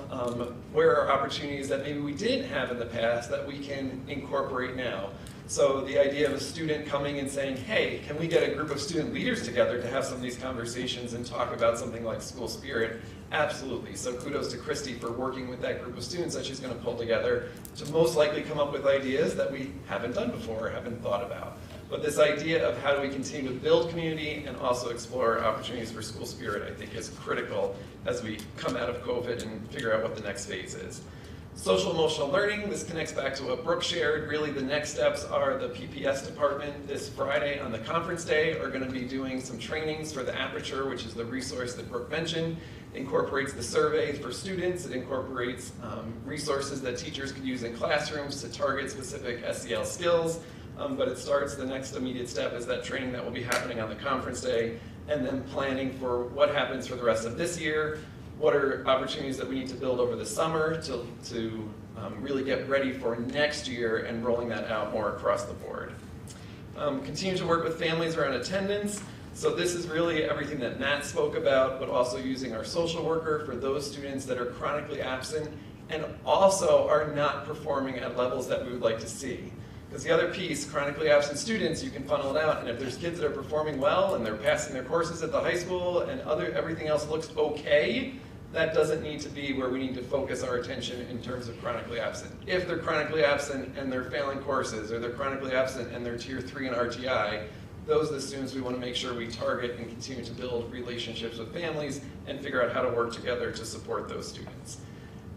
where are opportunities that maybe we didn't have in the past that we can incorporate now? So the idea of a student coming and saying, hey, can we get a group of student leaders together to have some of these conversations and talk about something like school spirit? Absolutely. So kudos to Christy for working with that group of students that she's going to pull together to most likely come up with ideas that we haven't done before or haven't thought about. But this idea of how do we continue to build community and also explore opportunities for school spirit, I think is critical as we come out of COVID and figure out what the next phase is. Social emotional learning, this connects back to what Brooke shared. Really the next steps are the PPS department this Friday on the conference day are going to be doing some trainings for the Aperture, which is the resource that Brooke mentioned. It incorporates the survey for students. It incorporates resources that teachers could use in classrooms to target specific SEL skills. But it starts, the next immediate step is that training that will be happening on the conference day, and then planning for what happens for the rest of this year. What are opportunities that we need to build over the summer to really get ready for next year and rolling that out more across the board. Continue to work with families around attendance. So this is really everything that Matt spoke about, but also using our social worker for those students that are chronically absent and also are not performing at levels that we would like to see. Because the other piece, chronically absent students, you can funnel it out, and if there's kids that are performing well and they're passing their courses at the high school and everything else looks okay, that doesn't need to be where we need to focus our attention in terms of chronically absent. If they're chronically absent and they're failing courses, or they're chronically absent and they're tier 3 in RTI, those are the students we want to make sure we target and continue to build relationships with families and figure out how to work together to support those students.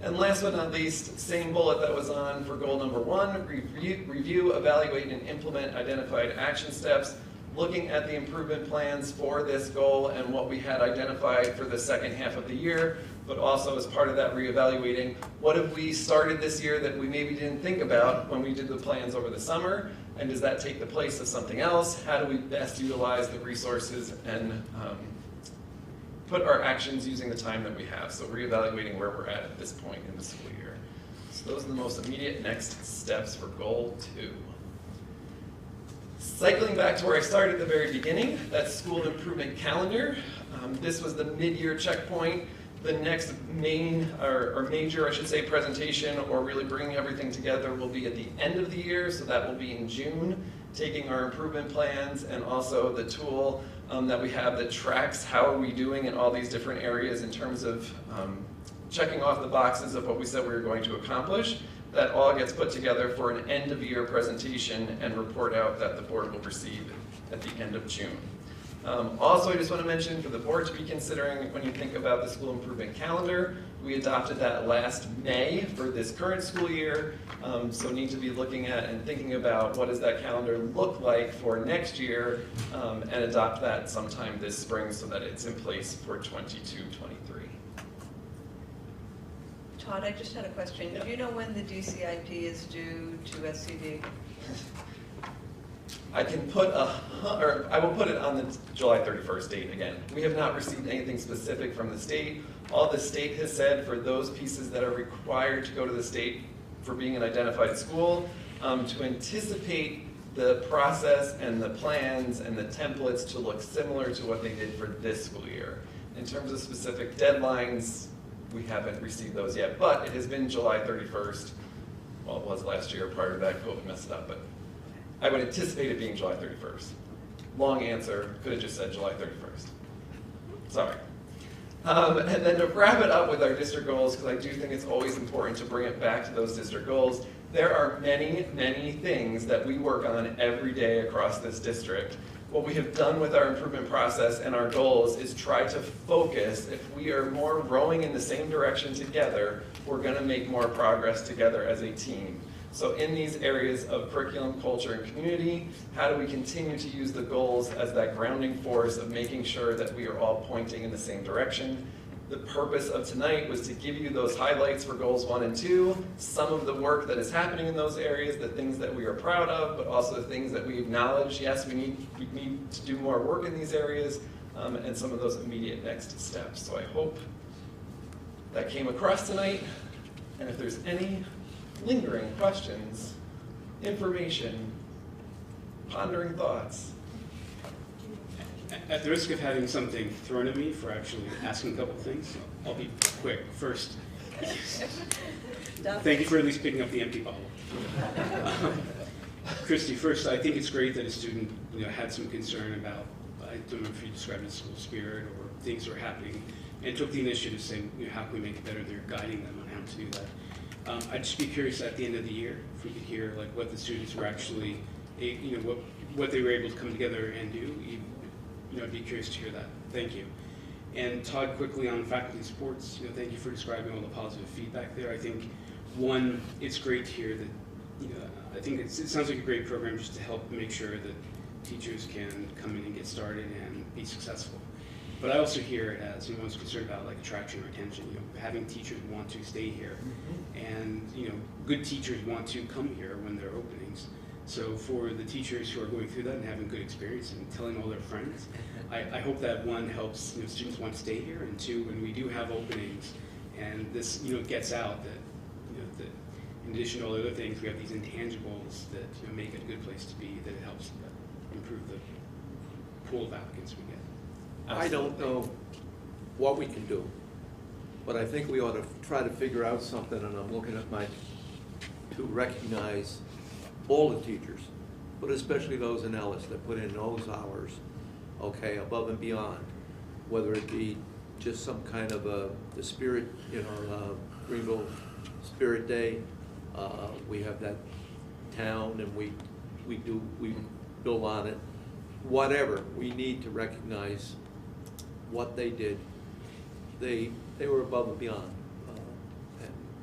And last but not least, same bullet that was on for goal number 1, review, evaluate, and implement identified action steps, looking at the improvement plans for this goal and what we had identified for the second half of the year, but also as part of that reevaluating, what have we started this year that we maybe didn't think about when we did the plans over the summer, and does that take the place of something else? How do we best utilize the resources and put our actions using the time that we have? So reevaluating where we're at this point in the school year. So those are the most immediate next steps for goal 2. Cycling back to where I started at the very beginning, that school improvement calendar. This was the mid-year checkpoint. The next main, or major, I should say, presentation, or really bringing everything together, will be at the end of the year, so that will be in June, taking our improvement plans and also the tool that we have that tracks how are we doing in all these different areas in terms of checking off the boxes of what we said we were going to accomplish. That all gets put together for an end-of-year presentation and report out that the board will receive at the end of June. Also, I just want to mention for the board to be considering when you think about the school improvement calendar, we adopted that last May for this current school year, so need to be looking at and thinking about what does that calendar look like for next year, and adopt that sometime this spring so that it's in place for 22-23. Todd, I just had a question. Do you know when the DCIP is due to SCD? I can put I will put it on the July 31st date again. We have not received anything specific from the state. All the state has said for those pieces that are required to go to the state for being an identified school, to anticipate the process and the plans and the templates to look similar to what they did for this school year. In terms of specific deadlines, we haven't received those yet, but it has been July 31st. Well, it was last year. Prior to that, COVID messed it up, but I would anticipate it being July 31st. Long answer, could have just said July 31st. Sorry. And then to wrap it up with our district goals, because I do think it's always important to bring it back to those district goals, there are many, many things that we work on every day across this district. What we have done with our improvement process and our goals is try to focus. If we are more rowing in the same direction together, we're going to make more progress together as a team. So in these areas of curriculum, culture, and community, how do we continue to use the goals as that grounding force of making sure that we are all pointing in the same direction? The purpose of tonight was to give you those highlights for goals 1 and 2, some of the work that is happening in those areas, the things that we are proud of, but also the things that we acknowledge, yes, we need to do more work in these areas, and some of those immediate next steps. So I hope that came across tonight, and if there's any lingering questions, information, pondering thoughts. At the risk of having something thrown at me for actually asking a couple of things, I'll be quick. First, thank you for at least picking up the empty bottle. Christy, first, I think it's great that a student had some concern about, I don't know if you described it as school spirit or things that are happening, and took the initiative to say, how can we make it better? They're guiding them on how to do that. I'd just be curious at the end of the year if we could hear like what the students were actually what they were able to come together and do. I'd be curious to hear that. Thank you. And Todd, quickly on faculty sports, thank you for describing all the positive feedback there. I think, one, it's great to hear that, I think it sounds like a great program just to help make sure that teachers can come in and get started and be successful. But I also hear it as, one's concerned about like attraction or retention, having teachers want to stay here. And, good teachers want to come here when there are openings. So for the teachers who are going through that and having good experience and telling all their friends, I hope that one helps students want to stay here, and two, when we do have openings and this gets out that that in addition to all the other things, we have these intangibles that make it a good place to be, that it helps improve the pool of applicants we get. I don't know what we can do, but I think we ought to try to figure out something, and I'm looking at to recognize all the teachers, but especially those in Ellis that put in those hours, okay, above and beyond, whether it be just some kind of the spirit, Greenville Spirit Day. We have that town, and we build on it. Whatever, we need to recognize what they did. They were above and beyond,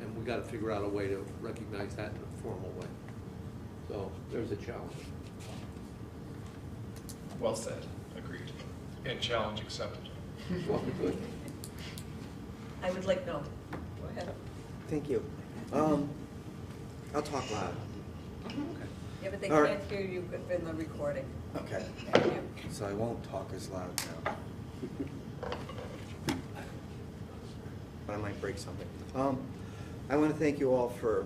and we got to figure out a way to recognize that in a formal way. So there's a challenge. Well said. Agreed. And challenge accepted. Well, good. I would like, no, go ahead. Thank you. I'll talk loud. Yeah, but they All right. can't hear you in the recording. Okay. Thank you. So I won't talk as loud now. But I might break something. I want to thank you all for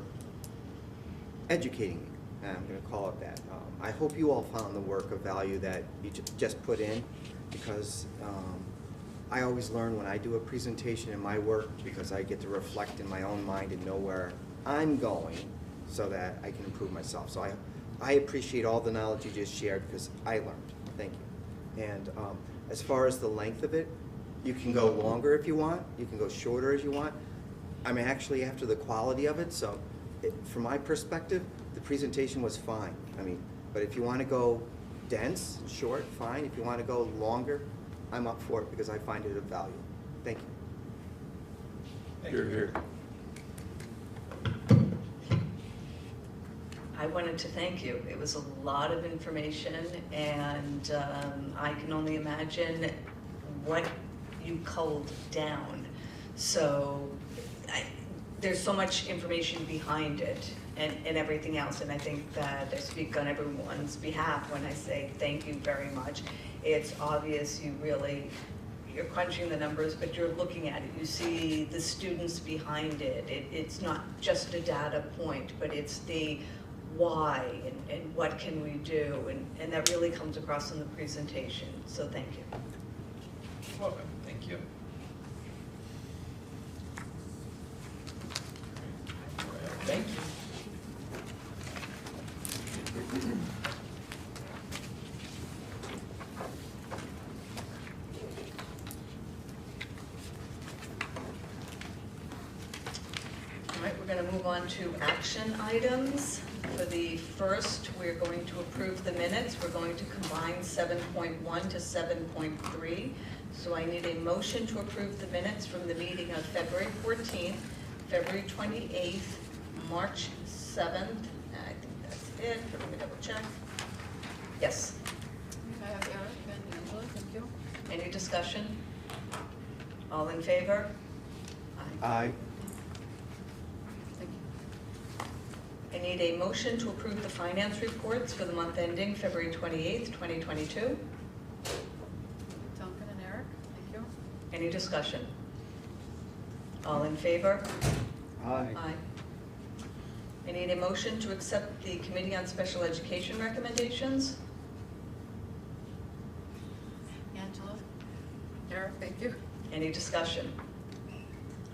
educating me. I'm going to call it that. I hope you all found the work of value that you just put in, because I always learn when I do a presentation in my work, because I get to reflect in my own mind and know where I'm going so that I can improve myself. So I appreciate all the knowledge you just shared, because I learned. Thank you. And as far as the length of it, you can go longer if you want. You can go shorter as you want. I'm actually after the quality of it, so from my perspective, the presentation was fine. But if you want to go dense, short, fine. If you want to go longer, I'm up for it, because I find it of value. Thank you. Here, here. I wanted to thank you. It was a lot of information, and I can only imagine what you culled down. So there's so much information behind it and everything else, and I think that I speak on everyone's behalf when I say thank you very much. It's obvious you're crunching the numbers, but you're looking at it. You see the students behind it. It's not just a data point, but it's the why and what can we do, and that really comes across in the presentation. So thank you. You're welcome. Thank you. Thank you. All right, we're going to move on to action items. For the first, we're going to approve the minutes. We're going to combine 7.1 to 7.3. So I need a motion to approve the minutes from the meeting of February 14th, February 28th, March 7th. I think that's it. Let me double check. Yes. I have Eric and Angela, thank you. Any discussion? All in favor? Aye. Thank you. I need a motion to approve the finance reports for the month ending February 28th, 2022. Duncan and Eric, thank you. Any discussion? All in favor? Aye. Aye. I need a motion to accept the Committee on Special Education recommendations. Angela. Eric, thank you. Any discussion?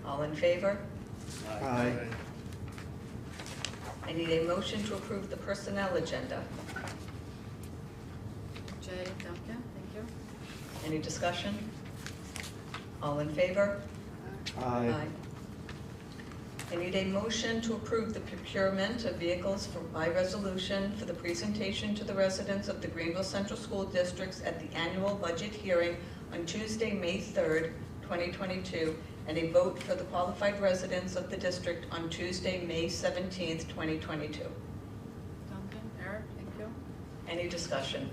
All in favor? Aye. I need a motion to approve the personnel agenda. Jay, Duncan, thank you. Any discussion? All in favor? Aye. I need a motion to approve the procurement of vehicles by resolution for the presentation to the residents of the Greenville Central School Districts at the annual budget hearing on Tuesday, May 3rd, 2022, and a vote for the qualified residents of the district on Tuesday, May 17th, 2022. Duncan, Eric, thank you. Any discussion?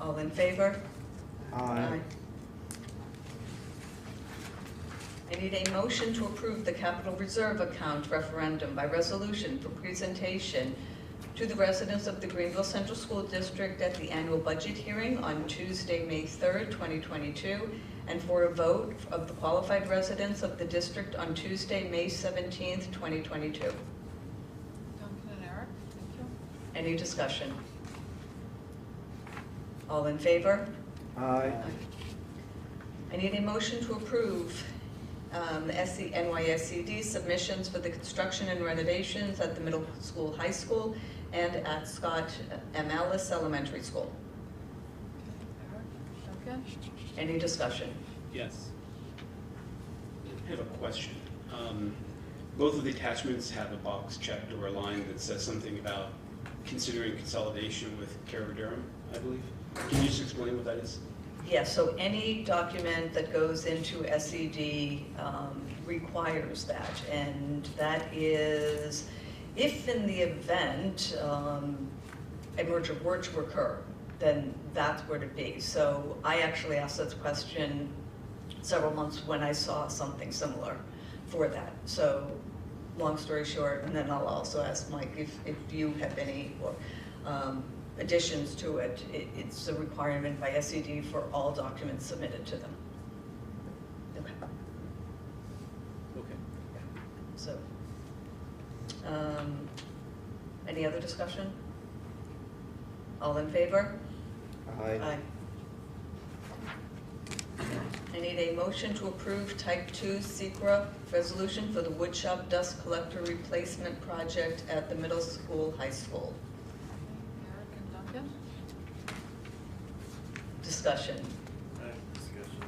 All in favor? Aye. I need a motion to approve the capital reserve account referendum by resolution for presentation to the residents of the Greenville Central School District at the annual budget hearing on Tuesday, May 3rd, 2022, and for a vote of the qualified residents of the district on Tuesday, May 17th, 2022. Duncan and Eric, thank you. Any discussion? All in favor? Aye. I need a motion to approve the NYSCD submissions for the construction and renovations at the middle school, high school, and at Scott M. Ellis Elementary School. Eric, Duncan? Any discussion? Yes. I have a question. Both of the attachments have a box checked or a line that says something about considering consolidation with Carver Durham, I believe. Can you just explain what that is? Yes, so any document that goes into SED requires that, and that is if in the event a merger were to occur, then that's where to be. So I actually asked that question several months when I saw something similar for that. So long story short, and then I'll also ask Mike if you have any additions to it. It's a requirement by SED for all documents submitted to them. Okay. Okay. So, any other discussion? All in favor? Aye. I need a motion to approve Type 2 SECRA resolution for the woodshop dust collector replacement project at the middle school, high school. Eric and Duncan? Discussion. Discussion.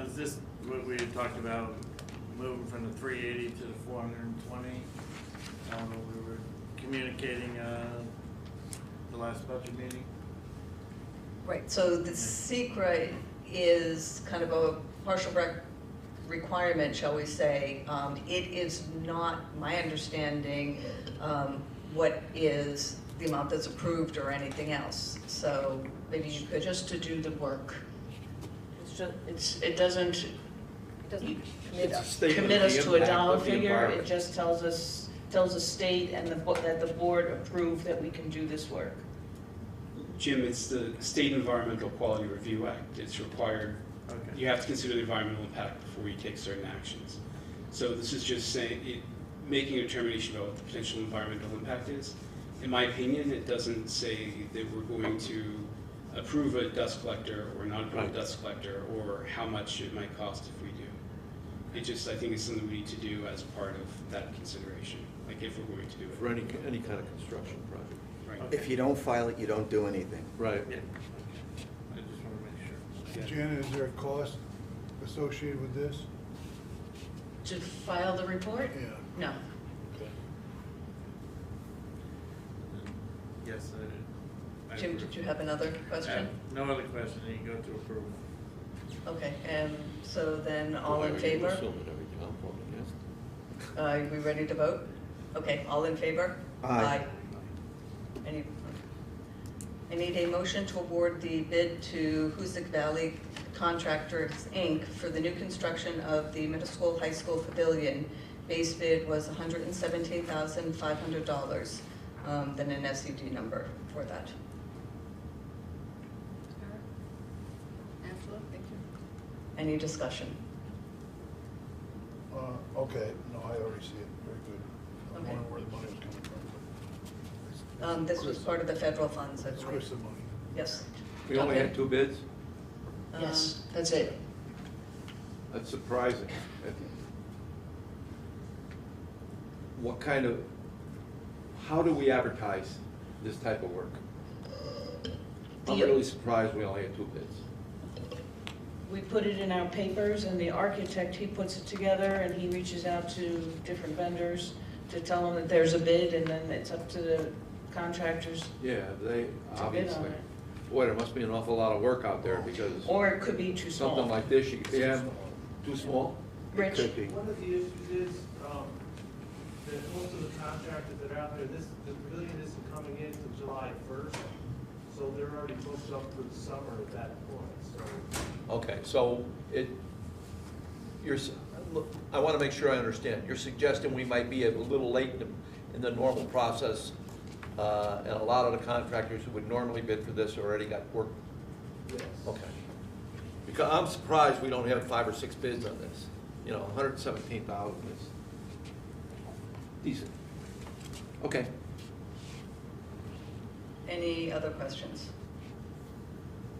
Is this what we had talked about, moving from the 380 to the 420? We were communicating the last budget meeting. Right, so the SECRA is kind of a partial requirement, shall we say. It is not, my understanding, what is the amount that's approved or anything else. So maybe you could. Just to do the work. It's just, it doesn't Commit us. commit us to a dollar figure. It just tells the state and that the board approved that we can do this work. Jim, it's the State Environmental Quality Review Act. It's required. Okay. You have to consider the environmental impact before you take certain actions. So this is just saying, making a determination about what the potential environmental impact is. In my opinion, it doesn't say that we're going to approve a dust collector or not approve a dust collector or how much it might cost if we do. It just, I think it's something we need to do as part of that consideration, like if we're going to do it. For any kind of construction project. Right. If you don't file it, you don't do anything. Right. Yeah. I just want to make sure. Janet, is there a cost associated with this? To file the report? Yeah. No. Okay. Yes, I Jim, did you have another question? No other question, you can go to approve. Okay, so then all Why in are you favor? assuming everything I'm voting against? Are we ready to vote? Okay, all in favor? Aye. I need a motion to award the bid to Hoosick Valley Contractors, Inc. for the new construction of the middle school, high school pavilion. Base bid was $117,500, then an SED number for that. Eric? Angela, thank you. Any discussion? Okay, no, I already see it, very good. I Okay. wonder where the money was coming from. This was part of the federal funds, I It's believe. Chris's money. Yes. We only Okay. had 2 bids? Yes, that's it. That's surprising. What kind of, how do we advertise this type of work? I'm really surprised we only had 2 bids. we put it in our papers, and the architect, he puts it together, and he reaches out to different vendors to tell them that there's a bid, and then it's up to the contractors Yeah, they, to bid obviously. on it. Boy, there must be an awful lot of work out there because Or it could be too small. something like this, yeah, too small? Rich? Could be. One of the issues is, that most of the contractors that are out there, the pavilion isn't coming in until July 1st, so they're already booked up for the summer at that point, so. Okay, so I want to make sure I understand. You're suggesting we might be a little late in the normal process, and a lot of the contractors who would normally bid for this already got work. Yes. Okay. Because I'm surprised we don't have 5 or 6 bids on this. You know, 117,000 is decent. Okay. Any other questions?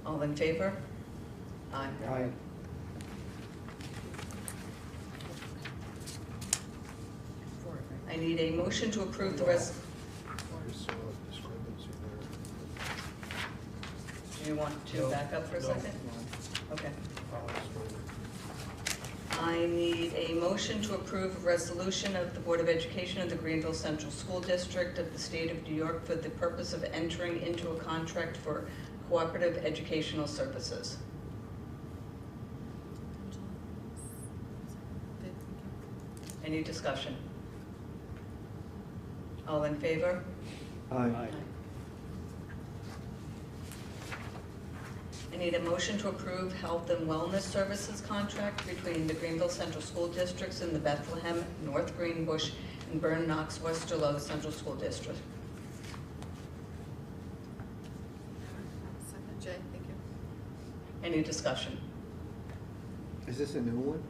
All in favor? Aye. Aye. I need a motion to approve the There's a discrepancy there. Do you want to back up for a second? Okay. I need a motion to approve a resolution of the Board of Education of the Greenville Central School District of the State of New York for the purpose of entering into a contract for cooperative educational services. Any discussion? All in favor? Aye. I need a motion to approve health and wellness services contract between the Greenville Central School Districts and the Bethlehem, North Greenbush, and Burn Knox Westerlo Central School District. Second, Jay, thank you. Any discussion? Is this a new one?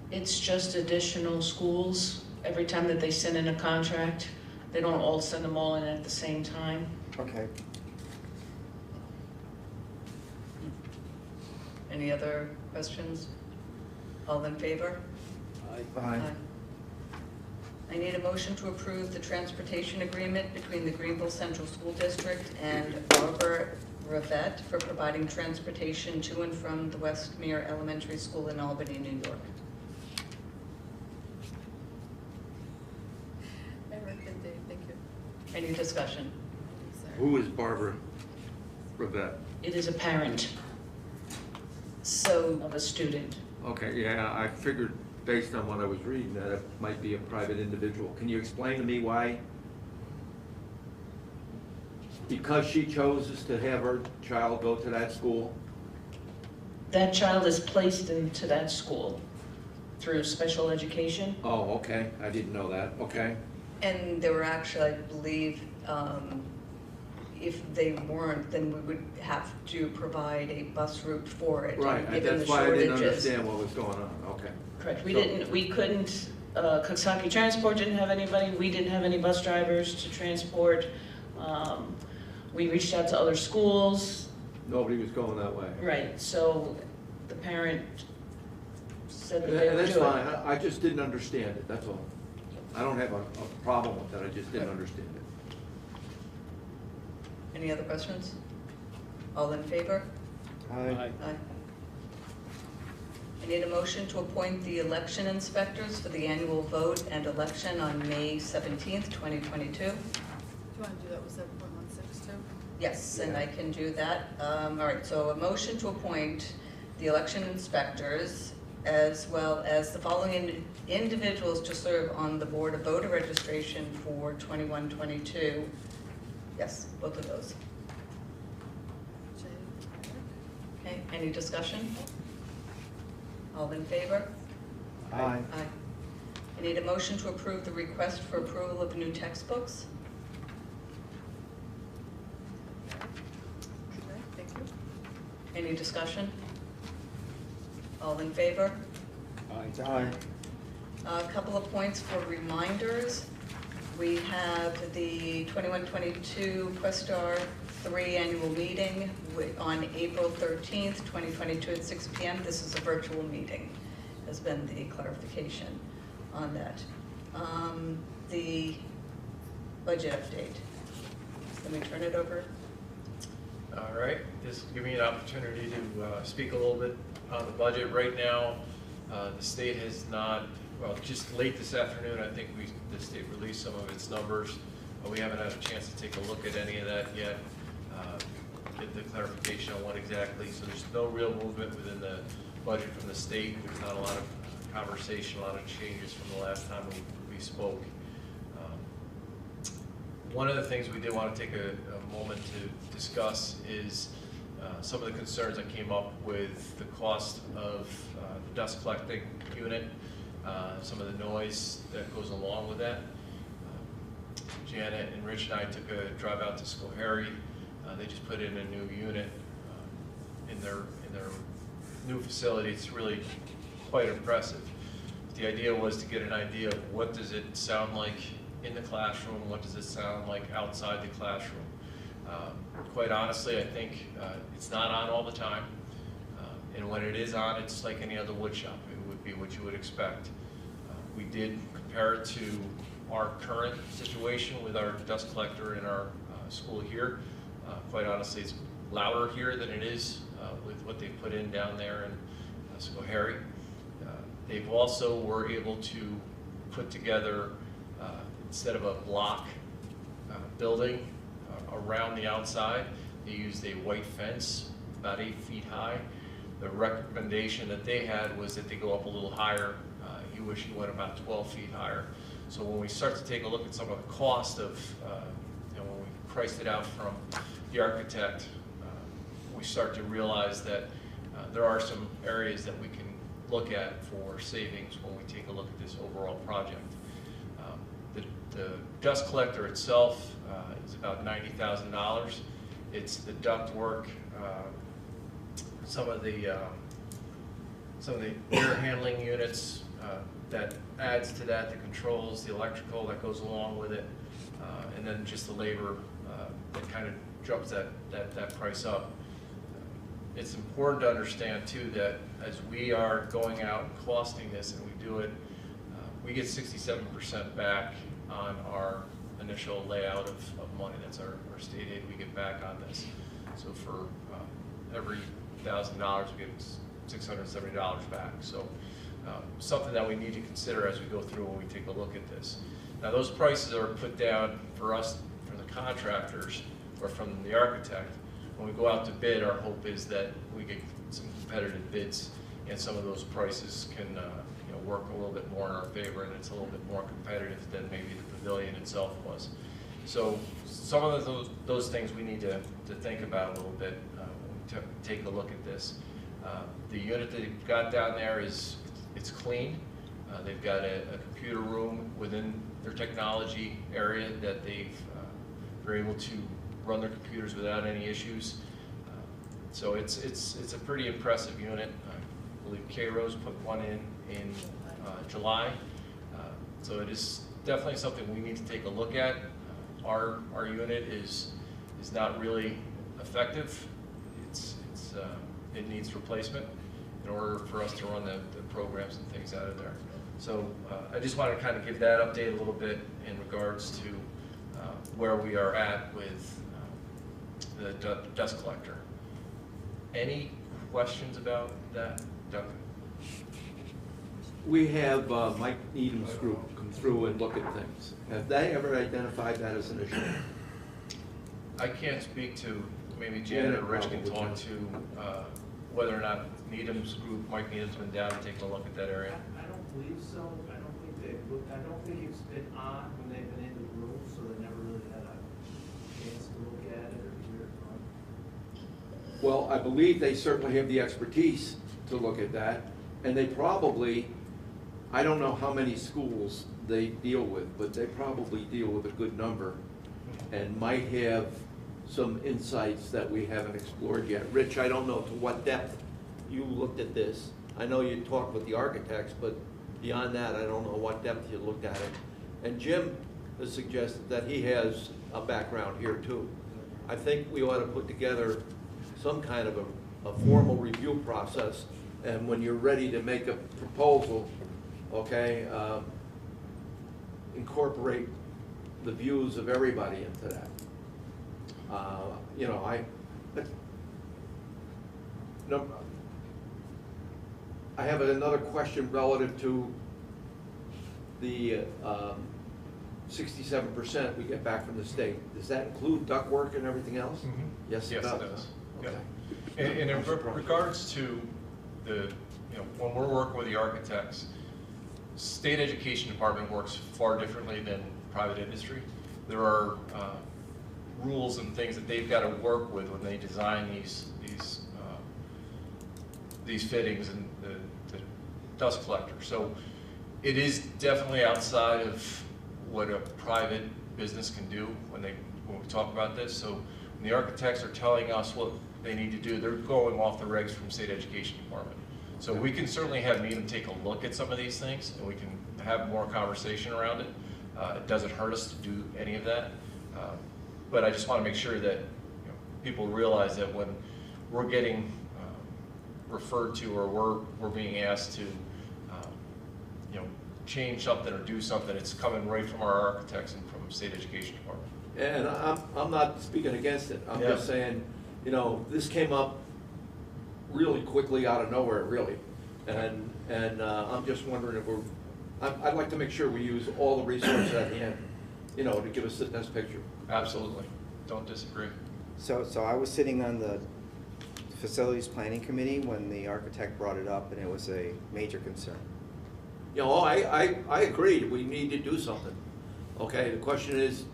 It's just additional schools. Every time that they send in a contract, they don't all send them all in at the same time. Okay. Any other questions? All in favor? Aye. I need a motion to approve the transportation agreement between the Greenville Central School District and Barbara Rivette for providing transportation to and from the Westmere Elementary School in Albany, New York. Eric and Dave, thank you. Any discussion? Who is Barbara Rivette? It is a parent So, of a student. Okay, yeah, I figured based on what I was reading that it might be a private individual. Can you explain to me why? Because she chose to have her child go to that school? That child is placed into that school through special education. Oh, okay, I didn't know that, okay. and there were actually, I believe, if they weren't, then we would have to provide a bus route for it. Right, given the that's why I didn't shortages. understand what was going on, okay. Correct. So- We couldn't, Coxsackie Transport didn't have anybody, we didn't have any bus drivers to transport. We reached out to other schools. Nobody was going that way. Right, so the parent said that And they would that's do fine, it. I just didn't understand it, that's all. I don't have a problem with that, I just didn't understand it. Any other questions? All in favor? Aye. Aye. I need a motion to appoint the election inspectors for the annual vote and election on May 17th, 2022. Do you want to do that with 7.16 too? Yes, and I can do that. All right, so a motion to appoint the election inspectors as well as the following individuals to serve on the Board of Voter Registration for 21-22. Yes, both of those. Jay, Okay, any discussion? All in favor? Aye. Aye. I need a motion to approve the request for approval of new textbooks. Jay, thank you. Any discussion? All in favor? Aye. A couple of points for reminders. We have the 21-22 Questar 3 annual meeting on April 13th, 2022 at 6 p.m. This is a virtual meeting, has been the clarification on that. The budget update. Let me turn it over. All right, this will give me an opportunity to speak a little bit on the budget. Right now, the state has not, well, just late this afternoon, I think the state released some of its numbers. We haven't had a chance to take a look at any of that yet, get the clarification on what exactly. So there's no real movement within the budget from the state. There's not a lot of conversation, a lot of changes from the last time we spoke. One of the things we did want to take a moment to discuss is some of the concerns that came up with the cost of the dust collecting unit, some of the noise that goes along with that. Janet and Rich and I took a drive out to Schoharie. They just put in a new unit in their new facility. It's really quite impressive. The idea was to get an idea of what does it sound like in the classroom, what does it sound like outside the classroom. Quite honestly, I think it's not on all the time, and when it is on, it's like any other wood shop. It would be what you would expect. We did compare it to our current situation with our dust collector in our school here. Quite honestly, it's louder here than it is with what they put in down there in Schoharie. They've also were able to put together, instead of a block building around the outside, they used a white fence about 8 feet high. The recommendation that they had was that they go up a little higher. He wished he went about 12 feet higher. So when we start to take a look at some of the cost of, when we priced it out from the architect, we start to realize that there are some areas that we can look at for savings when we take a look at this overall project. The dust collector itself is about $90,000. It's the duct work, some of the air handling units that adds to that, the controls, the electrical that goes along with it, and then just the labor that kind of jumps that price up. It's important to understand too that as we are going out and costing this and we do it, we get 67% back on our initial layout of money. That's our state aid we get back on this. So for every $1,000 we get $670 back. So something that we need to consider as we go through when we take a look at this. Now those prices are put down for us, from the contractors or from the architect. When we go out to bid, our hope is that we get some competitive bids and some of those prices can work a little bit more in our favor, and it's a little bit more competitive than maybe the pavilion itself was. So some of those things we need to think about a little bit when we take a look at this. The unit that they've got down there it's clean. They've got a computer room within their technology area that they're able to run their computers without any issues. So it's a pretty impressive unit. I believe K-Rose put one in July. So it is definitely something we need to take a look at. Our unit is not really effective. It needs replacement in order for us to run the programs and things out of there. So I just want to kind of give that update a little bit in regards to where we are at with the dust collector. Any questions about that, Duncan? We have Mike Needham's group come through and look at things. Have they ever identified that as an issue? I can't speak to, maybe Janet or Rich can talk to whether or not Needham's group, Mike Needham's been down and taken a look at that area. I don't believe so. I don't think they've looked, I don't think it's been on when they've been in the room, so they never really had a chance to look at it or hear it from. Well, I believe they certainly have the expertise to look at that, and they probably, I don't know how many schools they deal with, but they probably deal with a good number and might have some insights that we haven't explored yet. Rich, I don't know to what depth you looked at this. I know you talked with the architects, but beyond that, I don't know what depth you looked at it. And Jim has suggested that he has a background here too. I think we ought to put together some kind of a formal review process, and when you're ready to make a proposal, okay, incorporate the views of everybody into that. No, I have another question relative to the 67% we get back from the state. Does that include ductwork and everything else? Mhm. Yes, it Yes, it does. does. Okay. And in regards to the, when we're working with the architects, state education department works far differently than private industry. There are rules and things that they've got to work with when they design these fittings and the dust collector. So it is definitely outside of what a private business can do when we talk about this. So when the architects are telling us what they need to do, they're going off the regs from state education department. So we can certainly have Needham take a look at some of these things, and we can have more conversation around it. It doesn't hurt us to do any of that. But I just want to make sure that people realize that when we're getting referred to, or we're being asked to change something or do something, it's coming right from our architects and from state education department. And I'm not speaking against it. I'm just saying, this came up really quickly out of nowhere, really. And I'm just wondering if I'd like to make sure we use all the resources at the end, to give us the best picture. Absolutely. Don't disagree. So I was sitting on the facilities planning committee when the architect brought it up, and it was a major concern. I agree, we need to do something. Okay, the question is,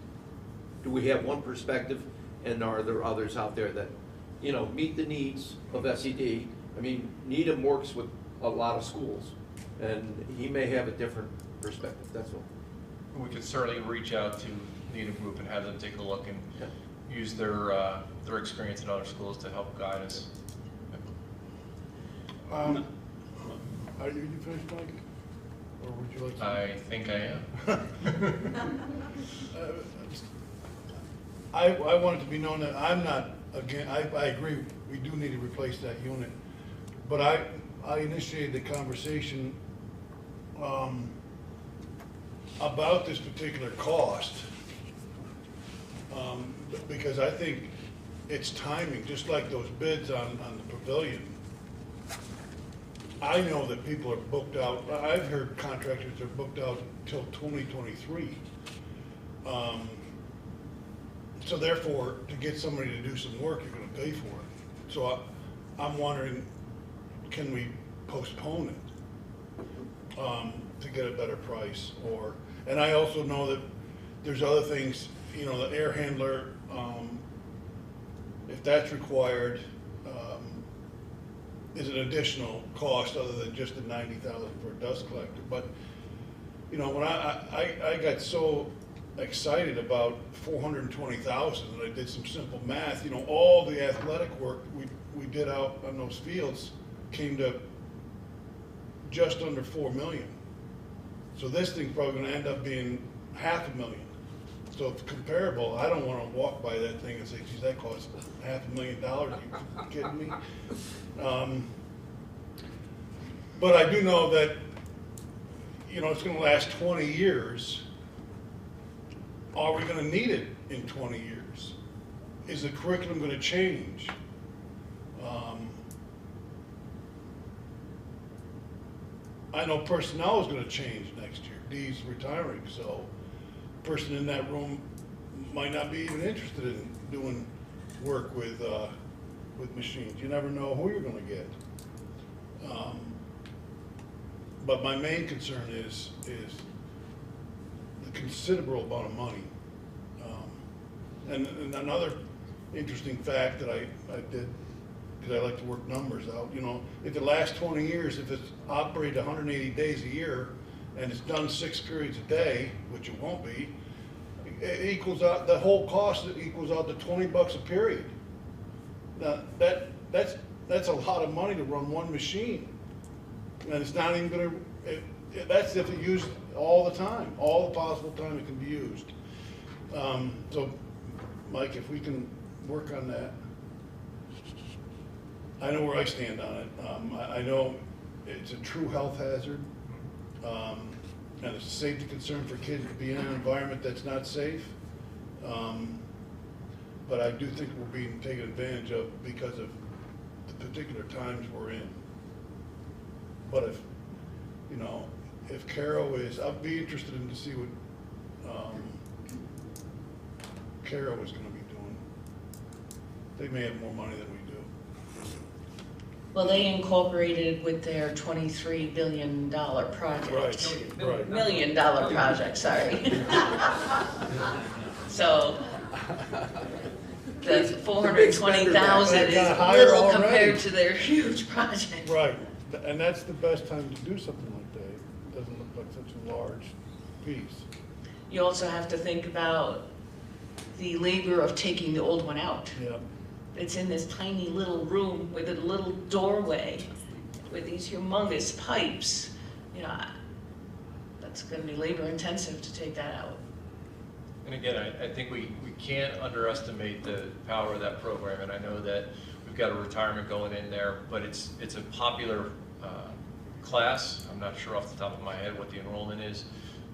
do we have one perspective, and are there others out there that, meet the needs of SED? I mean, Needham works with a lot of schools, and he may have a different perspective, that's all. We could certainly reach out to Needham Group and have them take a look and use their experience in other schools to help guide us. Are you finished, Mike? Or would you like to? I think I am. I want it to be known that I'm not, again, I agree, we do need to replace that unit. But I initiated the conversation about this particular cost because I think it's timing, just like those bids on the pavilion. I know that people are booked out. I've heard contractors are booked out until 2023. So therefore, to get somebody to do some work, you're going to pay for it. So I'm wondering, can we postpone it to get a better price? And I also know that there's other things, the air handler, if that's required, is an additional cost other than just the $90,000 for a dust collector. But when I got so excited about $420,000 and I did some simple math, all the athletic work we did out on those fields came to just under $4 million. So this thing's probably going to end up being $500,000. So if comparable, I don't want to walk by that thing and say, geez, that costs $500,000. Are you kidding me? But I do know that, it's going to last 20 years. Are we going to need it in 20 years? Is the curriculum going to change? I know personnel is going to change next year. Dee's retiring, so the person in that room might not be even interested in doing work with machines. You never know who you're going to get. But my main concern is the considerable amount of money. And another interesting fact that I did, because I like to work numbers out, if it lasts 20 years, if it's operated 180 days a year, and it's done 6 periods a day, which it won't be, it equals out, the whole cost equals out to $20 a period. Now, that's a lot of money to run one machine. And it's not even gonna, that's if it's used all the time, all the possible time it can be used. So, Mike, if we can work on that. I know where I stand on it. I know it's a true health hazard, and it's a safety concern for kids to be in an environment that's not safe. but I do think we're being taken advantage of because of the particular times we're in. But if, you know, if Carol is, I'd be interested in to see what Carol is gonna be doing. They may have more money than we do. Well, they incorporated with their $23 billion project. Right. $1 million project, sorry. So the 420,000 is little compared to their huge project. Right, and that's the best time to do something like that. It doesn't look like such a large piece. You also have to think about the labor of taking the old one out. Yeah. It's in this tiny little room with a little doorway with these humongous pipes. You know, that's going to be labor intensive to take that out. And again, I think we can't underestimate the power of that program, and I know that we've got a retirement going in there, but it's a popular class. I'm not sure off the top of my head what the enrollment is,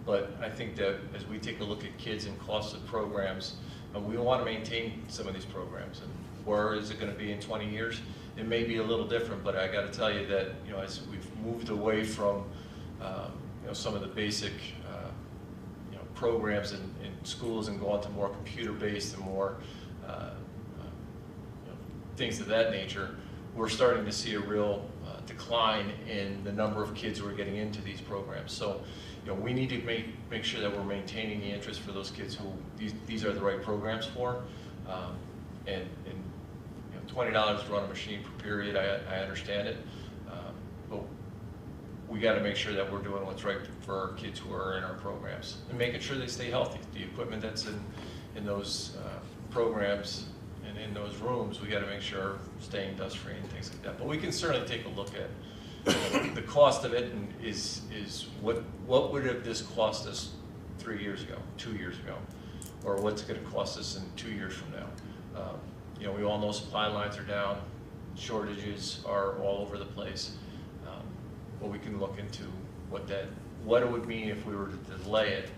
but I think that as we take a look at kids and costs of programs, we want to maintain some of these programs. And where is it going to be in 20 years? It may be a little different, but I got to tell you that, you know, as we've moved away from you know, some of the basic you know, programs in schools and gone to more computer-based and more you know, things of that nature, we're starting to see a real decline in the number of kids who are getting into these programs. So, you know, we need to make sure that we're maintaining the interest for those kids who these are the right programs for. And you know, $20 to run a machine per period, I understand it, but we got to make sure that we're doing what's right for our kids who are in our programs and making sure they stay healthy. The equipment that's in those programs and in those rooms, we got to make sure staying dust-free and things like that. But we can certainly take a look at the cost of it, and is what would have this cost us 3 years ago, 2 years ago, or what's going to cost us in 2 years from now. You know, we all know supply lines are down, shortages are all over the place, but we can look into what it would mean if we were to delay it,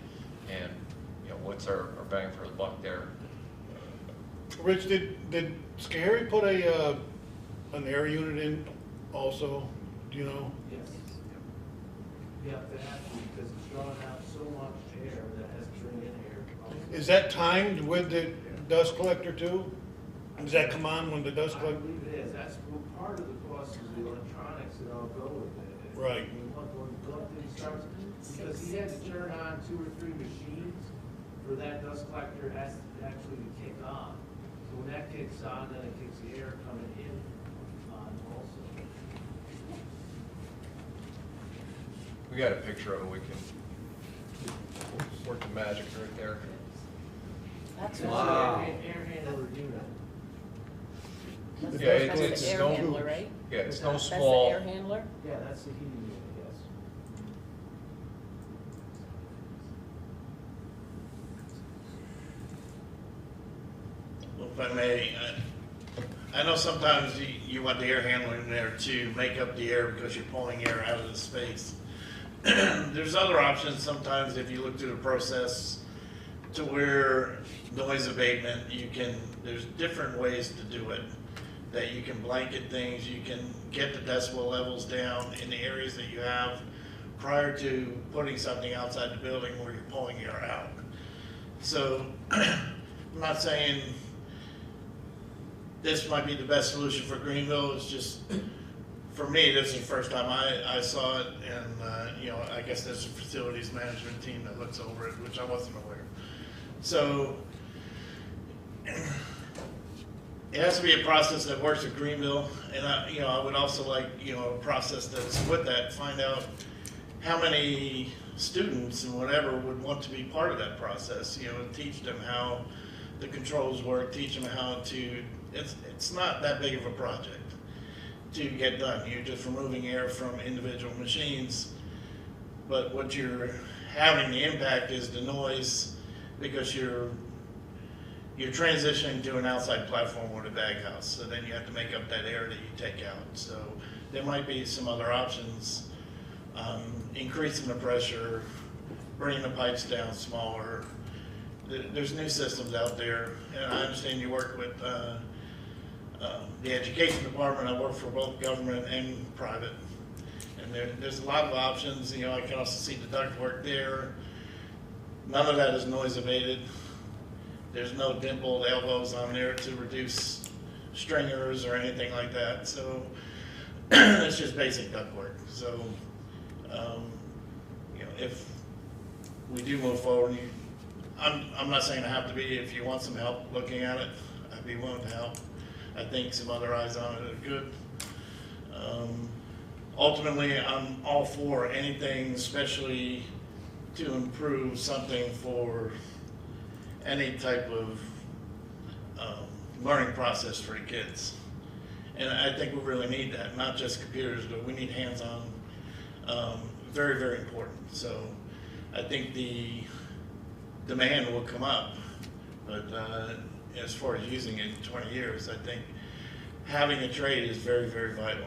and you know, what's our bang for the buck there. Rich, did Scary put an air unit in also? Do you know? Yes. Yeah, they have to, because it's drawing out so much air that has to bring in air. Is that timed with the dust collector too? Does that come on when the dust I collector? believe it is. That's part of the cost is the electronics that all go with it. Right. When things starts, because he had to turn on 2 or 3 machines for that dust collector has to actually kick on. So when that kicks on, then it kicks the air coming in on also. We got a picture of it. We can work the magic right there. That's Wow. Air handler unit. Yeah, that's it's the air no, handler, right? yeah, it's no That's the small. air handler? Yeah, that's the heating unit, yes. Well, if I may, I know sometimes you want the air handler in there to make up the air because you're pulling air out of the space. There's other options sometimes if you look through the process to where noise abatement, there's different ways to do it. That you can blanket things, you can get the decibel levels down in the areas that you have prior to putting something outside the building where you're pulling air out. So I'm not saying this might be the best solution for Greenville. It's just, for me, this is the first time I saw it, and you know, I guess there's a facilities management team that looks over it, which I wasn't aware. So it has to be a process that works at Greenville, and I would also like, a process that's with that, find out how many students and whatever would want to be part of that process, teach them how the controls work, teach them how to, it's not that big of a project to get done. You're just removing air from individual machines, but what you're having the impact is the noise, because you're transitioning to an outside platform or the bag house, so then you have to make up that air that you take out. So there might be some other options, increasing the pressure, bringing the pipes down smaller, there's new systems out there, and I understand you work with the education department. I work for both government and private, and there's a lot of options. You know, I can also see the ductwork there. None of that is noise abated. There's no dimpled elbows on there to reduce stringers or anything like that. So it's just basic ductwork. So you know, if we do move forward, I'm not saying I have to be. If you want some help looking at it, I'd be willing to help. I think some other eyes on it are good. Ultimately, I'm all for anything, especially to improve something for any type of learning process for the kids. And I think we really need that, not just computers, but we need hands-on. Very, very important. So I think the demand will come up, but as far as using it in 20 years, I think having a trade is very, very vital.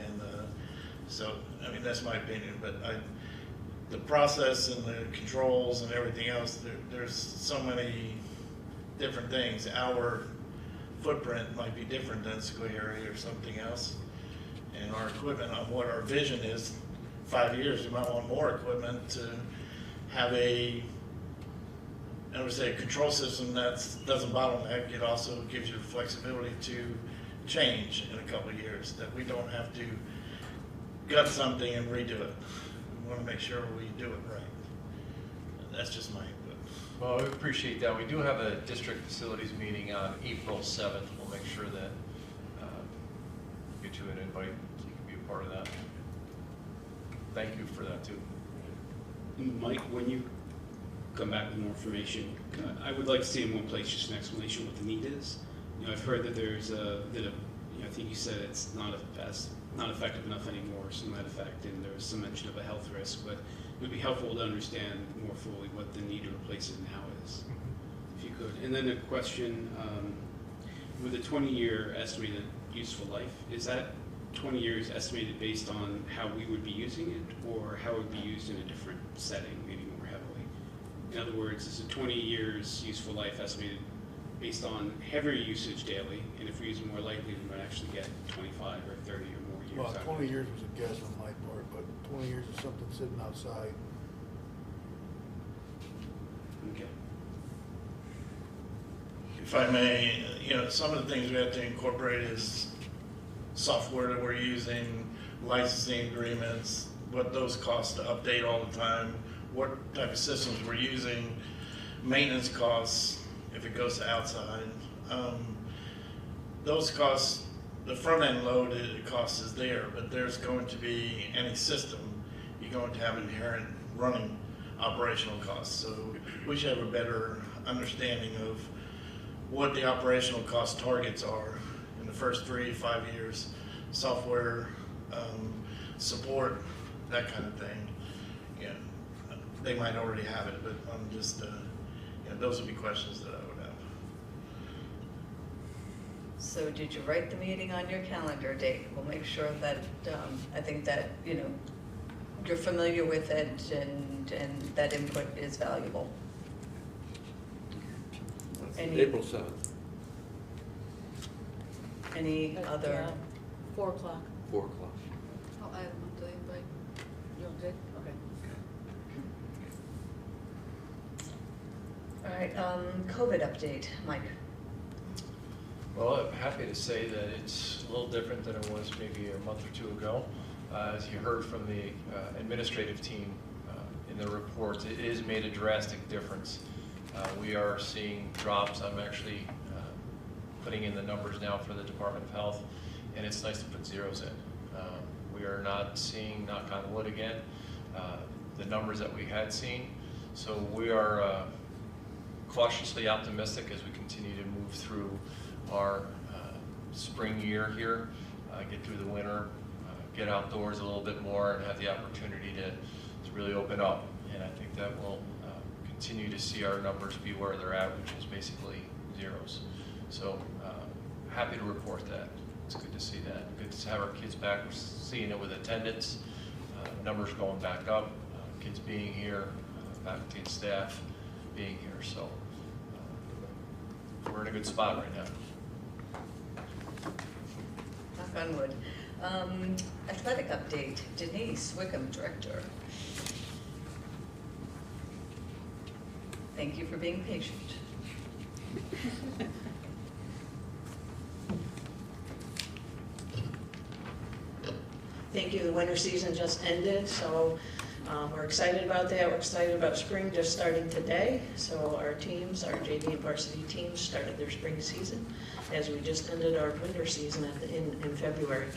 And so, I mean, that's my opinion, but the process and the controls and everything else, there's so many different things. Our footprint might be different than school area or something else. And our equipment, on what our vision is, 5 years, we might want more equipment to have I would say, a control system that doesn't bottleneck. It also gives you the flexibility to change in a couple of years, that we don't have to gut something and redo it. We want to make sure we do it right. That's just my input. Well, we appreciate that. We do have a district facilities meeting on April 7th. We'll make sure that get you an invite so you can be a part of that. Thank you for that too. Mike, when you come back with more information, I would like to see in one place just an explanation what the need is. You know, I've heard that there's I think you said it's not effective enough anymore, some of that effect, and there was some mention of a health risk, but it would be helpful to understand more fully what the need to replace it now is, if you could. And then a question, with a 20-year estimated useful life, is that 20 years estimated based on how we would be using it, or how it would be used in a different setting, maybe more heavily? In other words, is it 20 years useful life estimated based on heavier usage daily, and if we're using more likely, we might actually get 25 or 30 or more years Well, out of 20 it? years was a guess on my part, but 20 years is something sitting outside. Okay. If I may, you know, some of the things we have to incorporate is software that we're using, licensing agreements, what those cost to update all the time, what type of systems we're using, maintenance costs if it goes to outside. Those costs, the front end load cost is there, but there's going to be any system, you're going to have inherent running operational costs. So we should have a better understanding of what the operational cost targets are in the first 3 to 5 years, software, support, that kind of thing. You know, they might already have it, but I'm just, you know, those would be questions that I would have. So did you write the meeting on your calendar date? We'll make sure that, I think that, you know, you're familiar with it and that input is valuable. April 7th. Any other? 4 o'clock. 4 o'clock. I'll add them to the invite. You did? Okay. All right, COVID update, Mike. Well, I'm happy to say that it's a little different than it was maybe a month or two ago. As you heard from the administrative team in the reports, it has made a drastic difference. We are seeing drops. I'm actually putting in the numbers now for the Department of Health, and it's nice to put zeros in. We are not seeing, knock on wood again, the numbers that we had seen. So we are cautiously optimistic as we continue to move through our spring year here, get through the winter, get outdoors a little bit more, and have the opportunity to really open up. And I think that will continue to see our numbers be where they're at, which is basically zeros. So happy to report that. It's good to see that. Good to have our kids back. We're seeing it with attendance, numbers going back up, kids being here, faculty and staff. being here. So we're in a good spot right now. Knock on wood. Athletic update, Denise Wickham, Director. Thank you for being patient. Thank you. The winter season just ended, so we're excited about that. We're excited about spring just starting today. So our teams, our JV and varsity teams, started their spring season as we just ended our winter season in February.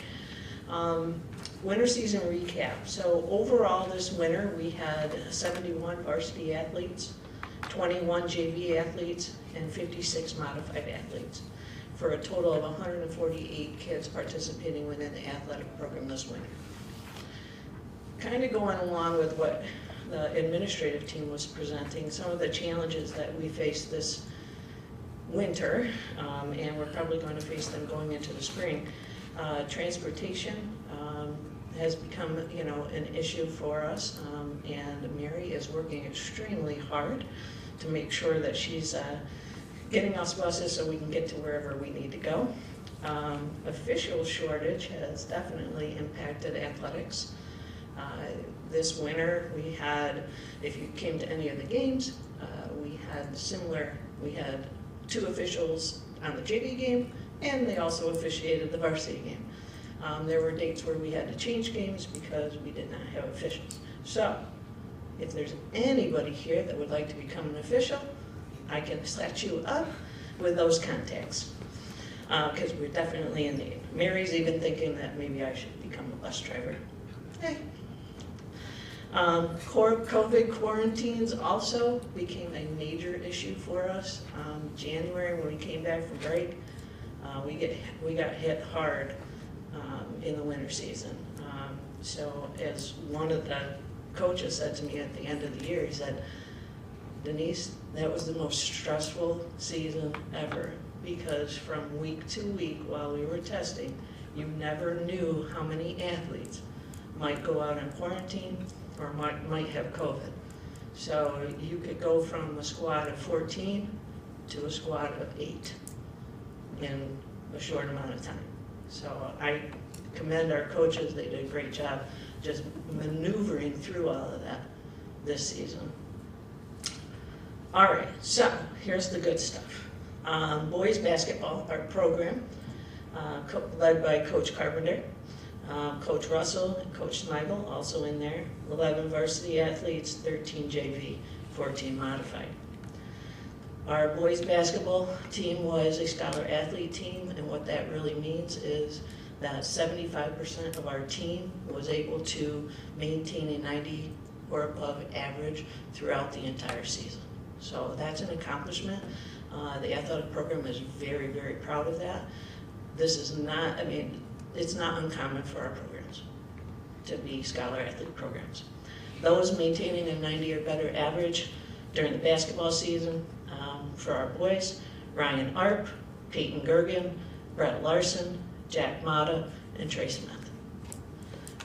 Winter season recap. So overall this winter we had 71 varsity athletes, 21 JV athletes, and 56 modified athletes, for a total of 148 kids participating within the athletic program this winter. Kind of going along with what the administrative team was presenting, some of the challenges that we faced this winter, and we're probably going to face them going into the spring. Transportation has become, an issue for us, and Mary is working extremely hard to make sure that she's getting us buses so we can get to wherever we need to go. Official shortage has definitely impacted athletics. This winter we had, if you came to any of the games, we had 2 officials on the JV game, and they also officiated the varsity game. There were dates where we had to change games because we did not have officials. So if there's anybody here that would like to become an official, I can set you up with those contacts, because we're definitely in need. Mary's even thinking that maybe I should become a bus driver. Hey. COVID quarantines also became a major issue for us. January, when we came back from break, we got hit hard in the winter season. So as one of the coaches said to me at the end of the year, he said, Denise, that was the most stressful season ever, because from week to week while we were testing, you never knew how many athletes might go out in quarantine or might have COVID. So you could go from a squad of 14 to a squad of 8 in a short amount of time. So I commend our coaches. They did a great job just maneuvering through all of that this season. All right, so here's the good stuff. Boys basketball, our program, led by Coach Carpenter, Coach Russell, and Coach Smigel, also in there. 11 varsity athletes, 13 JV, 14 modified. Our boys basketball team was a scholar athlete team, and what that really means is that 75% of our team was able to maintain a 90 or above average throughout the entire season. So that's an accomplishment. The athletic program is very, very proud of that. This is not, it's not uncommon for our programs to be scholar athlete programs. Those maintaining a 90 or better average during the basketball season, for our boys, Ryan Arp, Peyton Gergen, Brett Larson, Jack Mata, and Trey Smith.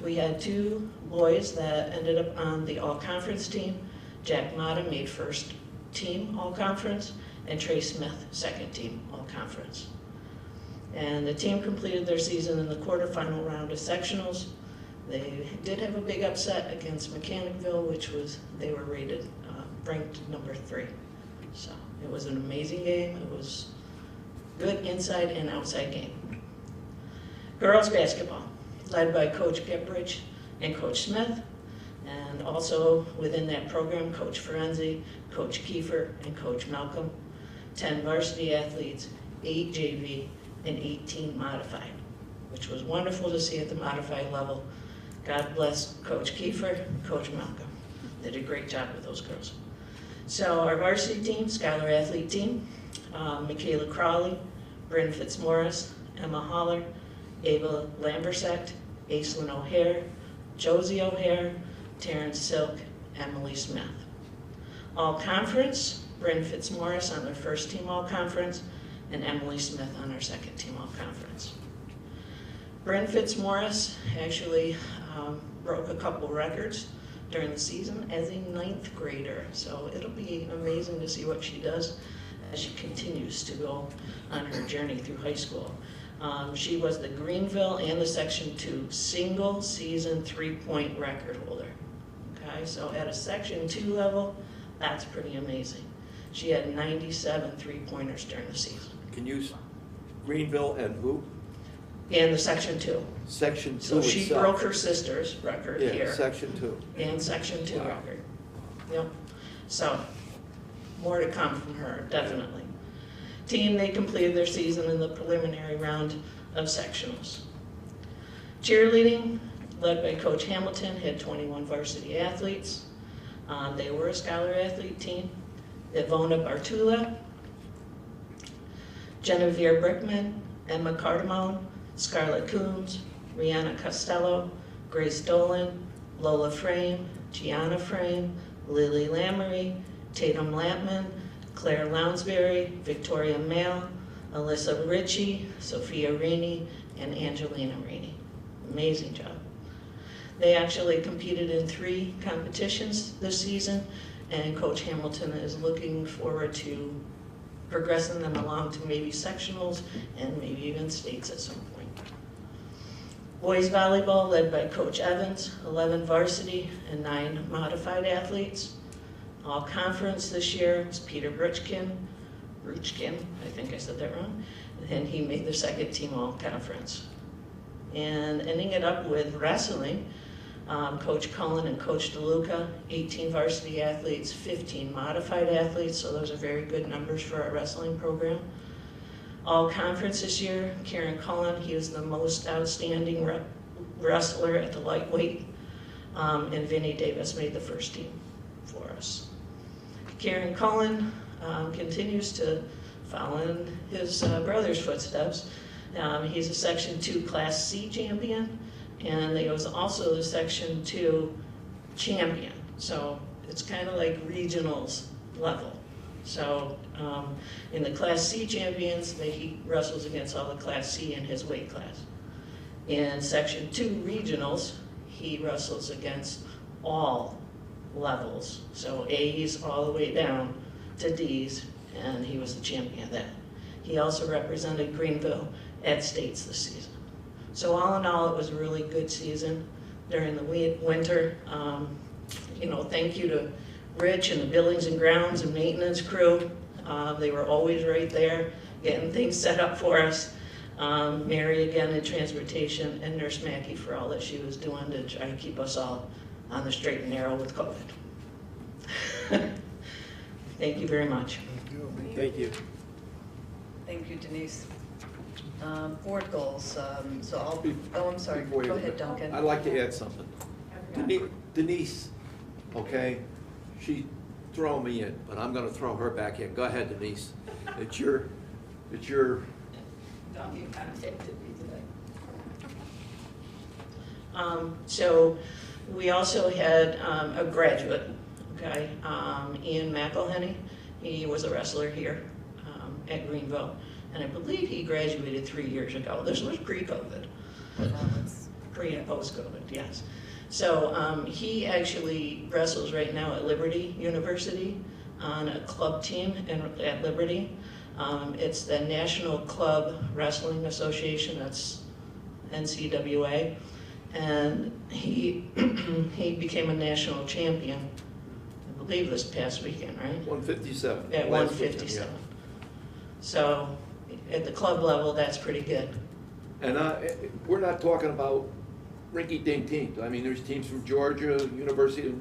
We had 2 boys that ended up on the all-conference team. Jack Mata made first team all-conference, and Trey Smith second team all-conference. And the team completed their season in the quarterfinal round of sectionals. They did have a big upset against Mechanicville, which was, they were rated, ranked number 3. So it was an amazing game. It was good inside and outside game. Girls basketball, led by Coach Gepridge and Coach Smith, and also within that program, Coach Ferenzi, Coach Kiefer, and Coach Malcolm. 10 varsity athletes, 8 JV, and 18 modified, which was wonderful to see at the modified level. God bless Coach Kiefer, Coach Malcolm. They did a great job with those girls. So our varsity team, scholar athlete team, Michaela Crawley, Bryn Fitzmaurice, Emma Holler, Ava Lambersect, Aislinn O'Hare, Josie O'Hare, Terrence Silk, Emily Smith. All conference, Bryn Fitzmaurice on their first team all conference, and Emily Smith on our second team all conference. Bryn Fitzmaurice actually broke a couple records during the season as a 9th grader. So it'll be amazing to see what she does as she continues to go on her journey through high school. She was the Greenville and the Section 2 single season 3-point record holder. Okay, so at a Section 2 level, that's pretty amazing. She had 97 3-pointers during the season. Can you, Greenville and who? And the Section 2. Section 2 So she itself. broke her sister's record Yeah, here. Section 2. And Section 2 Wow. record. Yep. So, more to come from her, definitely. Team, they completed their season in the preliminary round of sectionals. Cheerleading, led by Coach Hamilton, had 21 varsity athletes. They were a scholar athlete team. Ivona Bartula, Genevieve Brickman, Emma Cardamone, Scarlett Coombs, Rihanna Costello, Grace Dolan, Lola Frame, Gianna Frame, Lily Lamery, Tatum Lampman, Claire Lounsbury, Victoria Mail, Alyssa Ritchie, Sophia Rainey, and Angelina Rainey. Amazing job. They actually competed in 3 competitions this season, and Coach Hamilton is looking forward to progressing them along to maybe sectionals and maybe even states at some point. Boys volleyball led by Coach Evans, 11 varsity and 9 modified athletes. All conference this year is Peter Bruchkin, I think I said that wrong, and he made the 2nd team all conference. And ending it up with wrestling, Coach Cullen and Coach DeLuca, 18 varsity athletes, 15 modified athletes, so those are very good numbers for our wrestling program. All conference this year, Karen Cullen, he was the most outstanding wrestler at the lightweight, and Vinny Davis made the 1st team for us. Karen Cullen continues to follow in his brother's footsteps. He's a Section 2 Class C champion, and he was also the Section 2 champion. So it's kind of like regionals level. So in the Class C champions, he wrestles against all the Class C in his weight class. In Section 2 regionals, he wrestles against all levels. So A's all the way down to D's, and he was the champion of that. He also represented Greenville at states this season. So all in all, it was a really good season during the winter. You know, thank you to Rich and the buildings and grounds and maintenance crew. They were always right there getting things set up for us. Mary again in transportation, and Nurse Mackey for all that she was doing to try to keep us all on the straight and narrow with COVID. Thank you very much. Thank you. Thank you, Denise. Board goals, so I'll, oh, I'm sorry, go ahead, Duncan. I'd like to add something. Denise, okay, she throw me in, but I'm gonna throw her back in. Go ahead, Denise. It's your, You contacted me today. So we also had a graduate, okay, Ian McElhenney. He was a wrestler here at Greenville, and I believe he graduated 3 years ago. This was pre-COVID. Pre and post-COVID, yes. So he actually wrestles right now at Liberty University on a club team at Liberty. It's the National Club Wrestling Association, that's NCWA, and he he became a national champion, I believe this past weekend, right? 157. At 157. So at the club level, that's pretty good. And we're not talking about rinky-dink teams. I mean, there's teams from Georgia, University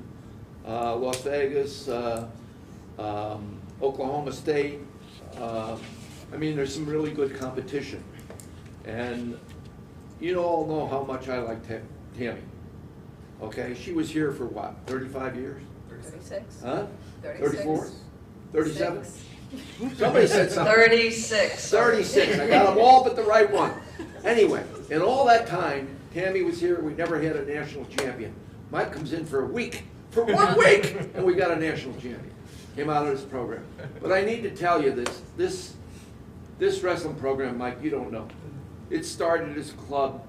of Las Vegas, Oklahoma State. I mean, there's some really good competition. And you all know how much I like Tammy. Okay, she was here for what, 35 years? 36. Huh? 36. 34? 37? Somebody said something. 36. 36, I got them all but the right one. Anyway, in all that time, Tammy was here, we never had a national champion. Mike comes in for a week, for 1 week, and we got a national champion. Came out of this program. But I need to tell you this wrestling program, Mike, you don't know. It started as a club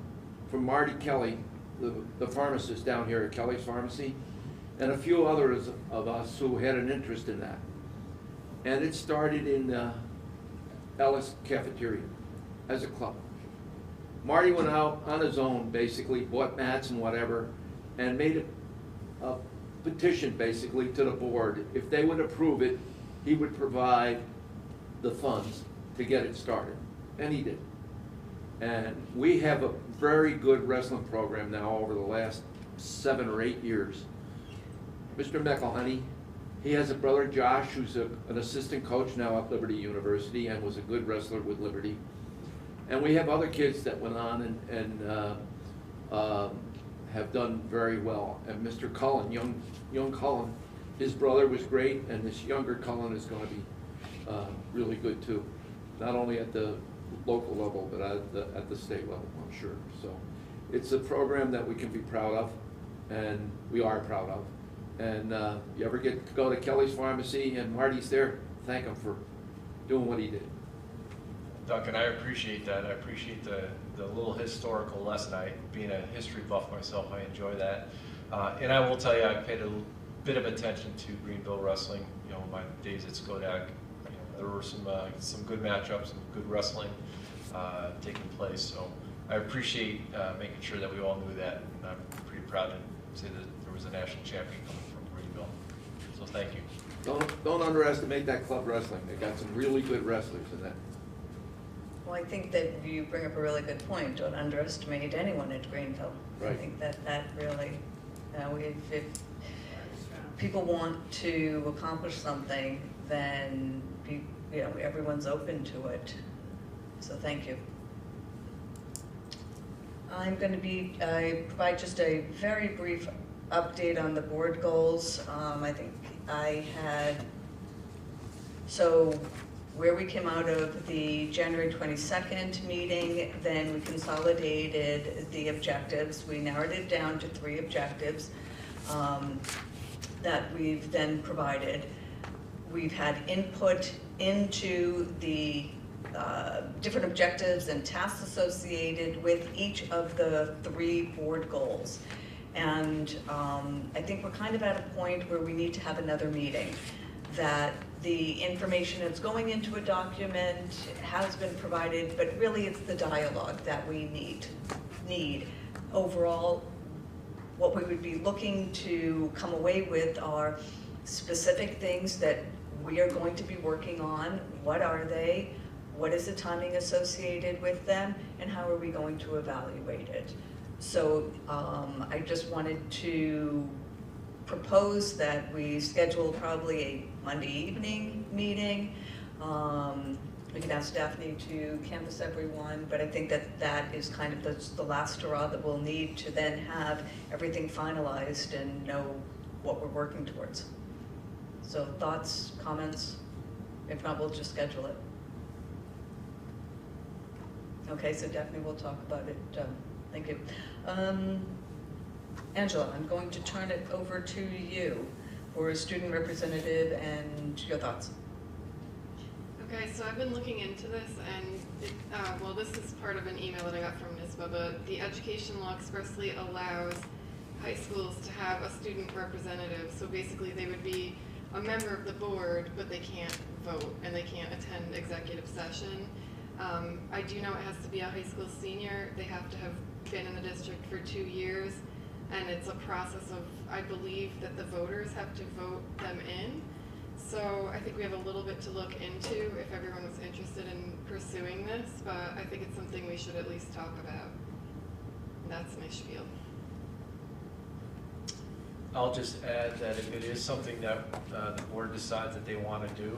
from Marty Kelly, the pharmacist down here at Kelly's Pharmacy. and a few others of us who had an interest in that. And it started in the Ellis Cafeteria as a club. Marty went out on his own, basically, bought mats and whatever, and made a petition, basically, to the board. If they would approve it, he would provide the funds to get it started, and he did. And we have a very good wrestling program now over the last 7 or 8 years. Mr. McElhenney, he has a brother, Josh, who's an assistant coach now at Liberty University and was a good wrestler with Liberty. And we have other kids that went on and have done very well. And Mr. Cullen, young Cullen, his brother was great, and this younger Cullen is going to be really good too. Not only at the local level, but at the state level, I'm sure. So it's a program that we can be proud of, and we are proud of. And you ever get to go to Kelly's Pharmacy and Marty's there, thank him for doing what he did. Duncan, I appreciate that. I appreciate the little historical lesson. Being a history buff myself, I enjoy that. And I will tell you, I paid a bit of attention to Greenville wrestling. You know, my days at Skodak, there were some good matchups and good wrestling taking place. So I appreciate making sure that we all knew that, and I'm pretty proud to say that there was a national champion coming from Greenville. So thank you. Don't underestimate that club wrestling. They got some really good wrestlers in that. Well, I think that you bring up a really good point. Don't underestimate anyone at Greenville. Right. I think that really, if people want to accomplish something, then everyone's open to it. So thank you. I'm going to provide just a very brief update on the board goals. I think I had, so where we came out of the January 22nd meeting, then we consolidated the objectives. We narrowed it down to 3 objectives that we've then provided. We've had input into the different objectives and tasks associated with each of the 3 board goals. And I think we're kind of at a point where we need to have another meeting, that the information that's going into a document has been provided, but really it's the dialogue that we need. Overall, what we would be looking to come away with are specific things that we are going to be working on. What are they? What is the timing associated with them? And how are we going to evaluate it? So I just wanted to propose that we schedule probably a Monday evening meeting. We can ask Daphne to canvass everyone, but I think that is kind of the last hurrah that we'll need to then have everything finalized and know what we're working towards. So thoughts, comments? If not, we'll just schedule it. Okay, so Daphne will talk about it. Thank you. Angela, I'm going to turn it over to you for a student representative and your thoughts. Okay, so I've been looking into this, and well, this is part of an email that I got from NISBA, but the education law expressly allows high schools to have a student representative. So basically they would be a member of the board, but they can't vote and they can't attend executive session. I do know it has to be a high school senior. They have to have been in the district for 2 years, and it's a process of, I believe that the voters have to vote them in. So I think we have a little bit to look into if everyone was interested in pursuing this, but I think it's something we should at least talk about. And that's my spiel. I'll just add that if it is something that the board decides that they want to do,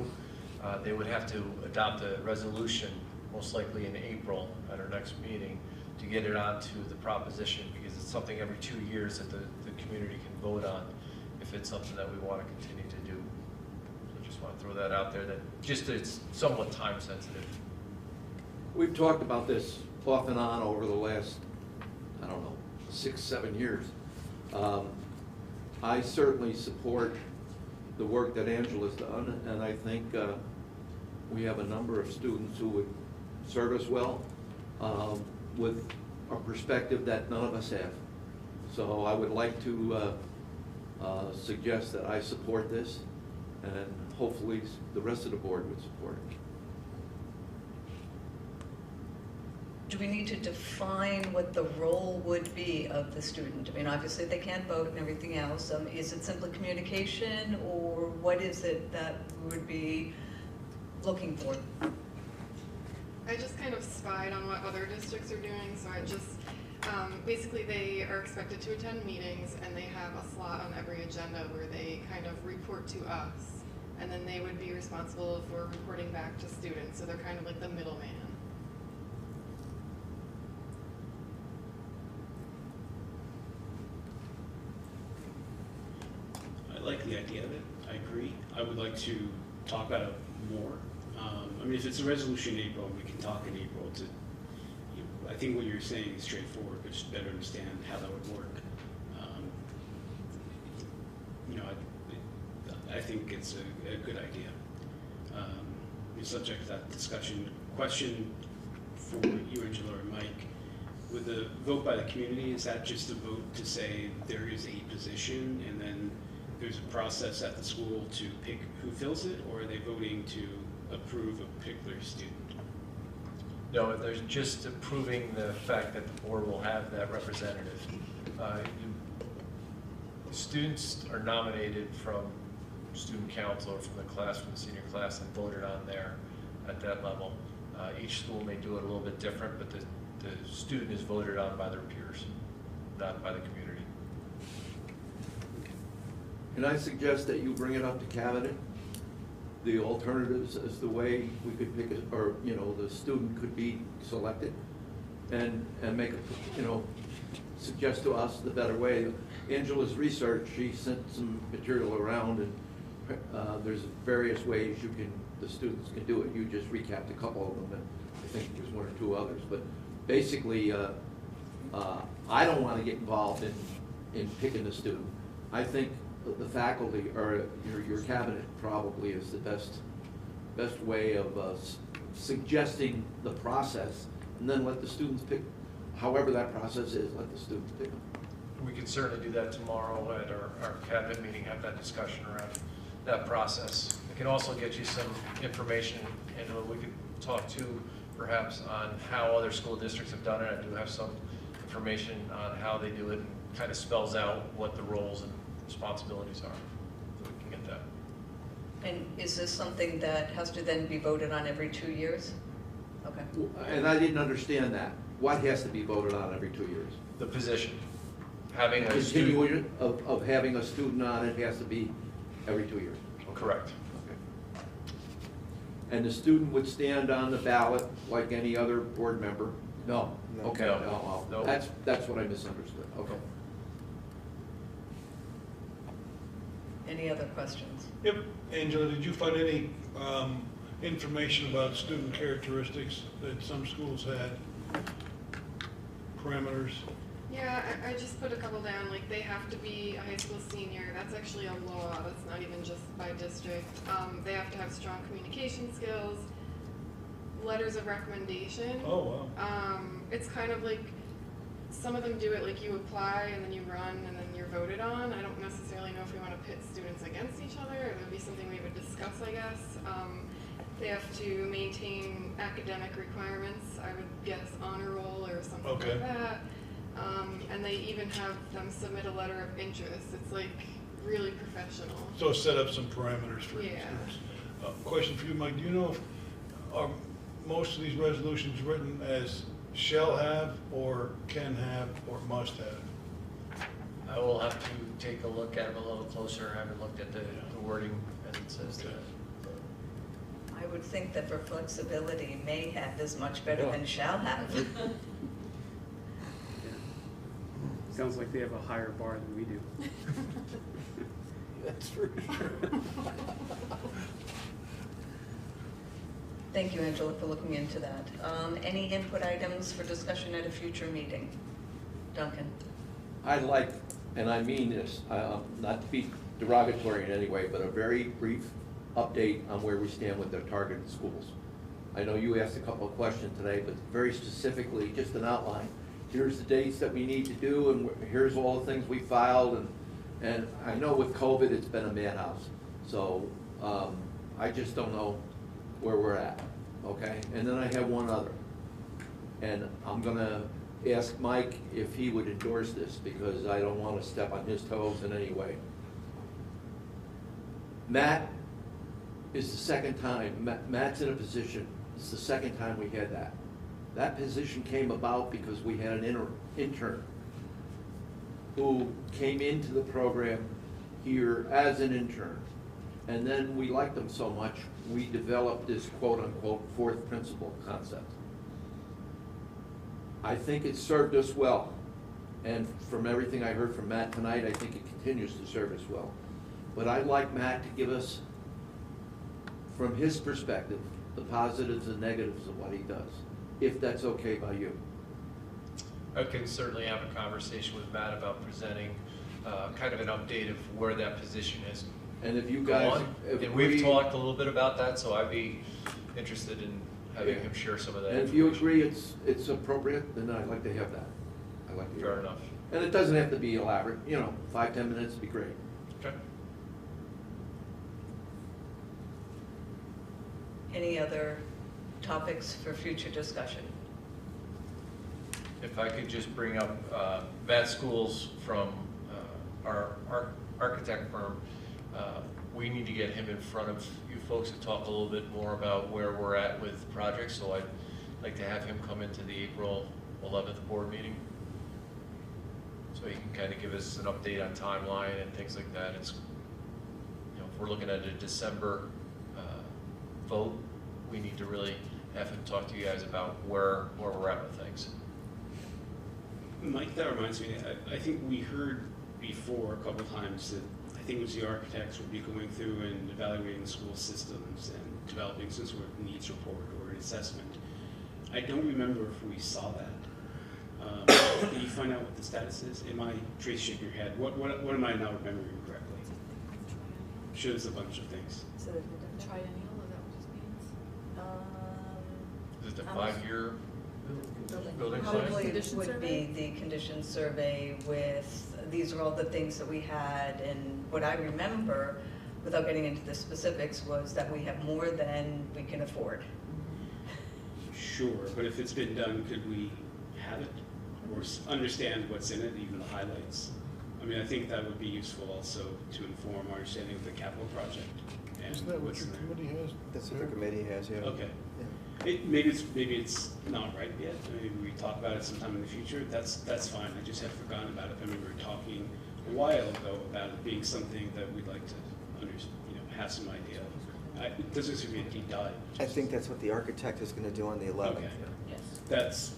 they would have to adopt a resolution, most likely in April at our next meeting, to get it onto the proposition, because it's something every 2 years that the community can vote on if it's something that we want to continue to do. So just want to throw that out there, that just it's somewhat time sensitive. We've talked about this off and on over the last, I don't know, 6, 7 years. I certainly support the work that Angela's done, and I think we have a number of students who would serve us well with a perspective that none of us have. So I would like to suggest that I support this, and hopefully the rest of the board would support it. Do we need to define what the role would be of the student? I mean, obviously they can't vote and everything else. Is it simply communication, or what is it that we would be looking for? I just kind of spied on what other districts are doing, so I just, basically they are expected to attend meetings, and they have a slot on every agenda where they kind of report to us, and then they would be responsible for reporting back to students, so they're kind of like the middleman. I like the idea of it. I agree. I would like to talk about it more. I mean, if it's a resolution in April, we can talk in April to, I think what you're saying is straightforward, but just better understand how that would work. I think it's a good idea. Subject to that discussion. Question for you, Angela, or Mike. With the vote by the community, is that just a vote to say there is a position and then there's a process at the school to pick who fills it, or are they voting to approve a particular student? No, there's just approving the fact that the board will have that representative. Students are nominated from student council or from the class, from the senior class, and voted on there at that level. Each school may do it a little bit different, but the student is voted on by their peers, not by the community. Can I suggest that you bring it up to cabinet? The alternatives as the way we could pick it, or, the student could be selected and make a, suggest to us the better way. Angela's research, she sent some material around, and there's various ways the students can do it. You just recapped a couple of them, and I think there's one or two others. But basically, I don't want to get involved in picking the student. I think the faculty or your cabinet probably is the best way of suggesting the process, and then let the students pick. However that process is, let the students pick them. We can certainly do that tomorrow at our cabinet meeting, have that discussion around that process. We can also get you some information, and we could talk to perhaps on how other school districts have done it. I do have some information on how they do it, and kind of spells out what the roles and responsibilities are, so we can get that. And is this something that has to then be voted on every 2 years? Okay. And I didn't understand that. What has to be voted on every 2 years? The position. Having a continuation of having a student on it has to be every 2 years. Correct. Okay. And the student would stand on the ballot like any other board member? No. Okay. No. That's what I misunderstood. Okay. Any other questions? Yep. Angela, did you find any information about student characteristics that some schools had? Parameters? Yeah, I just put a couple down, like they have to be a high school senior. That's actually a law, that's not even just by district. They have to have strong communication skills, letters of recommendation. Oh, wow. It's kind of like, some of them do it like you apply and then you run and then you're voted on. I don't necessarily know if we want to pit students against each other, or that would be something we would discuss, I guess. They have to maintain academic requirements, I would guess honor roll or something like that. And they even have them submit a letter of interest. It's like really professional. So set up some parameters for students. Question for you, Mike. Do you know if are most of these resolutions written as shall have, or can have, or must have? I will have to take a look at them a little closer. I haven't looked at the wording as it says that. I would think that for flexibility, may have is much better than shall have. Sounds like they have a higher bar than we do. That's for sure. Thank you, Angela, for looking into that. Any input items for discussion at a future meeting? Duncan? I'd like, and I mean this, not to be derogatory in any way, but a very brief update on where we stand with the targeted schools. I know you asked a couple of questions today, but very specifically, just an outline. Here's the dates that we need to do, and here's all the things we filed, and And I know with COVID, it's been a madhouse. So I just don't know where we're at, okay? And then I have one other. And I'm gonna ask Mike if he would endorse this, because I don't want to step on his toes in any way. Matt is the second time, Matt's in a position, it's the second time we had that. That position came about because we had an intern who came into the program here as an intern. And then we liked him so much, we developed this quote-unquote fourth principle concept. I think it served us well. And from everything I heard from Matt tonight, I think it continues to serve us well. But I'd like Matt to give us, from his perspective, the positives and negatives of what he does, if that's okay by you. I can certainly have a conversation with Matt about presenting kind of an update of where that position is. And if you guys and we've talked a little bit about that, so I'd be interested in having him share some of that. And if you agree it's appropriate, then I'd like to have that. I'd like to hear Fair that. enough. And it doesn't have to be elaborate, 5-10 minutes would be great. Okay. Any other topics for future discussion? If I could just bring up Matt Schools from our architect firm, we need to get him in front of you folks to talk a little bit more about where we're at with projects. So I'd like to have him come into the April 11th board meeting, so he can kind of give us an update on timeline and things like that. It's, if we're looking at a December vote, we need to really have him talk to you guys about where we're at with things. Mike, that reminds me, I think we heard before a couple of times that I think it was the architects would be going through and evaluating the school systems and developing some sort of needs report or an assessment. I don't remember if we saw that. Did you find out what the status is? Am I, Trace, shake your head. What am I not remembering correctly? Shows a bunch of things. Triennial, is that what this means? Is it the 5-year building plan? Probably would be the condition survey with, these are all the things that we had, and what I remember, without getting into the specifics, was that we have more than we can afford. Sure, but if it's been done, could we have it or understand what's in it, even the highlights? I mean, I think that would be useful also to inform our understanding of the capital project. And Isn't that what what's your in there. committee has? That's what the committee has, yeah. Okay. Yeah. Maybe it's not right yet. Maybe we talk about it sometime in the future. That's fine. I just had forgotten about it. I remember talking a while ago about it being something that we'd like to have some idea of. This is going to be a deep dive. I think that's what the architect is going to do on the 11th. Okay. Yes. That's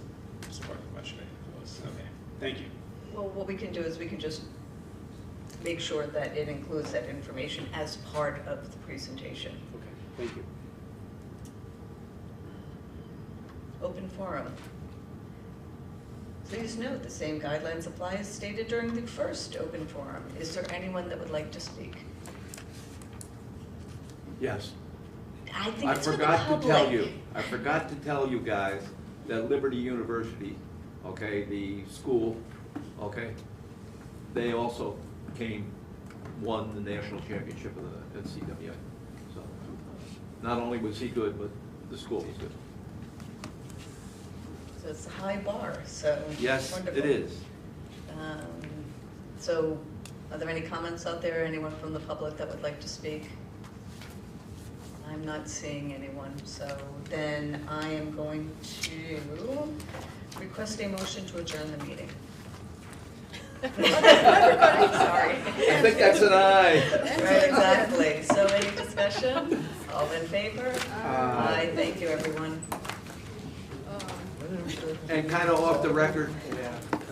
part of the question. I was. Okay. Thank you. Well, what we can do is we can just make sure that it includes that information as part of the presentation. Okay. Thank you. Open forum. Please note the same guidelines apply as stated during the first open forum. Is there anyone that would like to speak? Yes. I think I it's for the forgot to tell public. you, I forgot to tell you guys that Liberty University, okay, the school, okay, they also won the national championship of the NCAA. So not only was he good, but the school was good. So it's a high bar, so Yes, wonderful. it is. So are there any comments out there, anyone from the public that would like to speak? I'm not seeing anyone, so then I am going to request a motion to adjourn the meeting. Sorry. I think that's an aye. Right, exactly. So any discussion? All in favor? Aye. Thank you, everyone. And kind of off the record,